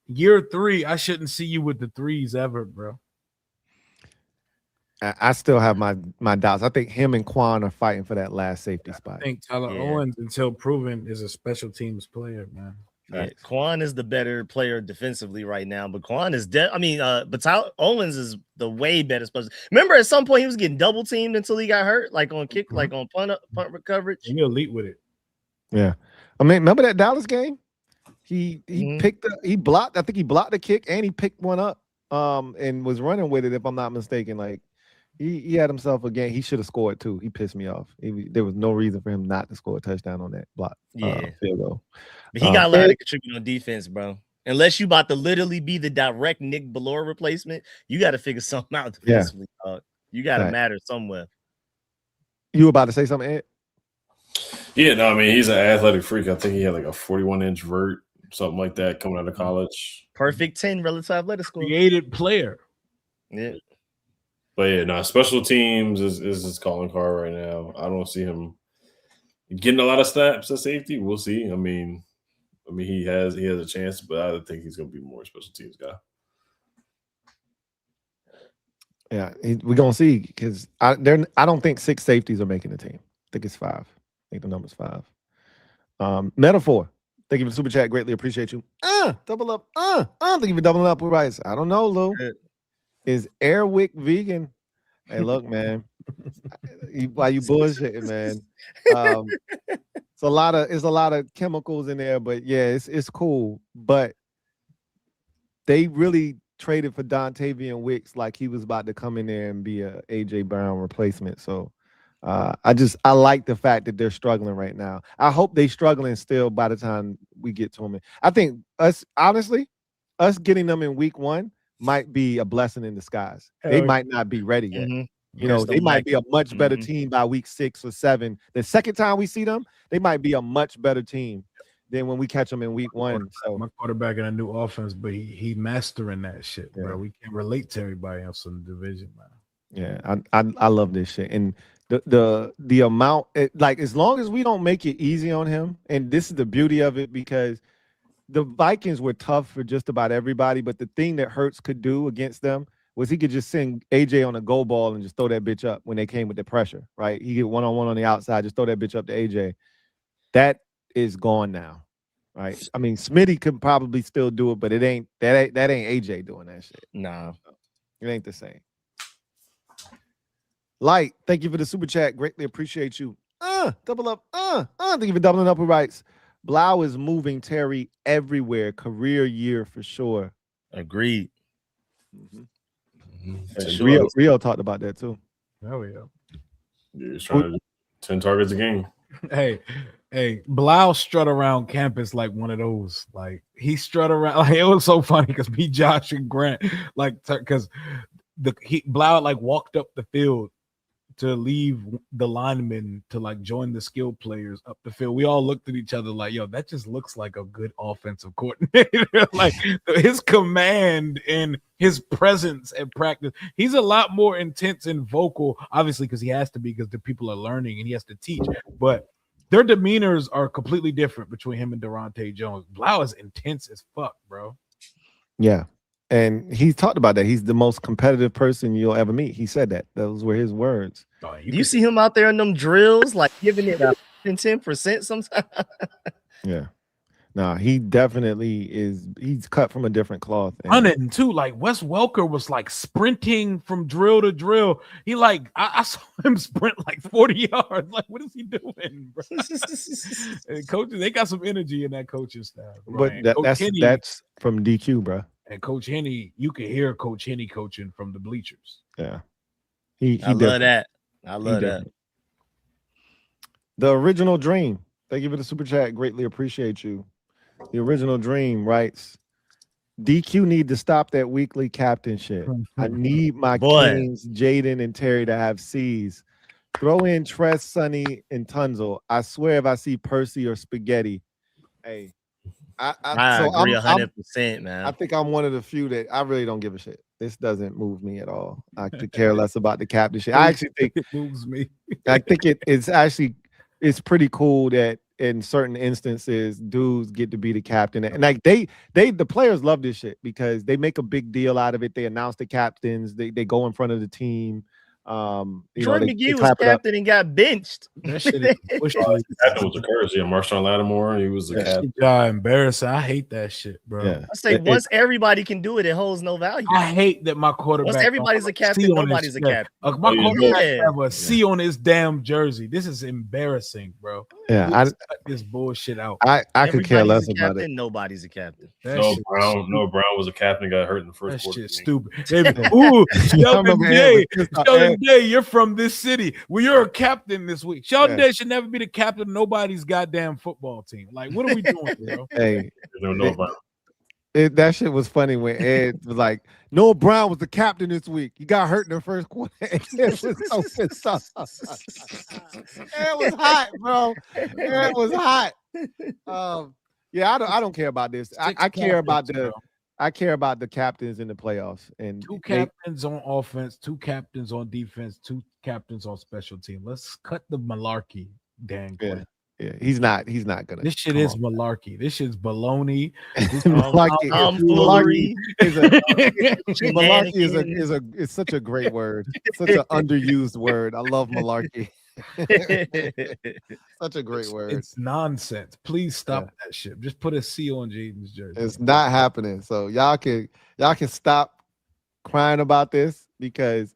year 3, I shouldn't see you with the threes ever, bro. I still have my doubts. I think him and Quan are fighting for that last safety spot. I think Tyler Owens, until proven, is a special teams player, man. Yeah, Quan is the better player defensively right now, but Quan is but Tyler Owens is the way better special. Remember, at some point he was getting double teamed until he got hurt, like on kick, like on punt coverage. He elite with it. Yeah, I mean, remember that Dallas game? He he blocked. I think he blocked the kick and he picked one up, and was running with it. If I'm not mistaken, like he had himself a game. He should have scored too. He pissed me off. There was no reason for him not to score a touchdown on that block. Field goal. But he got a lot to contribute on defense, bro. Unless you about to literally be the direct Nick Ballore replacement, you got to figure something out defensively. You got to matter somewhere. You about to say something, Ed? Yeah, no, I mean, he's an athletic freak. I think he had like a 41-inch vert, something like that, coming out of college. Perfect 10 relative athletic score. Created player. Yeah. But yeah, no, special teams is his calling card right now. I don't see him getting a lot of snaps at safety. We'll see. I mean, he has a chance, but I think he's going to be more special teams guy. Yeah, we're gonna see, because I don't think 6 safeties are making the team. I think it's 5. I think the number's 5. Metaphor, thank you for the super chat. Greatly appreciate you. Double up. Thank you for doubling up. Who writes? I don't know, Lou. Is Airwick vegan? Hey, look, man. Why you bullshitting, man? It's a lot of chemicals in there, but yeah, it's cool. But they really traded for Dontavian Wicks like he was about to come in there and be a AJ Brown replacement. So I like the fact that they're struggling right now. I hope they're struggling still by the time we get to them. I think us getting them in week 1 might be a blessing in disguise. They might not be ready yet. You know, they might be a much better team by week 6 or 7. The second time we see them, they might be a much better team than when we catch them in week 1. So my quarterback in a new offense, but he mastering that shit, bro. We can't relate to everybody else in the division, man. Yeah, I love this shit. And the amount, like as long as we don't make it easy on him, and this is the beauty of it because the Vikings were tough for just about everybody, but the thing that Hurts could do against them was he could just send AJ on a go ball and just throw that bitch up when they came with the pressure, right? He get one-on-one on the outside, just throw that bitch up to AJ. That is gone now, right? I mean, Smitty could probably still do it, but it ain't AJ doing that shit. Nah. It ain't the same. Light, thank you for the super chat. Greatly appreciate you. Double up. Thank you for doubling up. Who writes? Blau is moving Terry everywhere. Career year for sure. Agreed. Rio talked about that too. Oh yeah. He's trying to do 10 targets a game. Hey, Blau strut around campus like one of those. Like he strut around. Like it was so funny because me, Josh, and Grant, like because Blau like walked up the field to leave the linemen to like join the skilled players up the field. We all looked at each other like, yo, that just looks like a good offensive coordinator. Like his command and his presence at practice. He's a lot more intense and vocal, obviously, because he has to be, because the people are learning and he has to teach. But their demeanors are completely different between him and Durante Jones. Blau is intense as fuck, bro. Yeah. And he talked about that. He's the most competitive person you'll ever meet. He said that. Those were his words. Do you see him out there in them drills, like giving it 110% sometimes? Yeah. No, he definitely is. He's cut from a different cloth. Running too, like Wes Welker was like sprinting from drill to drill. He like I saw him sprint like 40 yards. Like, what is he doing, bro? And coaches, they got some energy in that coaching staff. But that's from DQ, bro. And Coach Henny, you can hear Coach Henny coaching from the bleachers. Yeah. I love that. I love that. The Original Dream. Thank you for the super chat. Greatly appreciate you. The Original Dream writes, DQ need to stop that weekly captain shit. I need my Kings, Jaden, and Terry to have C's. Throw in Tress, Sonny, and Tunzel. I swear if I see Percy or Spaghetti, hey, I agree 100%, man. I think I'm one of the few that I really don't give a shit. This doesn't move me at all. I could care less about the captain shit. I actually think it moves me. I think it's pretty cool that in certain instances dudes get to be the captain, and like the players love this shit because they make a big deal out of it. They announce the captains. They go in front of the team. Jordan McGee was captain and got benched. That shit is Captain was a curse. Yeah, Marshawn Lattimore, he was the captain. Embarrassing. I hate that shit, bro. Yeah. I say once everybody can do it, it holds no value. I hate that my quarterback. Once everybody's a captain, nobody's a captain. My quarterback have a C on his damn jersey. This is embarrassing, bro. Yeah, cut this bullshit out. I could care less about it. Nobody's a captain. No, Brown was a captain. Got hurt in the first quarter. That shit's stupid. Ooh, Sheldon Day, you're from this city. Well, you're a captain this week. Sheldon Day should never be the captain of nobody's goddamn football team. Like, what are we doing, bro? Hey, that shit was funny when Ed was like, Noah Brown was the captain this week. He got hurt in the first quarter. It was so pissed off. It was hot, bro. It was hot. Yeah, I don't care about this. I care about the captains in the playoffs. And two captains on offense, two captains on defense, two captains on special team. Let's cut the malarkey, Dan Quinn. Yeah, he's not gonna. This shit is malarkey. This shit's baloney. Malarkey is such a great word. Such an underused word. I love malarkey. Such a great word. It's nonsense. Please stop that shit. Just put a C on Jaden's jersey. It's not happening. So y'all can stop crying about this because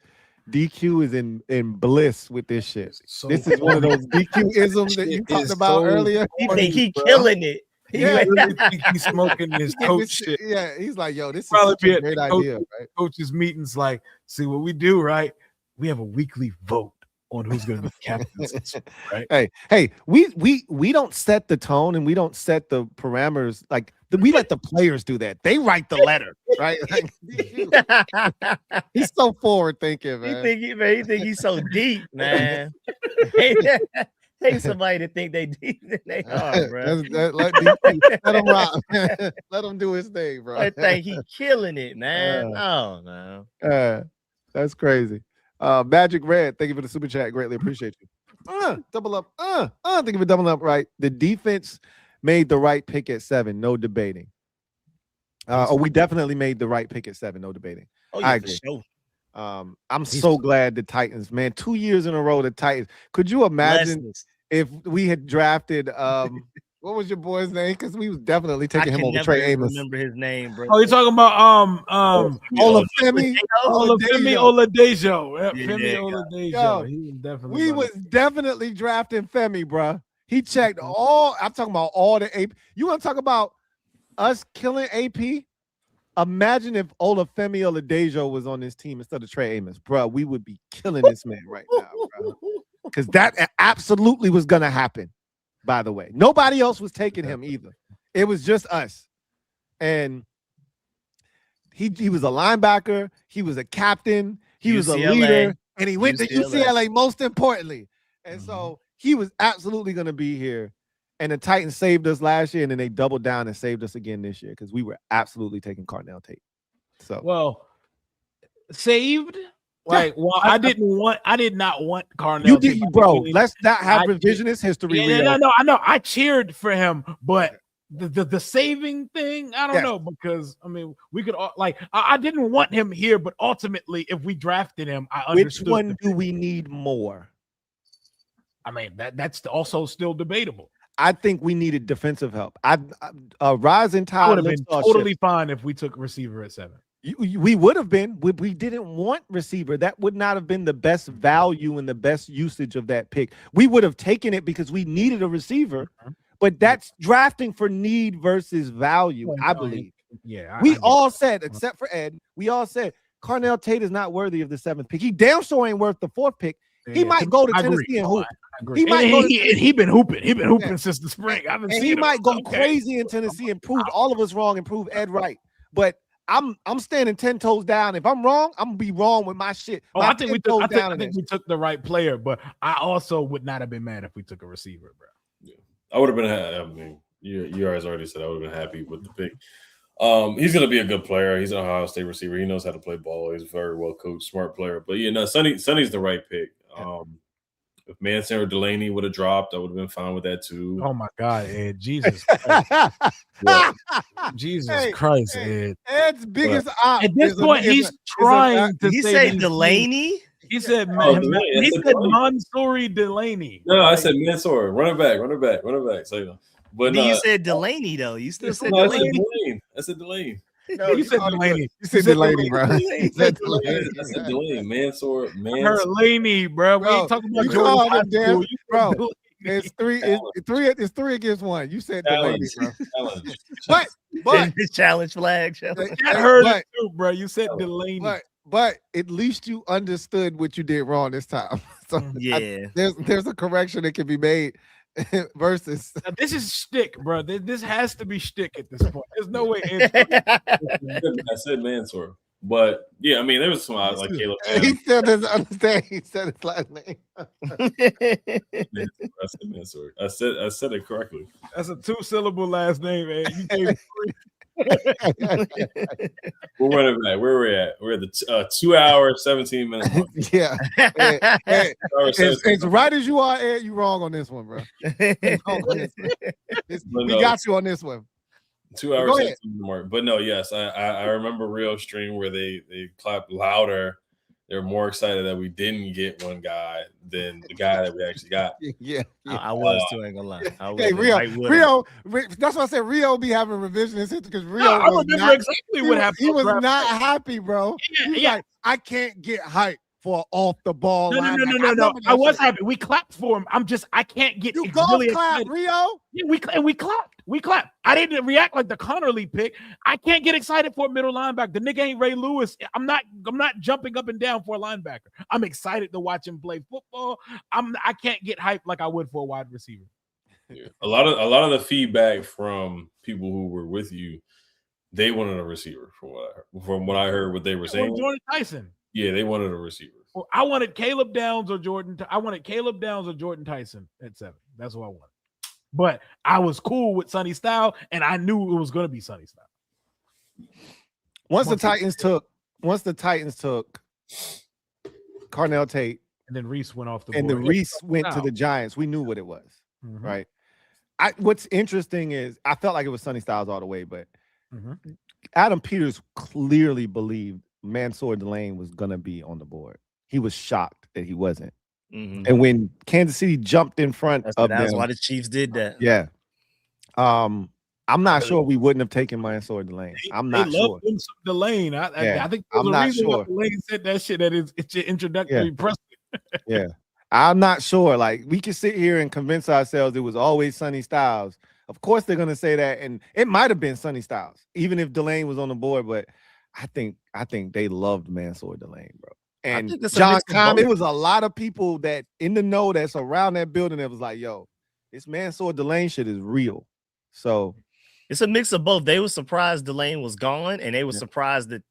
DQ is in bliss with this shit. So this is one of those DQ-isms that you talked about earlier. He think he killing it. He's smoking his coach shit. Yeah, he's like, yo, this probably is a great idea, right? Coaches meetings like, see what we do, right? We have a weekly vote on who's going to be captains, right? Hey, we don't set the tone and we don't set the parameters. Like we let the players do that. They write the letter, right? Like, he's so forward thinking, man. He think he's so deep, man. Hey, somebody to think they deep than they are, bro. Let him rock. Let him do his thing, bro. I think he killing it, man. Oh no, that's crazy. Magic Red, thank you for the super chat. Greatly appreciate you. Double up. Thank you for doubling up. Right. The defense made the right pick at 7. No debating. We definitely made the right pick at 7. No debating. Oh, yeah, I for agree. sure. I'm so glad the Titans, man. 2 years in a row, the Titans. Could you imagine Blessings. if we had drafted what was your boy's name? Because we was definitely I taking him can over never Trey Amos. remember his name, bro. Oh, you're talking about Olafemi Olafemi Oladejo. Yeah, Yeah, Femi God. Oladejo. Yo, He was definitely. We was definitely drafting Femi, bro. He checked all. I'm talking about all the AP. You want to talk about us killing AP? Imagine if Olafemi Oladejo was on this team instead of Trey Amos, bro. We would be killing this man right now, bro. Because that absolutely was gonna happen. By the way, nobody else was taking him either. It was just us, and he was a linebacker. He was a captain. He was a leader, and he went to UCLA. Most importantly, and so he was absolutely gonna be here. And the Titans saved us last year, and then they doubled down and saved us again this year because we were absolutely taking Cardinal Tate. So, well, saved. Like, well, I did not want Cardinal. You did, bro. Let's not have revisionist history. Yeah, no, I know. I cheered for him, but the saving thing, I don't know, because I mean, we could like I didn't want him here, but ultimately, if we drafted him, I understood. Which one do we need more? I mean, that's also still debatable. I think we needed defensive help. Rising tide would have been totally fine if we took receiver at 7. We would have been. We didn't want receiver. That would not have been the best value and the best usage of that pick. We would have taken it because we needed a receiver, but that's drafting for need versus value, I believe. Yeah, we all said, except for Ed, we all said Cardinal Tate is not worthy of the 7th pick. He damn sure ain't worth the 4th pick. He might go to Tennessee and hoop. He might go. He been hooping. He been hooping since the spring. I haven't seen. He might go crazy in Tennessee and prove all of us wrong and prove Ed right. But I'm standing 10 toes down. If I'm wrong, I'm gonna be wrong with my shit. I think we took the right player, but I also would not have been mad if we took a receiver, bro. Yeah, I would have been. I mean, you guys already said I would have been happy with the pick. He's gonna be a good player. He's an Ohio State receiver. He knows how to play ball. He's very well coached, smart player. But yeah, no, Sonny's the right pick. If Manson or Delaney would have dropped, I would have been fine with that too. Oh my God, Ed! Jesus Christ! Jesus Christ, Ed! Ed's biggest op. At this point, he's trying to say Delaney. He said, Mansouri Delaney. No, I said Mansour. Run it back. So, but you said Delaney though. You still said Delaney. I said Delaney. No, you said Delaney. You said Delaney, bro. I said Delaney. Mansour. I heard Delaney, bro. We ain't talking about Jordan. Damn, bro. It's three against 1. You said Delaney, bro. But challenge flag. I heard it too, bro. You said Delaney. But at least you understood what you did wrong this time. So yeah, there's a correction that can be made. Versus now, this is shtick, bro. This has to be shtick at this point. There's no way. I said Mansour, but yeah, I mean there was some like Caleb. He still doesn't understand. He said his last name. I said Mansour. I said it correctly. That's a 2-syllable last name, man. You gave 3. We're running back. Where we're at? We're at the 2 hour 17 minute mark. Yeah, it's right as you are, Ed. You wrong on this one, bro. We got you on this one. 2 hours 17 mark. But no, yes, I remember Rio stream where they clapped louder. They were more excited that we didn't get one guy than the guy that we actually got. Yeah. I was too, ain't gonna lie. Hey, Rio, that's why I said Rio be having revisionist history because Rio. I remember exactly what happened. He was not happy, bro. Yeah. Like, I can't get hyped for off the ball. No. I was happy. We clapped for him. I can't get you golf really clap, Rio. Yeah, we clapped. We clapped. I didn't react like the Connerly pick. I can't get excited for a middle linebacker. The nigga ain't Ray Lewis. I'm not jumping up and down for a linebacker. I'm excited to watch him play football. I can't get hyped like I would for a wide receiver. Yeah. A lot of the feedback from people who were with you, they wanted a receiver from what I heard what they were saying. Jordan Tyson. Yeah, they wanted a receiver. Well, I wanted Caleb Downs or Jordan Tyson at 7. That's what I wanted. But I was cool with Sonny Style, and I knew it was going to be Sonny Style. Once the Titans took Carnell Tate, and then Reese went off the and board. then Reese went to the Giants. We knew what it was, right? What's interesting is I felt like it was Sonny Styles all the way, but Adam Peters clearly believed Mansour Delane was gonna be on the board. He was shocked that he wasn't. And when Kansas City jumped in front of them, that's why the Chiefs did that. Yeah. I'm not sure we wouldn't have taken Mansour Delane. I'm not sure. They love Delane. I think there's a reason why Delane said that shit. That is, it's your introductory precedent. Yeah. I'm not sure. Like, we can sit here and convince ourselves it was always Sonny Styles. Of course they're gonna say that, and it might have been Sonny Styles, even if Delane was on the board. But I think they loved Mansour Delane, bro. And John Com, it was a lot of people that in the know that's around that building that was like, yo, this Mansour Delane shit is real. So it's a mix of both. They were surprised Delane was gone, and they were surprised that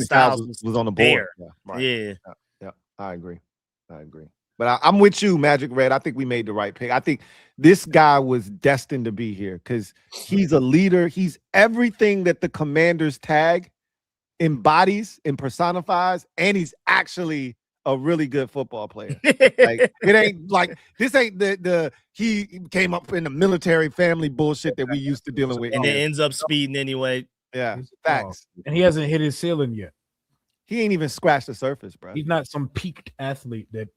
Styles was on the board. Yeah. I agree. But I'm with you, Magic Red. I think we made the right pick. I think this guy was destined to be here because he's a leader. He's everything that the Commanders tag embodies and personifies, and he's actually a really good football player. Like, it ain't like this ain't the he came up in the military family bullshit that we used to dealing with, and it ends up speeding anyway. Yeah, facts. And he hasn't hit his ceiling yet. He ain't even scratched the surface, bro. He's not some peaked athlete that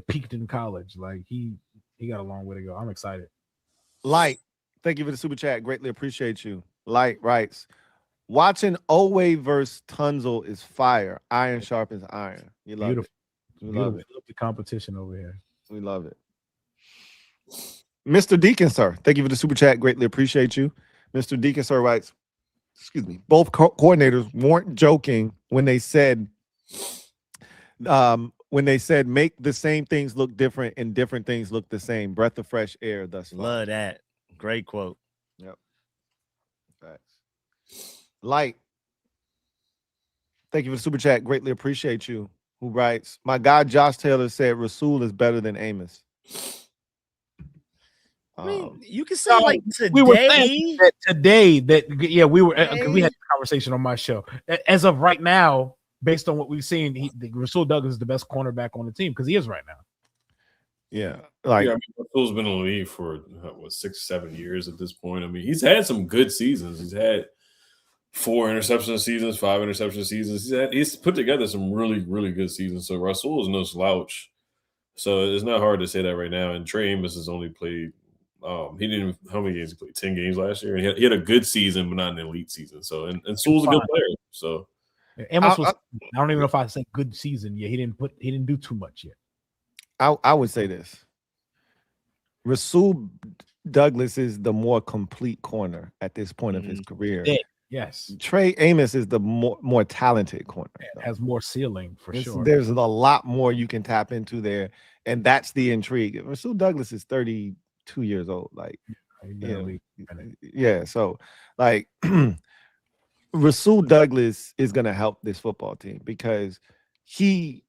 peaked in college. Like he got a long way to go. I'm excited. Light, thank you for the super chat. Greatly appreciate you. Light writes, watching Owe versus Tunzel is fire. Iron sharpens iron. You love it. We love it. The competition over here. We love it. Mr. Deacon, sir, thank you for the super chat. Greatly appreciate you. Mr. Deacon, sir, writes, both coordinators weren't joking when they said make the same things look different and different things look the same. Breath of fresh air thus far. Love that. Great quote. Yep. Facts. Light, thank you for the super chat. Greatly appreciate you. Who writes, my guy Josh Taylor said Rasul is better than Amos. I mean, you can say like today. We were saying that today we were we had a conversation on my show. As of right now, based on what we've seen, Rasul Douglas is the best cornerback on the team because he is right now. Yeah, like Rasul's been in the league for 6-7 years at this point. I mean, he's had some good seasons. He's had 4 interception seasons, 5 interception seasons. He's put together some really, really good seasons. So Rasul is no slouch. So it's not hard to say that right now. And Trey Amos has only played. He didn't. How many games he played? 10 games last year. And he had a good season, but not an elite season. So and Sewell's a good player. So Amos was. I don't even know if I say good season. Yeah, he didn't do too much yet. I would say this. Rasul Douglas is the more complete corner at this point of his career. Yeah, yes. Trey Amos is the more talented corner. Has more ceiling for sure. There's a lot more you can tap into there, and that's the intrigue. Rasul Douglas is 32 years old. Like, so like Rasul Douglas is going to help this football team because he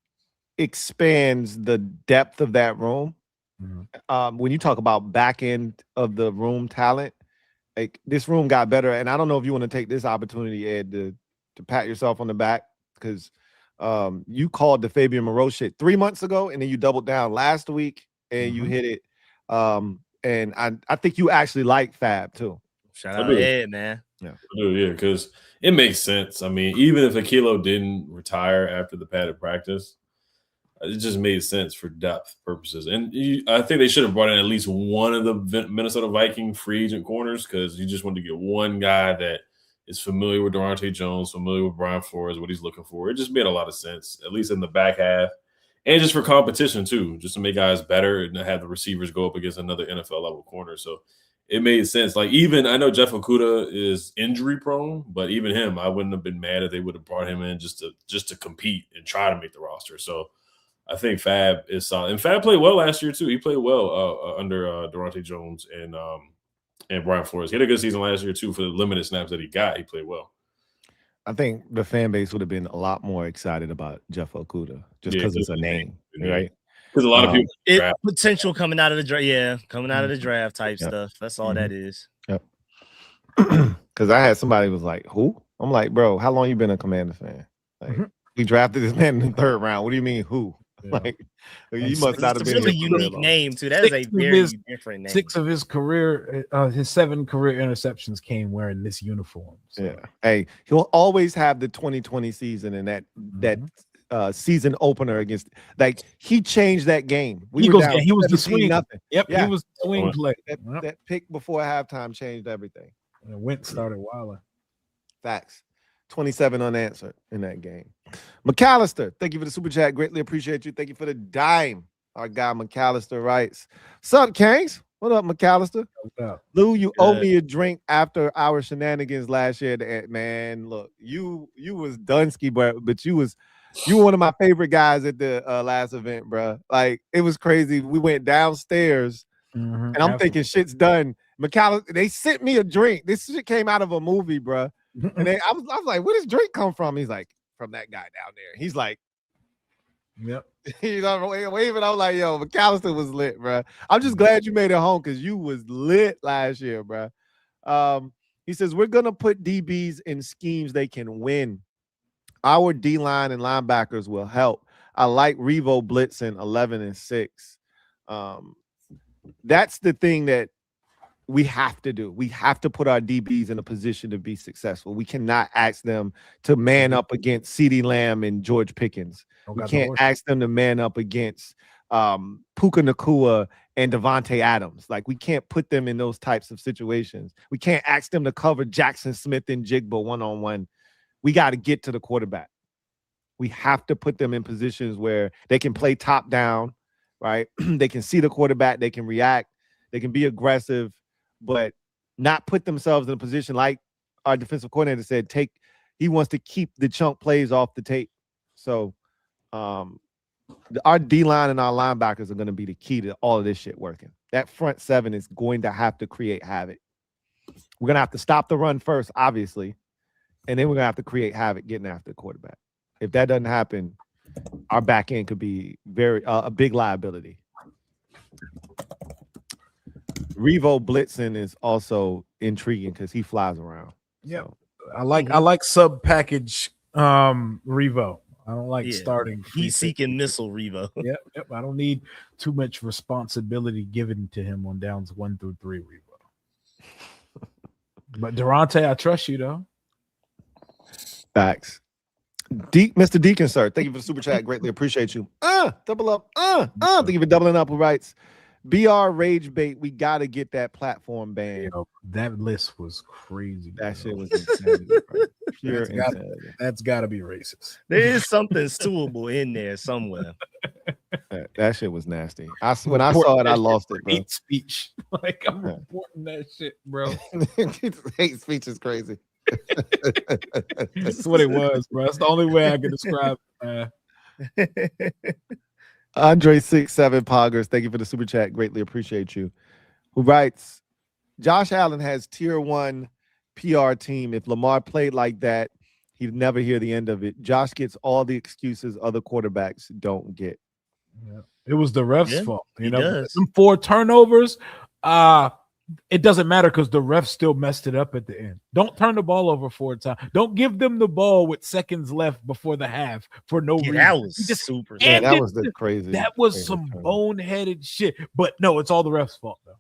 expands the depth of that room. When you talk about back end of the room talent, like this room got better. And I don't know if you want to take this opportunity, Ed, to pat yourself on the back because you called the Fabian Moreau shit 3 months ago, and then you doubled down last week and you hit it. And I think you actually like Fab too. Shout out to Ed, man. Yeah, because it makes sense. I mean, even if Akilo didn't retire after the padded practice, it just made sense for depth purposes. And I think they should have brought in at least one of the Minnesota Viking free agent corners because you just wanted to get one guy that is familiar with Durante Jones, familiar with Brian Flores, what he's looking for. It just made a lot of sense, at least in the back half. And just for competition, too, just to make guys better and have the receivers go up against another NFL-level corner. So it made sense. Like, even I know Jeff Okudah is injury-prone, but even him, I wouldn't have been mad if they would have brought him in just to compete and try to make the roster. So I think Fab is solid. And Fab played well last year, too. He played well under Durante Jones and Brian Flores. He had a good season last year, too, for the limited snaps that he got. He played well. I think the fan base would have been a lot more excited about Jeff Okudah just because it's a name, right? Because a lot of people potential coming out of the draft, coming out of the draft type stuff. That's all that is. Yep. Because I had somebody was like, "Who?" I'm like, "Bro, how long you been a Commander fan?" Like, We drafted this man in the 3rd round. What do you mean who? Yeah. Like And you must not It's have a been really here for very unique long. name too. That is a Six of very his- different name. 6 of his career, his 7 career interceptions came wearing this uniform. So. Yeah. Hey, he'll always have the 2020 season and that season opener against. Like he changed that game. We Eagles were down game. He was the 17 swing. nothing. Yep, Yeah. he was the swing play. That pick before halftime changed everything. And Wentz started wilding. Facts. 27 unanswered in that game. McAllister, thank you for the super chat. Greatly appreciate you. Thank you for the dime. Our guy McAllister writes, "Sup, Kangs? What up, McAllister? Lou, you owe me a drink after our shenanigans last year. Man, look, you was Dunsky, but you were one of my favorite guys at the last event, bro. Like it was crazy. We went downstairs, and I'm thinking shit's done. McAllister, they sent me a drink. This shit came out of a movie, bro. And I was like, where does drink come from? He's like, from that guy down there. He's like, yep. You know, waving. I'm like, yo, McAllister was lit, bro. I'm just glad you made it home because you was lit last year, bro. He says, we're going to put DBs in schemes they can win. Our D-line and linebackers will help. I like Revo blitzing 11 and 6. That's the thing that we have to do. We have to put our DBs in a position to be successful. We cannot ask them to man up against CeeDee Lamb and George Pickens. We can't ask them to man up against Puka Nacua and Devontae Adams. Like, we can't put them in those types of situations. We can't ask them to cover Jackson Smith and Jigba one-on-one. We got to get to the quarterback. We have to put them in positions where they can play top down, right? They can see the quarterback. They can react. They can be aggressive, but not put themselves in a position like our defensive coordinator said, he wants to keep the chunk plays off the tape. So our D-line and our linebackers are going to be the key to all of this shit working. That front seven is going to have to create havoc. We're going to have to stop the run first, obviously, and then we're going to have to create havoc getting after the quarterback. If that doesn't happen, our back end could be a big liability. Revo blitzing is also intriguing because he flies around. Yeah, so. I like sub package Revo. I don't like starting. He's seeking missile Revo. Yep. I don't need too much responsibility given to him on downs 1 through 3 Revo. But Durante, I trust you though. Facts. Mr. Deacon, sir, thank you for the super chat. Greatly appreciate you. Double up. Thank you for doubling up. Who writes? BR Rage Bait, we got to get that platform banned. That list was crazy. That shit was insanity. Pure insanity. That's got to be racist. There is something suable in there somewhere. That shit was nasty. When I saw it, I lost it, bro. Hate speech. Like, I'm reporting that shit, bro. Hate speech is crazy. That's what it was, bro. That's the only way I can describe it, man. Andre 67 Poggers, thank you for the super chat. Greatly appreciate you. Who writes, Josh Allen has tier 1 PR team. If Lamar played like that, he'd never hear the end of it. Josh gets all the excuses other quarterbacks don't get. Yeah. It was the refs' fault. You know, does. them 4 turnovers. It doesn't matter because the refs still messed it up at the end. Don't turn the ball over 4 times. Don't give them the ball with seconds left before the half for no reason. That was super. Yeah, that was the crazy. That was crazy some turn. Boneheaded shit. But no, it's all the refs' fault though.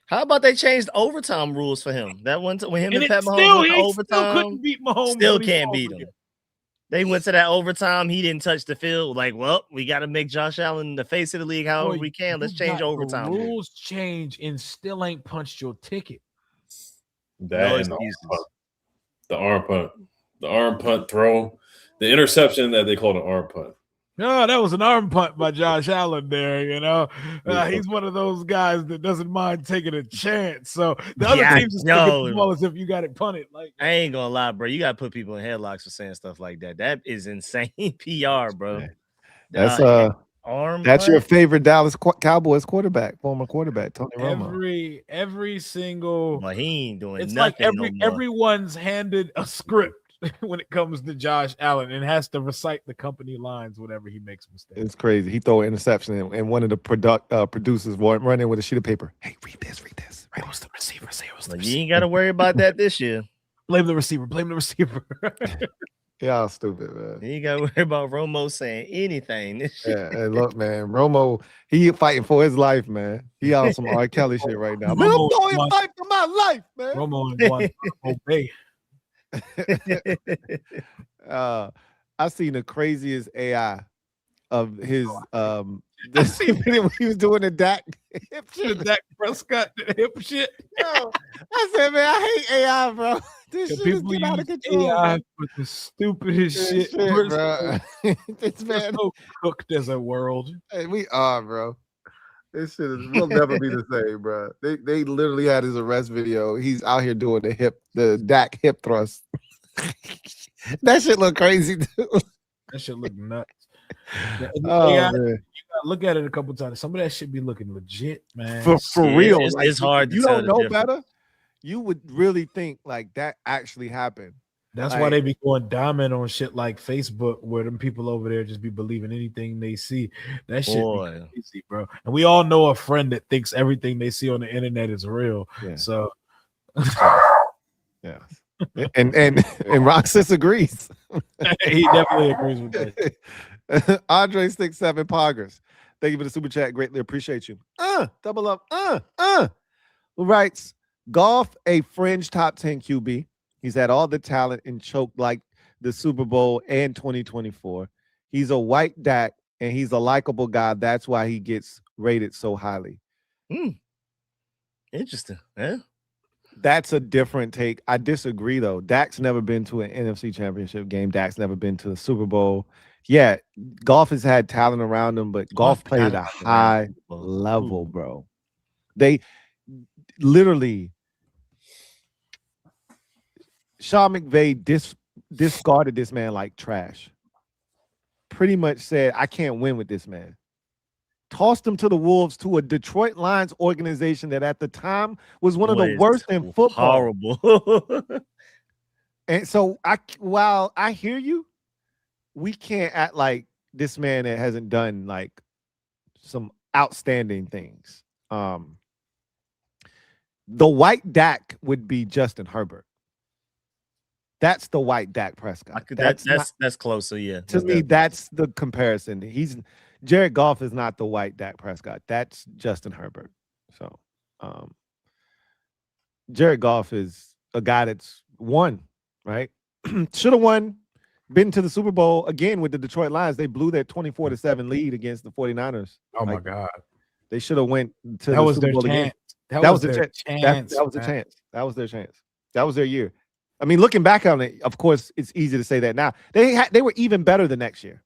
How about they changed overtime rules for him? That one when him and Pat Mahomes still, went to he overtime, still couldn't beat Mahomes. still can't beat him. They went to that overtime. He didn't touch the field. Like, well, we got to make Josh Allen the face of the league however we can. Let's change overtime. The rules change and still ain't punched your ticket. That and the arm punt throw, the interception that they called an arm punt. No, that was an arm punt by Josh Allen there, you know. He's one of those guys that doesn't mind taking a chance. So the other teams just take the ball as if you got it punted. Like, I ain't gonna lie, bro. You gotta put people in headlocks for saying stuff like that. That is insane PR, bro. That's arm that's punt? your favorite Dallas Cowboys quarterback, former quarterback, Tony Romo. Every single Well, he ain't doing it's nothing. like everyone's handed a script when it comes to Josh Allen and has to recite the company lines whenever he makes mistakes. It's crazy. He throw an interception and one of the producers running with a sheet of paper. Hey, read this. Right, it was the receiver. You ain't got to worry about that this year. Blame the receiver. Y'all stupid, man. You got to worry about Romo saying anything. Yeah, and look, man, Romo, he fighting for his life, man. He on some R. Kelly shit right now. Man, I'm going to fight for my life, man. Romo and Guantanamo Bay. I seen the craziest AI of his the same video when he was doing the Dak hip shit. The Dak Prescott hip shit. Yo, I said, man, I hate AI, bro. This shit is getting out of control. AI with the stupidest shit bro. This We're man, so cooked as a world. hey, we are, bro. This shit will never be the same, bro. They literally had his arrest video. He's out here doing the Dak hip thrust. That shit look crazy too. That shit look nuts. Oh, AI, man. you gotta look at it a couple times. Some of that shit be looking legit, man. For real. It's hard to you tell don't the know difference. better. You would really think like that actually happened. That's like, why they be going diamond on shit like Facebook, where them people over there just be believing anything they see. That shit be crazy, bro. And we all know a friend that thinks everything they see on the internet is real. Yeah. So yeah. And Roxas agrees. he definitely agrees with that. Andre 67 Poggers. Thank you for the super chat. Greatly appreciate you. Double up. Who writes, Golf a fringe top 10 QB. He's had all the talent and choked like the Super Bowl and 2024. He's a white Dak and he's a likable guy. That's why he gets rated so highly. Interesting. Yeah. That's a different take. I disagree, though. Dak's never been to an NFC championship game. Dak's never been to the Super Bowl. Yeah, Golf has had talent around him, but Golf played at a high level, bro. They literally, Sean McVay discarded this man like trash. Pretty much said, I can't win with this man. Tossed him to the Wolves, to a Detroit Lions organization that at the time was one of the worst in football. Horrible. And so while I hear you, we can't act like this man that hasn't done like some outstanding things. The white Dak would be Justin Herbert. That's the white Dak Prescott. That's closer, yeah. To me, that's the comparison. Jared Goff is not the white Dak Prescott. That's Justin Herbert. So Jared Goff is a guy that's won, right? Should have won, been to the Super Bowl again with the Detroit Lions. They blew their 24-7 lead against the 49ers. Oh my God. They should have went to that the was Super their Bowl chance. again. That was their chance. That was their chance. That was their chance. That was their year. I mean, looking back on it, of course, it's easy to say that now. They were even better the next year.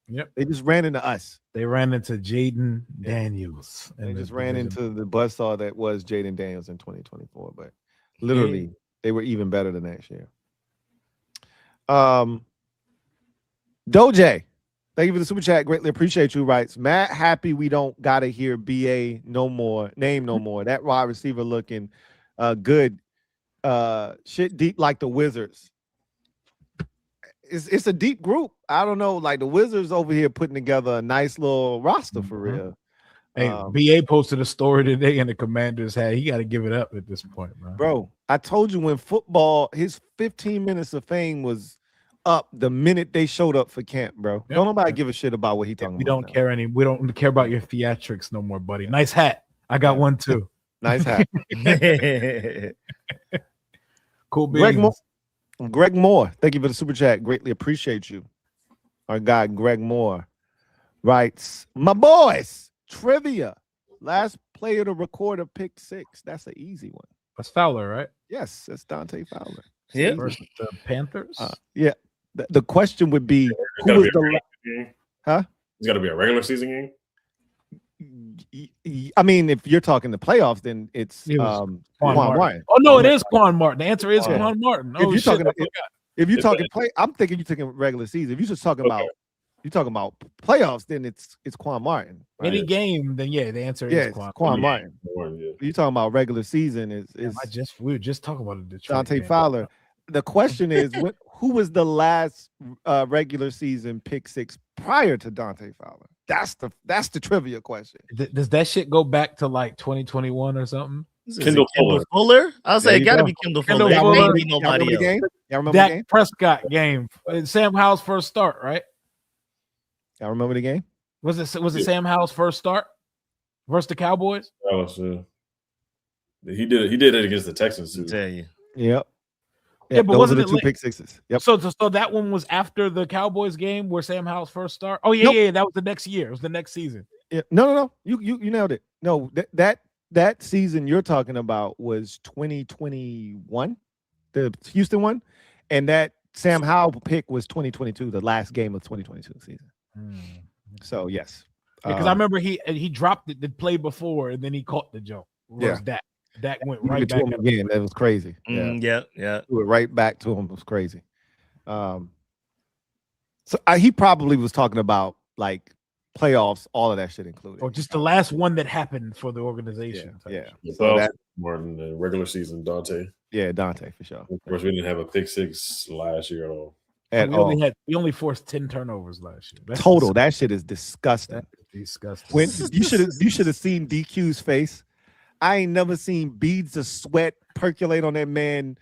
Yep. They just ran into us. They ran into Jaden Daniels. They just ran into the buzzsaw that was Jaden Daniels in 2024. But literally, they were even better the next year. Doje, thank you for the super chat. Greatly appreciate you. Writes, Matt, happy we don't gotta hear BA no more. Name no more. That wide receiver looking good. Shit deep like the Wizards. It's a deep group. I don't know, like the Wizards over here putting together a nice little roster for real. Hey, BA posted a story today in the Commanders hat. He got to give it up at this point, man. Bro, I told you when football, his 15 minutes of fame was up the minute they showed up for camp, bro. Yep. Don't nobody give a shit about what he talking about. We don't care about your theatrics no more, buddy. Nice hat. I got one too. Nice hat. Cool beans. Greg Moore, thank you for the super chat. Greatly appreciate you. Our guy, Greg Moore, writes, my boys, trivia. Last player to record a pick six. That's an easy one. That's Fowler, right? Yes, that's Dante Fowler. Yeah. Versus the Panthers? Yeah. The question would be, who was the huh? It's got to be a regular season game. I mean, if you're talking the playoffs, then it's Quan Martin. Oh no, it is Quan Martin. The answer is Quan Martin. Oh, if you're talking play, I'm thinking you're taking regular season. If you're just talking about playoffs, then it's Quan Martin. Right? Any game, then the answer is Quan Martin. You're talking about regular season is we were just talking about the Detroit Dante Fowler. The question is, who was the last regular season pick six prior to Dante Fowler? That's the trivia question. Does that shit go back to like 2021 or something? Kendall Fuller. I was saying it got to be Kendall Fuller. It may be nobody else. Y'all remember the Dak game? Prescott game. Sam Howell's first start, right? Y'all remember the game? Was it Yeah. Sam Howell's first start versus the Cowboys? He did it against the Texans too. Tell you. Yep. Yeah, but those are wasn't the it two late? pick sixes. Yep. So that one was after the Cowboys game where Sam Howell's first start. Oh yeah, Nope. yeah, that was the next year. It was the next season. Yeah. No. You nailed it. No, that season you're talking about was 2021, the Houston one, and that Sam Howell pick was 2022, the last game of 2022 season. So yes, because I remember he dropped it the play before and then he caught the jump. Yeah. That went Give right it to back him up. again. That was crazy. Yeah. Threw it right back to him. It was crazy. So he probably was talking about like playoffs, all of that shit included. Or just the last one that happened for the organization. Yeah. So that more than the regular season, Dante. Yeah, Dante for sure. Of course, we didn't have a pick six last year at all. We only forced 10 turnovers last year. That's Total. That shit is disgusting. Disgusting. When you should have seen DQ's face. I ain't never seen beads of sweat percolate on that man,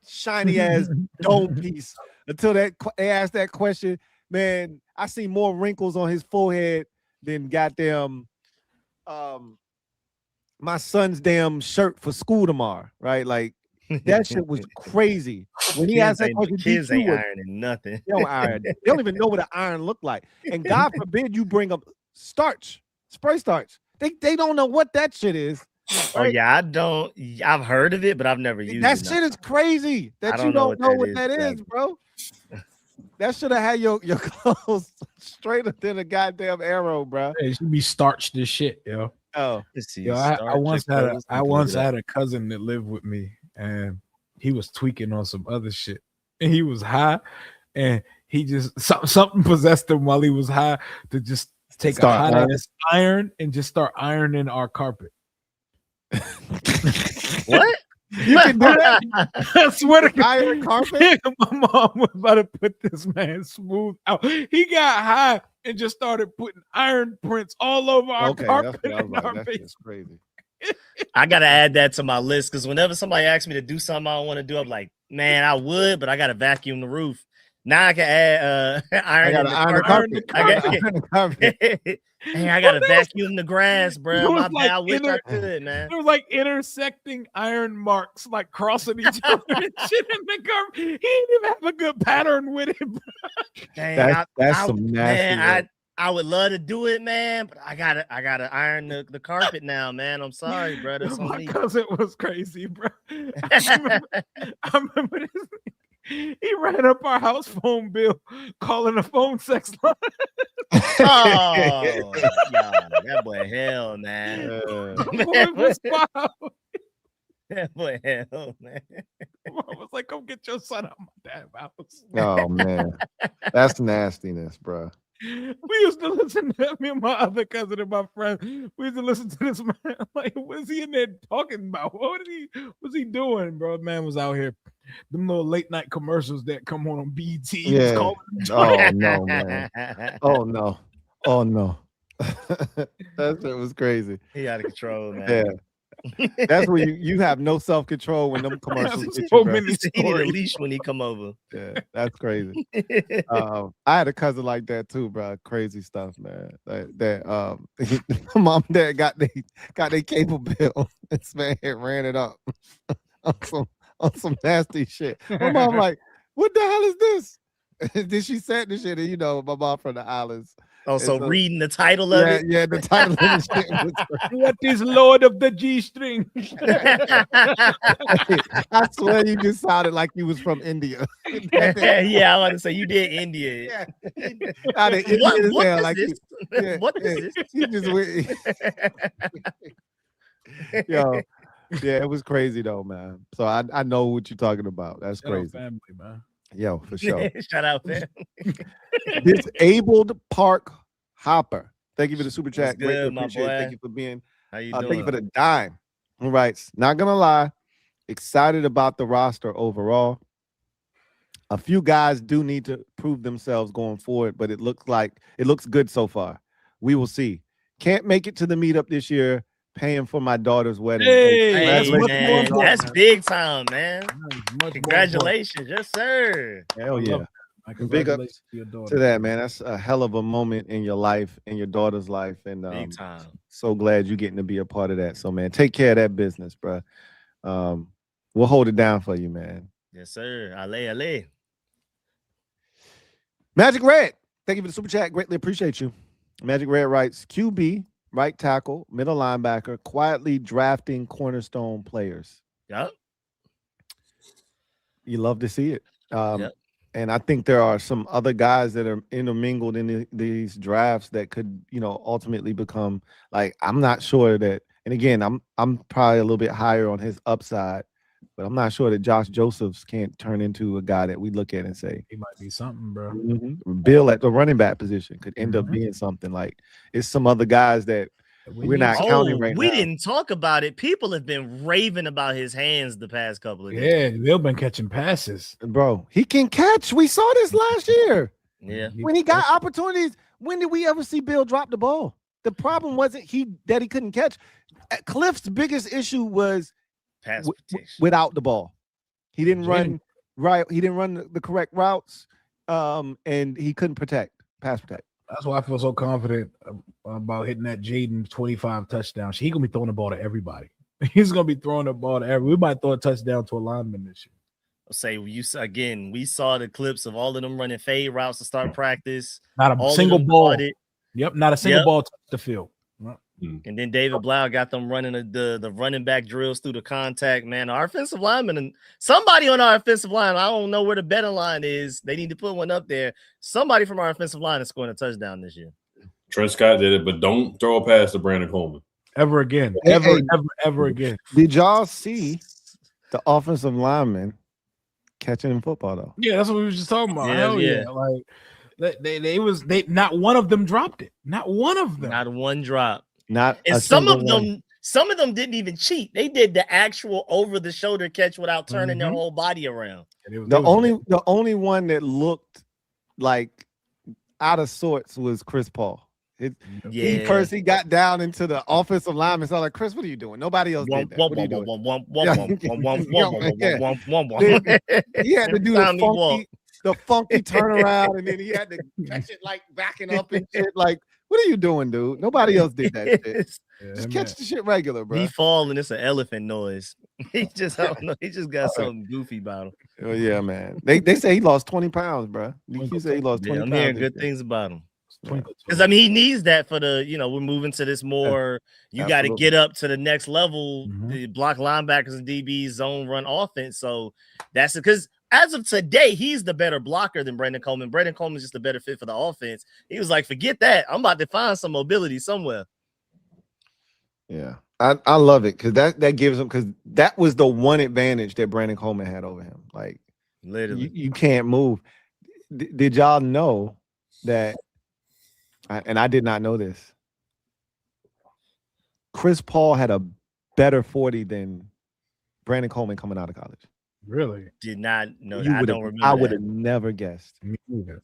shiny ass dome piece until they asked that question. Man, I see more wrinkles on his forehead than goddamn my son's damn shirt for school tomorrow, right? Like that shit was crazy. When he asked that question, kids ain't ironing nothing. They don't iron. They don't even know what an iron look like. And God forbid you bring up starch, spray starch. They don't know what that shit is. Oh yeah, I don't. I've heard of it, but I've never used that it. That shit is crazy. That you don't know what that is, bro. That should have had your clothes straighter than a goddamn arrow, bro. It should be starched as shit, yo. Oh, yo, I once had a cousin that lived with me, and he was tweaking on some other shit, and he was high, and he just something possessed him while he was high to just take a hot ass iron and just start ironing our carpet. What? You can do that? I swear to God. Iron carpet? My mom was about to put this man smooth out. He got high and just started putting iron prints all over our carpet. That's crazy. I gotta add that to my list because whenever somebody asks me to do something I don't want to do, I'm like, man, I would, but I gotta vacuum the roof. Now I can add iron the carpet. I gotta vacuum the grass, bro. My bad. I wish I could, man. It was like intersecting iron marks, like crossing each other and shit in the carpet. He didn't even have a good pattern with it, bro. Dang, that's some nasty. Man, I would love to do it, man, but I gotta iron the carpet now, man. I'm sorry, bro. That's on me. Because it was crazy, bro. I remember this. He ran up our house phone bill calling a phone sex line. Oh, God, that boy hell, man. That was wild. That boy hell, man. I was like, "Come get your son out my damn house." Oh man, that's nastiness, bro. We used to listen to me and my other cousin and my friend. We used to listen to this man. Like, what's he in there talking about? What's he doing, bro? Man was out here. Them little late night commercials that come on BT. Yeah. Oh no, man. Oh no. That shit was crazy. He out of control, man. Yeah. That's where you have no self-control when them commercials get so you, bro. many He need a leash when he come over. Yeah, that's crazy. I had a cousin like that too, bro. Crazy stuff, man. That mom and dad got their cable bill. This man ran it up on some nasty shit. My mom like, what the hell is this? Then she said this shit, and you know, my mom from the islands. Oh, so reading the title of it? Yeah, the title of the shit was what is Lord of the G-string? I swear you just sounded like you was from India. Yeah, I want to say you did India. What is this? What is this? You just went. Yo, yeah, it was crazy though, man. So I know what you're talking about. That's crazy. Family, man. Yo, for sure. Shout out, man. Disabled Park Hopper. Thank you for the super chat. Good, my boy. Thank you for being. How you doing? Thank you for the dime. All right. Not gonna lie, excited about the roster overall. A few guys do need to prove themselves going forward, but it looks good so far. We will see. Can't make it to the meetup this year. paying for my daughter's wedding. Hey, Hey, much more man, important, that's man. big time, man. Much more important. Congratulations, yes, sir. Hell I yeah. love that. Big up Congratulations to your daughter. To that, man. That's a hell of a moment in your life, in your daughter's life. And Big time. so glad you're getting to be a part of that. So, man, take care of that business, bro. We'll hold it down for you, man. Yes, sir. Ale. Magic Red, thank you for the super chat. Greatly appreciate you. Magic Red writes, QB, right tackle, middle linebacker, quietly drafting cornerstone players. Yep. You love to see it. Yep. And I think there are some other guys that are intermingled in these drafts that could, ultimately become like, I'm not sure that, and again, I'm probably a little bit higher on his upside, but I'm not sure that Josh Josephs can't turn into a guy that we look at and say, He might be something, bro. Bill at the running back position could end up being something. Like, it's some other guys that we're not counting right now. We didn't talk about it. People have been raving about his hands the past couple of days. Yeah, they've been catching passes. Bro, he can catch. We saw this last year. Yeah. When he got opportunities, when did we ever see Bill drop the ball? The problem wasn't that he couldn't catch. Cliff's biggest issue was Pass protection. without the ball. He didn't run right. He didn't run the correct routes, and he couldn't pass protect. That's why I feel so confident about hitting that Jaden 25 touchdowns. He's gonna be throwing the ball to everybody. He's gonna be throwing the ball to everybody. We might throw a touchdown to a lineman this year. I'll say we saw the clips of all of them running fade routes to start practice. Not a single ball. Yep, not a single ball touched the field. And then David Blau got them running the running back drills through the contact, man. Our offensive lineman and somebody on our offensive line, I don't know where the betting line is. They need to put one up there. Somebody from our offensive line is scoring a touchdown this year. Trent Scott did it, but don't throw a pass to Brandon Coleman. Ever again. Ever again. Did y'all see the offensive lineman catching in football, though? Yeah, that's what we were just talking about. Yeah, Hell yeah. Like they not one of them dropped it. Not one of them. Not one drop. And some of them didn't even cheat. They did the actual over the shoulder catch without turning their whole body around. The only one that looked like out of sorts was Chris Paul. He got down into the offensive lineman. So like, Chris, what are you doing? Nobody else did that. What are you doing? He had to do the funky turnaround, and then he had to catch it like backing up and shit. Like, what are you doing, dude? Nobody else did that shit. Just catch the shit regular, bro. He fall and it's an elephant noise. He just I don't know. He just got something goofy about him. Oh yeah, man. They say he lost 20 pounds, bro. He said he lost 20 pounds. I'm hearing good things about him. Because I mean, he needs that for the we're moving to this more. You got to get up to the next level. The block linebackers and DBs zone run offense. So that's because as of today, he's the better blocker than Brandon Coleman. Brandon Coleman's just a better fit for the offense. He was like, forget that. I'm about to find some mobility somewhere. Yeah, I love it because that gives him, because that was the one advantage that Brandon Coleman had over him. Like, literally, you can't move. Did y'all know that? And I did not know this. Chris Paul had a better 40 than Brandon Coleman coming out of college. Really? Did not know that. I don't remember. I would have never guessed. Me either.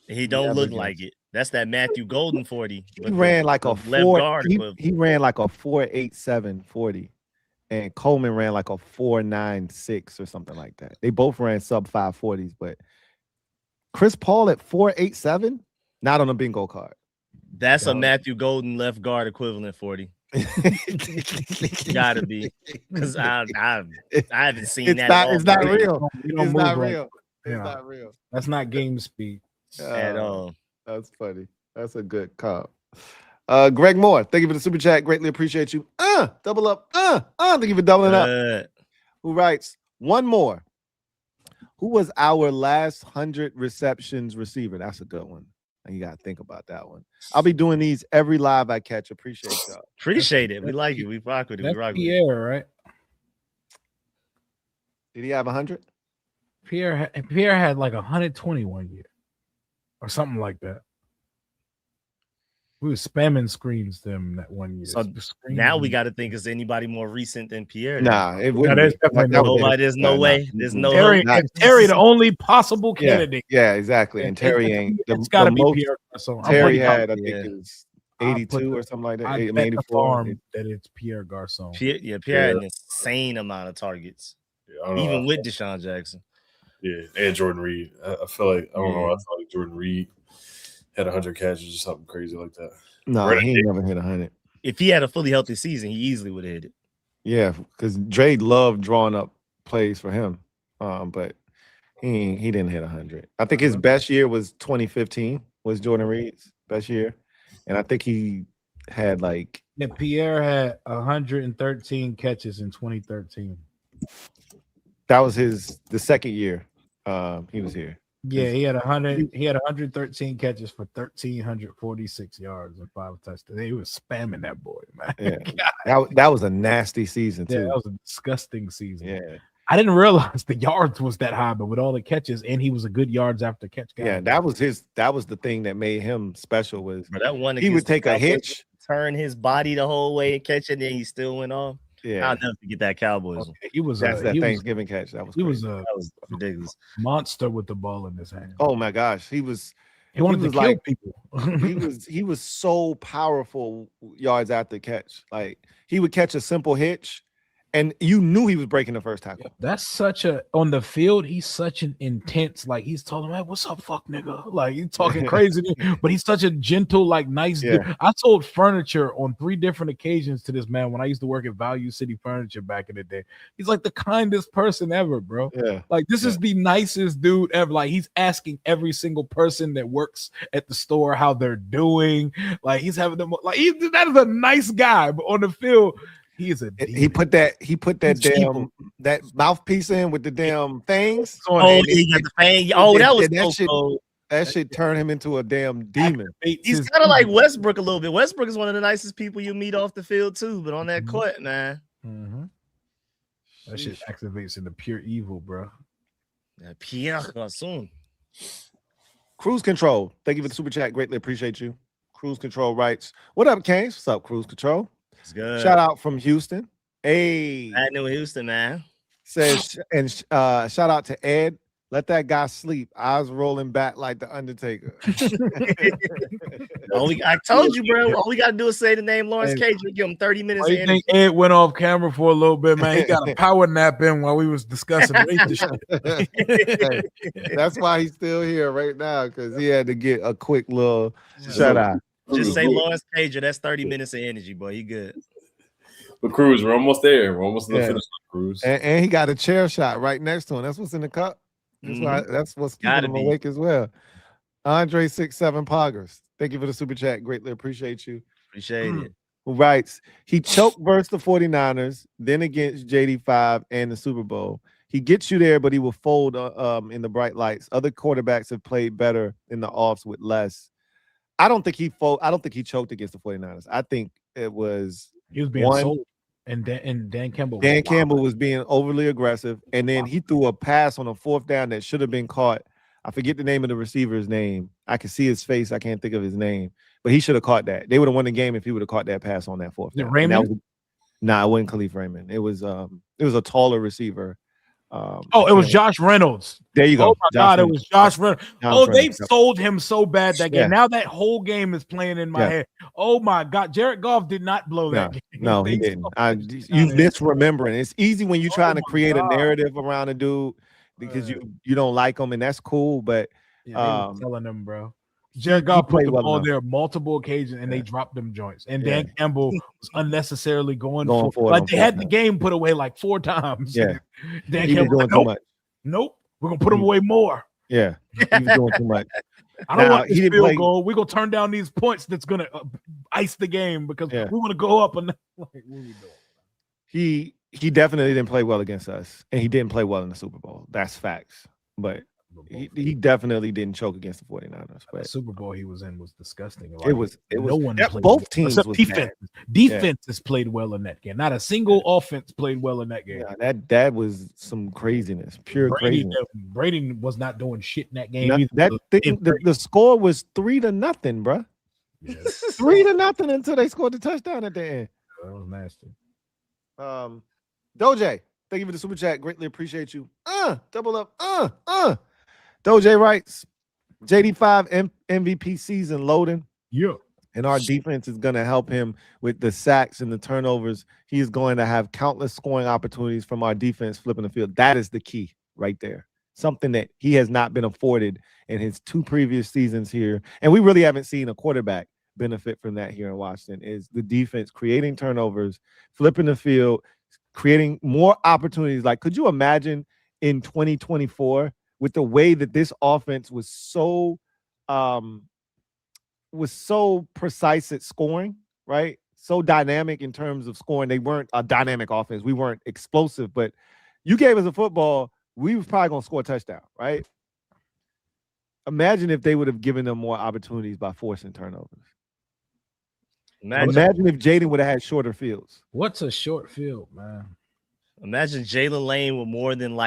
He don't look like it. That's that Matthew Golden 40. He ran like a left guard. He ran like a 4.87 40, and Coleman ran like a 4.96 or something like that. They both ran sub 540s, but Chris Paul at 4.87, not on a bingo card. That's a Matthew Golden left guard equivalent 40. Gotta be, because I haven't seen that. It's not real. It's not real. It's not real. That's not game speed at all. That's funny. That's a good comp. Greg Moore, thank you for the super chat. Greatly appreciate you. Double up. Thank you for doubling up. Who writes, one more. Who was our last 100 receptions receiver? That's a good one. You got to think about that one. I'll be doing these every live I catch. Appreciate y'all. Appreciate it. We like it. We rock with it. We rock with Pierre, right? Did he have 100? Pierre had like 121 year or something like that. We were spamming screens them that one year. So now we got to think, is anybody more recent than Pierre? Nah, it wouldn't. There's definitely nobody. There's no way. There's no Terry, Terry, the only possible candidate. Yeah, exactly. And Terry ain't. It's got to be Pierre. So Terry had, I think it was 82 or something like that. I I mean, bet the 84. farm that it's Pierre Garcon. Pierre had an insane amount of targets, I don't know. even with Deshaun Jackson. Yeah, and Jordan Reed. I feel like I don't know. I felt like Jordan Reed had 100 catches or something crazy like that. No, he ain't never hit 100. If he had a fully healthy season, he easily would have hit it. Yeah, because Dre loved drawing up plays for him, but he didn't hit 100. I think his best year was 2015. Was Jordan Reed's best year, and I think he had like Pierre had 113 catches in 2013. that was the second year he was here. Yeah, he had 100. He had 113 catches for 1,346 yards and 5 touchdowns. They was spamming that boy, man. Yeah, that was a nasty season too. Yeah, that was a disgusting season. Yeah, I didn't realize the yards was that high, but with all the catches, and he was a good yards after catch guy. Yeah, that was the thing that made him special. Was that one he would take a hitch, turn his body the whole way and catch it, and then he still went off. Yeah, I'll never forget that Cowboys. He was that Thanksgiving catch. That was ridiculous. Monster with the ball in his hand. Oh my gosh, he wanted to kill people. he was so powerful yards after catch. Like he would catch a simple hitch, and you knew he was breaking the first tackle. That's such on the field. He's such an intense. Like he's telling him, "Hey, what's up, fuck nigga?" Like he's talking crazy, but he's such a gentle, like nice dude. I sold furniture on 3 different occasions to this man when I used to work at Value City Furniture back in the day. He's like the kindest person ever, bro. Yeah, like this is the nicest dude ever. Like he's asking every single person that works at the store how they're doing. Like he's having them. Like that is a nice guy, but on the field. He is a demon. He put that damn that mouthpiece in with the damn fangs. Oh, he got the fang. Oh, that was that so shit. cold. That shit turned him into a damn demon. He's kind of like Westbrook a little bit. Westbrook is one of the nicest people you meet off the field too, but on that court, man, that shit activates into pure evil, bro. Pierre Garcon. Cruise Control. Thank you for the super chat. Greatly appreciate you. Cruise Control writes, "What up, Canes? What's up, Cruise Control? It's good. Shout out from Houston. Hey, I knew Houston, man. Says and shout out to Ed. Let that guy sleep. Eyes rolling back like the Undertaker." I told you, bro. All we gotta do is say the name Lawrence Cage. We give him 30 minutes. I think Ed went off camera for a little bit, man. He got a power nap in while we was discussing racist shit. That's why he's still here right now, because he had to get a quick little shout out. Just say Lawrence Cage. That's 30 minutes of energy, boy. He good. But Cruz, we're almost there. We're almost to the finish line, Cruz. And he got a chair shot right next to him. That's what's in the cup. That's what's keeping him awake as well. Andre 67 Poggers. Thank you for the super chat. Greatly appreciate you. Appreciate it. Who writes, he choked versus the 49ers, then against JD5 and the Super Bowl. He gets you there, but he will fold in the bright lights. Other quarterbacks have played better in the offs with less. I don't think he choked against the 49ers. I think it was he was being sold. And Dan Campbell. Dan Campbell was being overly aggressive, and then he threw a pass on a 4th down that should have been caught. I forget the name of the receiver's name. I can see his face. I can't think of his name, but he should have caught that. They would have won the game if he would have caught that pass on that 4th down. Raymond? Nah, it wasn't Khalif Raymond. It was a taller receiver. It was Josh Reynolds. There you go. Oh my God, it was Josh Reynolds. They sold him so bad that game. Yeah. Now that whole game is playing in my head. Oh my God, Jared Goff did not blow that game. No, he didn't. You misremembering. It's easy when you're trying to create a narrative around a dude because you don't like him, and that's cool. But telling them, bro. Jared Goff put the ball there multiple occasions, and they dropped them joints. And Dan Campbell was unnecessarily going for it. Like they had the game put away like 4 times. Yeah, Dan Campbell was like, nope. Nope, we're gonna put him away more. Yeah, he was doing too much. I don't want this field goal. We're gonna turn down these points. That's gonna ice the game because we want to go up. And like, what are we doing? He definitely didn't play well against us, and he didn't play well in the Super Bowl. That's facts. But he definitely didn't choke against the 49ers. But the Super Bowl he was in was disgusting. Like, it was no one played both teams except defense. Defense has played well in that game. Not a single offense played well in that game. Yeah, that was some craziness, pure craziness. Brady was not doing shit in that game. The score was 3-0, bro. Yeah. 3-0 until they scored the touchdown at the end. That was nasty. Doje, thank you for the super chat. Greatly appreciate you. Double up. Doje writes, JD5 MVP season loading. Yeah. And our defense is going to help him with the sacks and the turnovers. He is going to have countless scoring opportunities from our defense flipping the field. That is the key right there. Something that he has not been afforded in his 2 previous seasons here. And we really haven't seen a quarterback benefit from that here in Washington, is the defense creating turnovers, flipping the field, creating more opportunities. Like, could you imagine in 2024 with the way that this offense was so precise at scoring, right? So dynamic in terms of scoring. They weren't a dynamic offense. We weren't explosive, but you gave us a football, we was probably going to score a touchdown, right? Imagine if they would have given them more opportunities by forcing turnovers. Imagine if Jaden would have had shorter fields. What's a short field, man? Imagine Jalen Lane with more than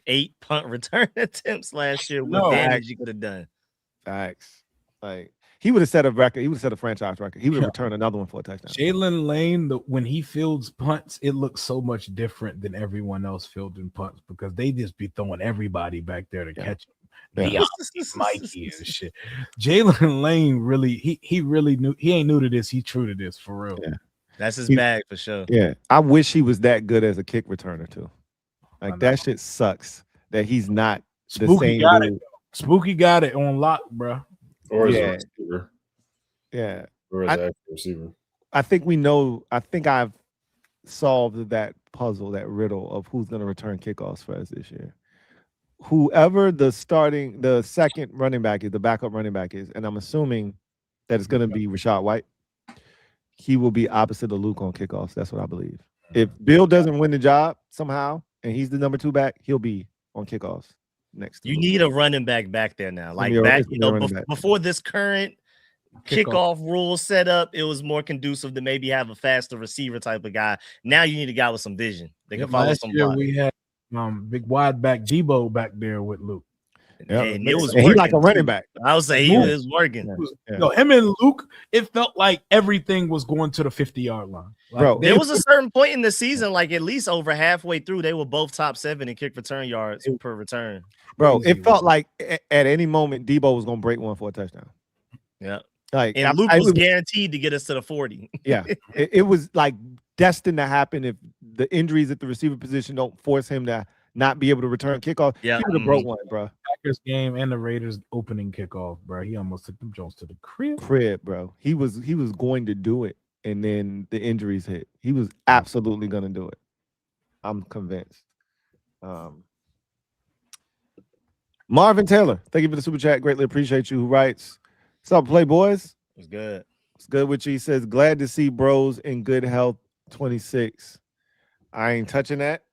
8 punt return attempts last year. What damage you could have done. Facts. Like, he would have set a record. He would have set a franchise record. He would have returned another one for a touchdown. Jalen Lane, when he fields punts, it looks so much different than everyone else fielding punts because they just be throwing everybody back there to catch him. Yeah. Mikey and shit. Jalen Lane really, he really knew. He ain't new to this. He true to this for real. Yeah. That's his bag for sure. Yeah, I wish he was that good as a kick returner too. Like, that shit sucks that he's not the same dude. Spooky got it on lock, bro. Or as a receiver. Yeah. Or as an receiver. I think we know. I think I've solved that puzzle, that riddle of who's going to return kickoffs for us this year. Whoever the second running back is, the backup running back is, and I'm assuming that it's going to be Rashad White. He will be opposite of Luke on kickoffs. That's what I believe. If Bill doesn't win the job somehow and he's the number 2 back, he'll be on kickoffs next. You need a running back there now. Like before this current kickoff rule set up, it was more conducive to maybe have a faster receiver type of guy. Now you need a guy with some vision. They can follow some block. We had big wide back Debo back there with Luke. Yeah, and it was he like a running back. I would say he was working. Him and Luke, it felt like everything was going to the 50-yard line. Like, bro, there was a certain point in the season, like at least over halfway through, they were both top 7 in kick return yards per return. Bro, it felt like at any moment Debo was gonna break one for a touchdown. Yeah. Like, and Luke was guaranteed to get us to the 40. Yeah. It was like destined to happen if the injuries at the receiver position don't force him to not be able to return kickoff. Yeah. He would have broke one, bro. Packers game and the Raiders opening kickoff, bro. He almost took them Jones to the crib. Bro. He was going to do it, and then the injuries hit. He was absolutely going to do it. I'm convinced. Marvin Taylor, thank you for the super chat. Greatly appreciate you. Who writes, "What's up, Playboys? It's good. It's good with you." He says, "Glad to see bros in good health." 26. I ain't touching that.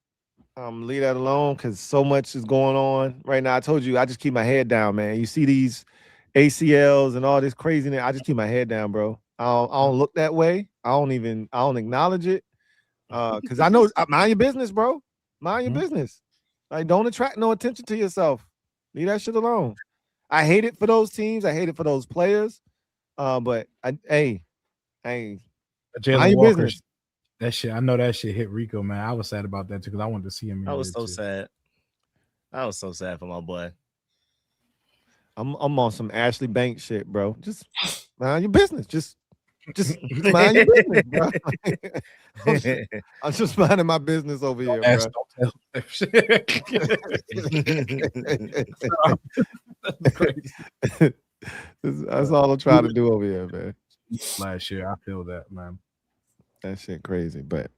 Leave that alone because so much is going on right now. I told you, I just keep my head down, man. You see these ACLs and all this craziness. I just keep my head down, bro. I don't look that way. I don't acknowledge it. Because I know, mind your business, bro. Mind your business. Like, don't attract no attention to yourself. Leave that shit alone. I hate it for those teams. I hate it for those players. But mind your business. That shit, I know that shit hit Rico, man. I was sad about that too because I wanted to see him. I was so sad. I was so sad for my boy. I'm on some Ashley Banks shit, bro. Just mind your business. Just mind your business, bro. I'm just minding my business over here, bro. That's all I'm trying to do over here, man. Last year, I feel that, man. That shit crazy, but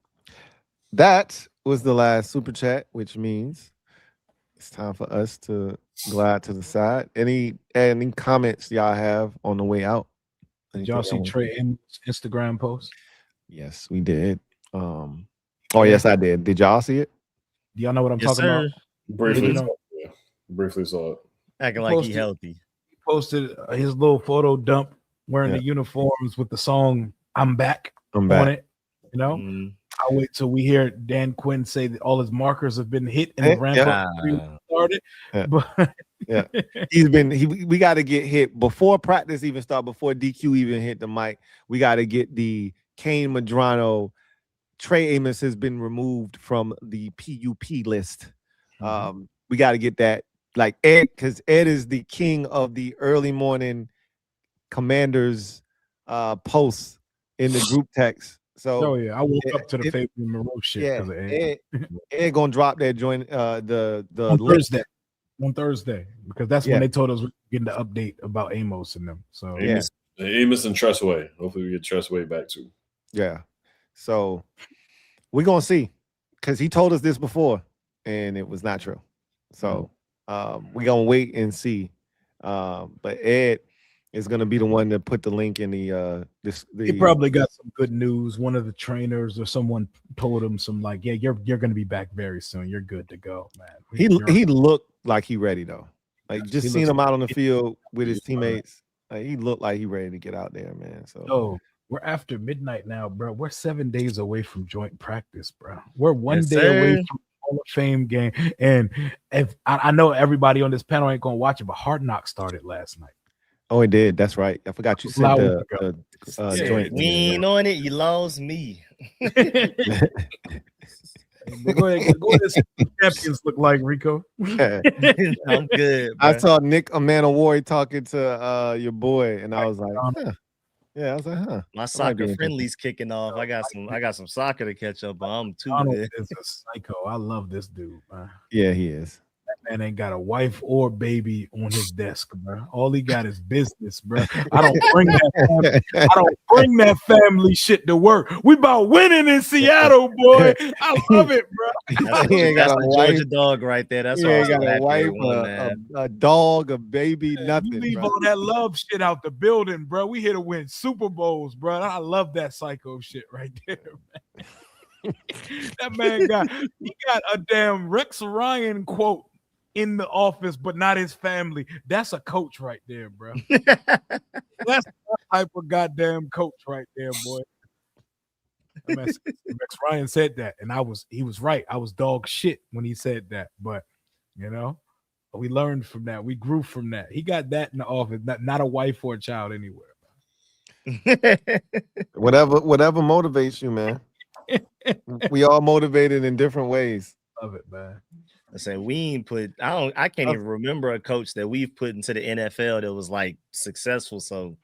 that was the last super chat, which means it's time for us to glide to the side. Any comments y'all have on the way out? Did y'all see Trey Instagram post? Yes, we did. Yes, I did. Did y'all see it? Do y'all know what I'm talking about? Briefly saw it. Acting like he healthy. He posted his little photo dump wearing the uniforms with the song "I'm Back" on it. You know, I'll wait till we hear Dan Quinn say that all his markers have been hit and the ramp up started. But we got to get hit before practice even start, before DQ even hit the mic. We got to get the Kane Madrano. Trey Amos has been removed from the PUP list. We got to get that, like Ed, because Ed is the king of the early morning Commanders posts in the group text. So Oh yeah, I woke up to the Fabian Moreau shit yeah, because of Ed. Ed gonna drop that joint the on link. Thursday, because that's when they told us we're getting the update about Amos and them. So Amos and Trustway. Hopefully we get Trustway back too. Yeah. So we're gonna see, because he told us this before and it was not true. So we're gonna wait and see. But Ed is gonna be the one to put the link in the he probably got some good news. One of the trainers or someone told him some like, yeah, you're gonna be back very soon. You're good to go, man. He looked like he ready though. Like just seeing him out on the field with his teammates, like, he looked like he ready to get out there, man. So we're after midnight now, bro. We're 7 days away from joint practice, bro. We're one day away from Hall of Fame game. And if I know everybody on this panel ain't gonna watch it, but Hard Knocks started last night. Oh, it did. That's right. I forgot you said the joint. We ain't on it. You lost me. Go ahead. What does champions look like, Rico? I'm good. Bro. I saw Nick Amanawari talking to your boy, and I was like, huh. Yeah, I was like, huh. My soccer friendly's kicking off. I got some soccer to catch up on. I'm too good. Is a psycho. I love this dude, man. Yeah, he is. That man ain't got a wife or baby on his desk, bro. All he got is business, bro. I don't bring that family shit to work. We about winning in Seattle, boy. I love it, bro. That's a Georgia dog right there. That's why got a wife, a dog, a baby, nothing. You leave bro. all that love shit out the building, bro. We here to win Super Bowls, bro. I love that psycho shit right there, man. That man got a damn Rex Ryan quote in the office, but not his family. That's a coach right there, bro. That's the type of goddamn coach right there, boy. Rex Ryan said that, and he was right. I was dog shit when he said that, but we learned from that. We grew from that. He got that in the office, not a wife or a child anywhere. Whatever motivates you, man. We all motivated in different ways. Love it, man. I say we ain't put. I can't even remember a coach that we've put into the NFL that was like successful. So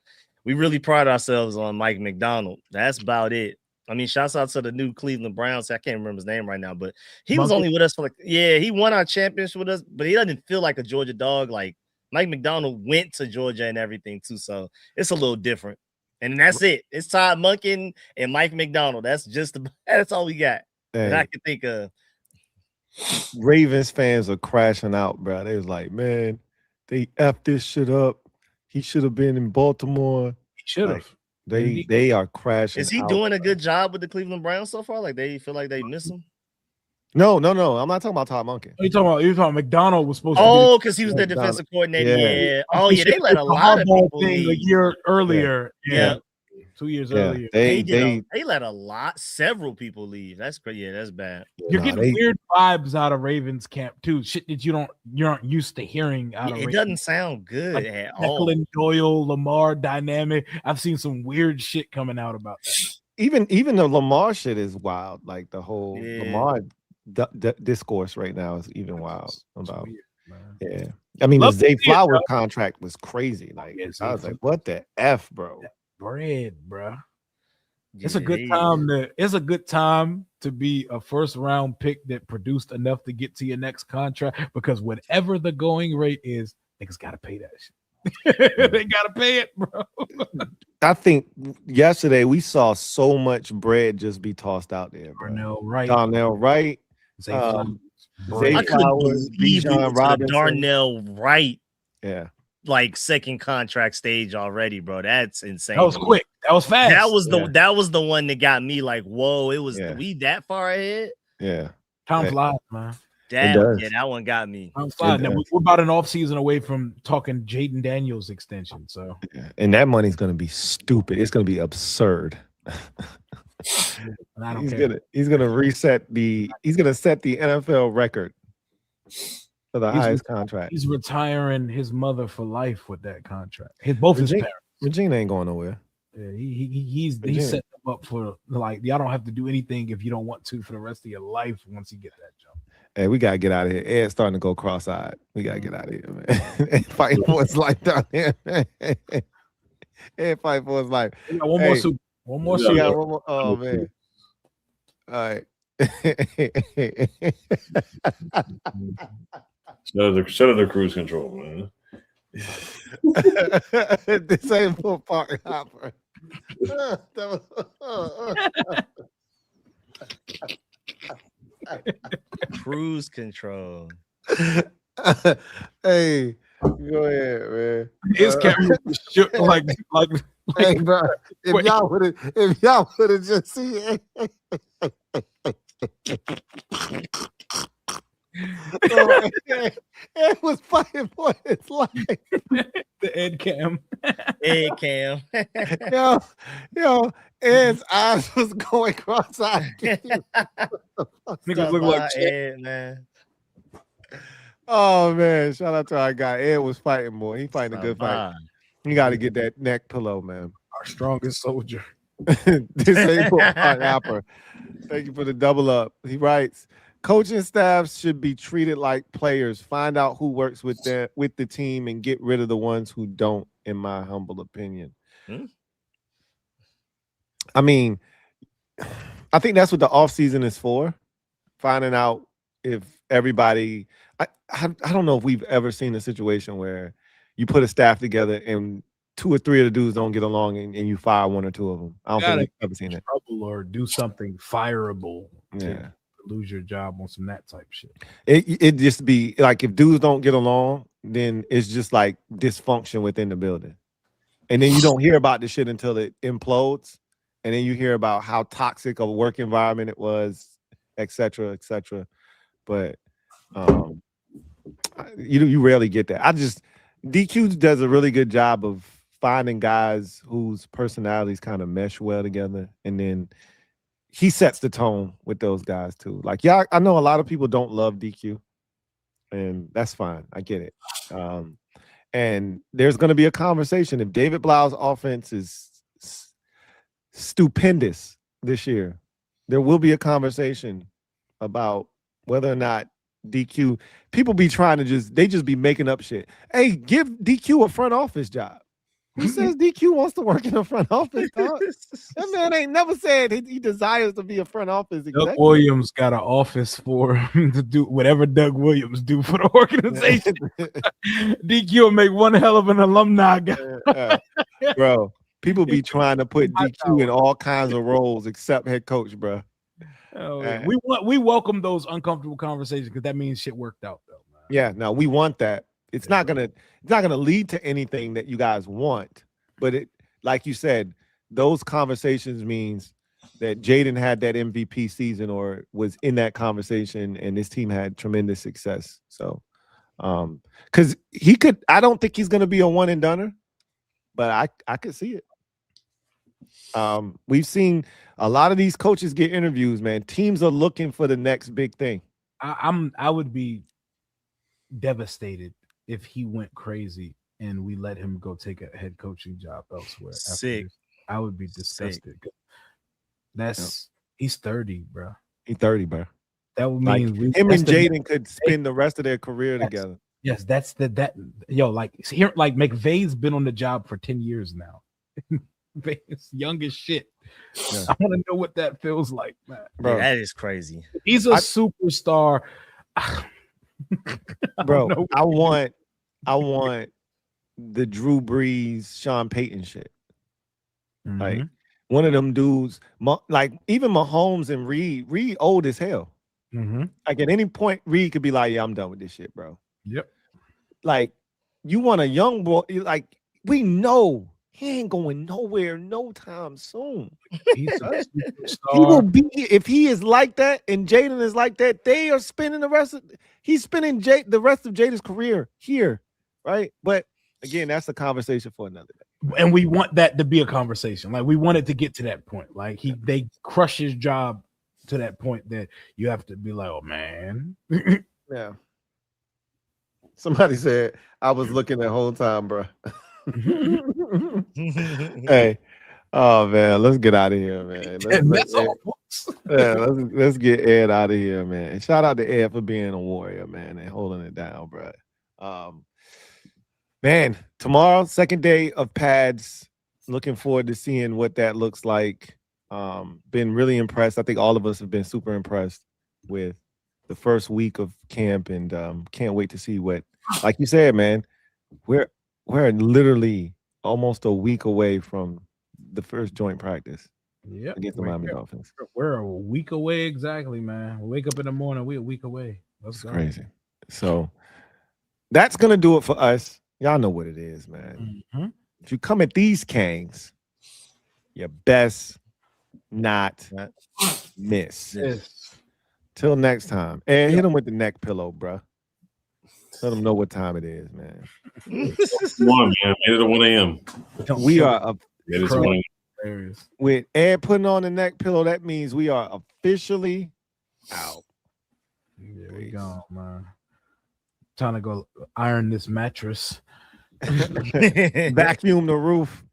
we really pride ourselves on Mike McDonald. That's about it. I mean, shouts out to the new Cleveland Browns. I can't remember his name right now, but he was only with us for he won our championship with us, but he doesn't feel like a Georgia dog. Like Mike McDonald went to Georgia and everything too, so it's a little different. And that's it. It's Todd Monken and Mike McDonald. That's all we got that I can think of. Ravens fans are crashing out, bro. They was like, man, they effed this shit up. He should have been in Baltimore. He should have. They are crashing. Is he doing a good job with the Cleveland Browns so far? Like they feel like they miss him? No. I'm not talking about Todd Monken. You talking McDonald was supposed to. Oh, because he was the defensive coordinator. Yeah. Oh yeah, they let a lot of people leave a year earlier. Yeah. 2 years earlier. They let several people leave. That's crazy. Yeah, that's bad. You're getting weird vibes out of Ravens camp too. Shit that you aren't used to hearing out of Ravens. It doesn't sound good like at all. Doyle, Lamar dynamic. I've seen some weird shit coming out about that. Even the Lamar shit is wild. Like the whole Lamar discourse right now is even wild about. Weird, I mean, the Zay Flowers contract was crazy. Like I was like, what the F, bro? Bread, bro. It's a good time to be a first round pick that produced enough to get to your next contract, because whatever the going rate is, niggas gotta pay that shit. They gotta pay it, bro. I think yesterday we saw so much bread just be tossed out there, bro. Darnell Wright. Zay Flowers, Bijan Robinson. Darnell Wright. Yeah. Like second contract stage already, bro. That's insane. That was quick. That was fast. That was the one that got me like, whoa, it was we that far ahead. Yeah. Time flies, man. That one got me. Time flies. Now, we're about an off season away from talking Jaden Daniels extension. So and that money's gonna be stupid. It's gonna be absurd. He's gonna set the NFL record for the highest contract. He's retiring his mother for life with that contract. His parents. Regina ain't going nowhere. Yeah, he's setting them up for like y'all don't have to do anything if you don't want to for the rest of your life once you get that job. Hey, we gotta get out of here. Ed's starting to go cross-eyed. We gotta get out of here, man. Fighting for his life down here. Ed fight for his life. We got one Hey, more super. One more Yeah. We super. got one more. Oh man. All right. Shut up the cruise control, man. Disabled park hopper. Cruise control. Hey, go ahead, man. His camera was shook like Hey, bro. If wait. y'all would have just seen it. It was fighting for his life. the Ed cam. Hey, Cam. Yo, Ed's eyes was going cross-eyed. Niggas look like shit. Ed, man. Oh man, shout out to our guy. Ed was fighting, boy. He fighting a good fight. You got to get that neck pillow, man. Our strongest soldier. Disabled art rapper. Thank you for the double up. He writes, coaching staffs should be treated like players. Find out who works with the team and get rid of the ones who don't, in my humble opinion. I mean, I think that's what the offseason is for. Finding out if everybody I don't know if we've ever seen a situation where you put a staff together and 2 or 3 of the dudes don't get along and you fire 1 or 2 of them. I don't think we've ever seen that. Trouble or do something fireable. Yeah. Lose your job on some that type shit. It just be like if dudes don't get along, then it's just like dysfunction within the building. And then you don't hear about the shit until it implodes. And then you hear about how toxic of a work environment it was, et cetera, et cetera. But you rarely get that. DQ does a really good job of finding guys whose personalities kind of mesh well together, and then he sets the tone with those guys too. Like, yeah, I know a lot of people don't love DQ, and that's fine. I get it. And there's going to be a conversation if David Blau's offense is stupendous this year. There will be a conversation about whether or not DQ, people be trying to just be making up shit. Hey, give DQ a front office job. Who says DQ wants to work in the front office, dog? That man ain't never said he desires to be a front office executive. Doug Williams got an office for him to do whatever Doug Williams do for the organization. DQ will make one hell of an alumni guy. Bro, people be trying to put DQ in all kinds of roles except head coach, bro. Oh, yeah. We welcome those uncomfortable conversations because that means shit worked out, though. Man. Yeah, no, we want that. It's not gonna lead to anything that you guys want, but it, like you said, those conversations means that Jaden had that MVP season or was in that conversation, and this team had tremendous success. So, because I don't think he's gonna be a one and doneer, but I could see it. We've seen a lot of these coaches get interviews, man. Teams are looking for the next big thing. I would be devastated if he went crazy and we let him go take a head coaching job elsewhere. Sick. I would be disgusted. He's 30, bro. He's 30, bro. That would like mean him and Jaden could spend the rest of their career together. Yes, like McVay's been on the job for 10 years now. It's young as shit. Yeah. I want to know what that feels like, man. Bro, that is crazy. He's a superstar. Bro, I want the Drew Brees, Sean Payton shit. Mm-hmm. Like one of them dudes, like even Mahomes and Reed old as hell. Mm-hmm. Like at any point, Reed could be like, "Yeah, I'm done with this shit, bro." Yep. Like you want a young boy, like we know he ain't going nowhere no time soon. He's a superstar. He will be if he is like that and Jaden is like that. They are spending the rest of Jaden's career here, right? But again, that's a conversation for another day. And we want that to be a conversation. Like we want it to get to that point. Like they crush his job to that point that you have to be like, oh man. Yeah. Somebody said I was looking the whole time, bro. Hey, oh man, let's get out of here, man. Let's get Ed out of here, man. And shout out to Ed for being a warrior, man, and holding it down, bro. Man, tomorrow, second day of pads. Looking forward to seeing what that looks like. Been really impressed. I think all of us have been super impressed with the first week of camp, and can't wait to see what, like you said, man, we're literally almost a week away from the first joint practice Yep. against the Miami Dolphins. We're a week away exactly, man. We wake up in the morning, we're a week away. Let's go. Crazy. So that's gonna do it for us. Y'all know what it is, man. Mhm. If you come at these Kangs, you best not miss. Yes. Till next time. And hit them with the neck pillow, bro. Let them know what time it is, man. Come on, man. Made it at 1 a.m. We are Made it to 1 a.m. with Ed putting on the neck pillow. That means we are officially out. Yeah, we gone, man. Trying to go iron this mattress. Vacuum the roof.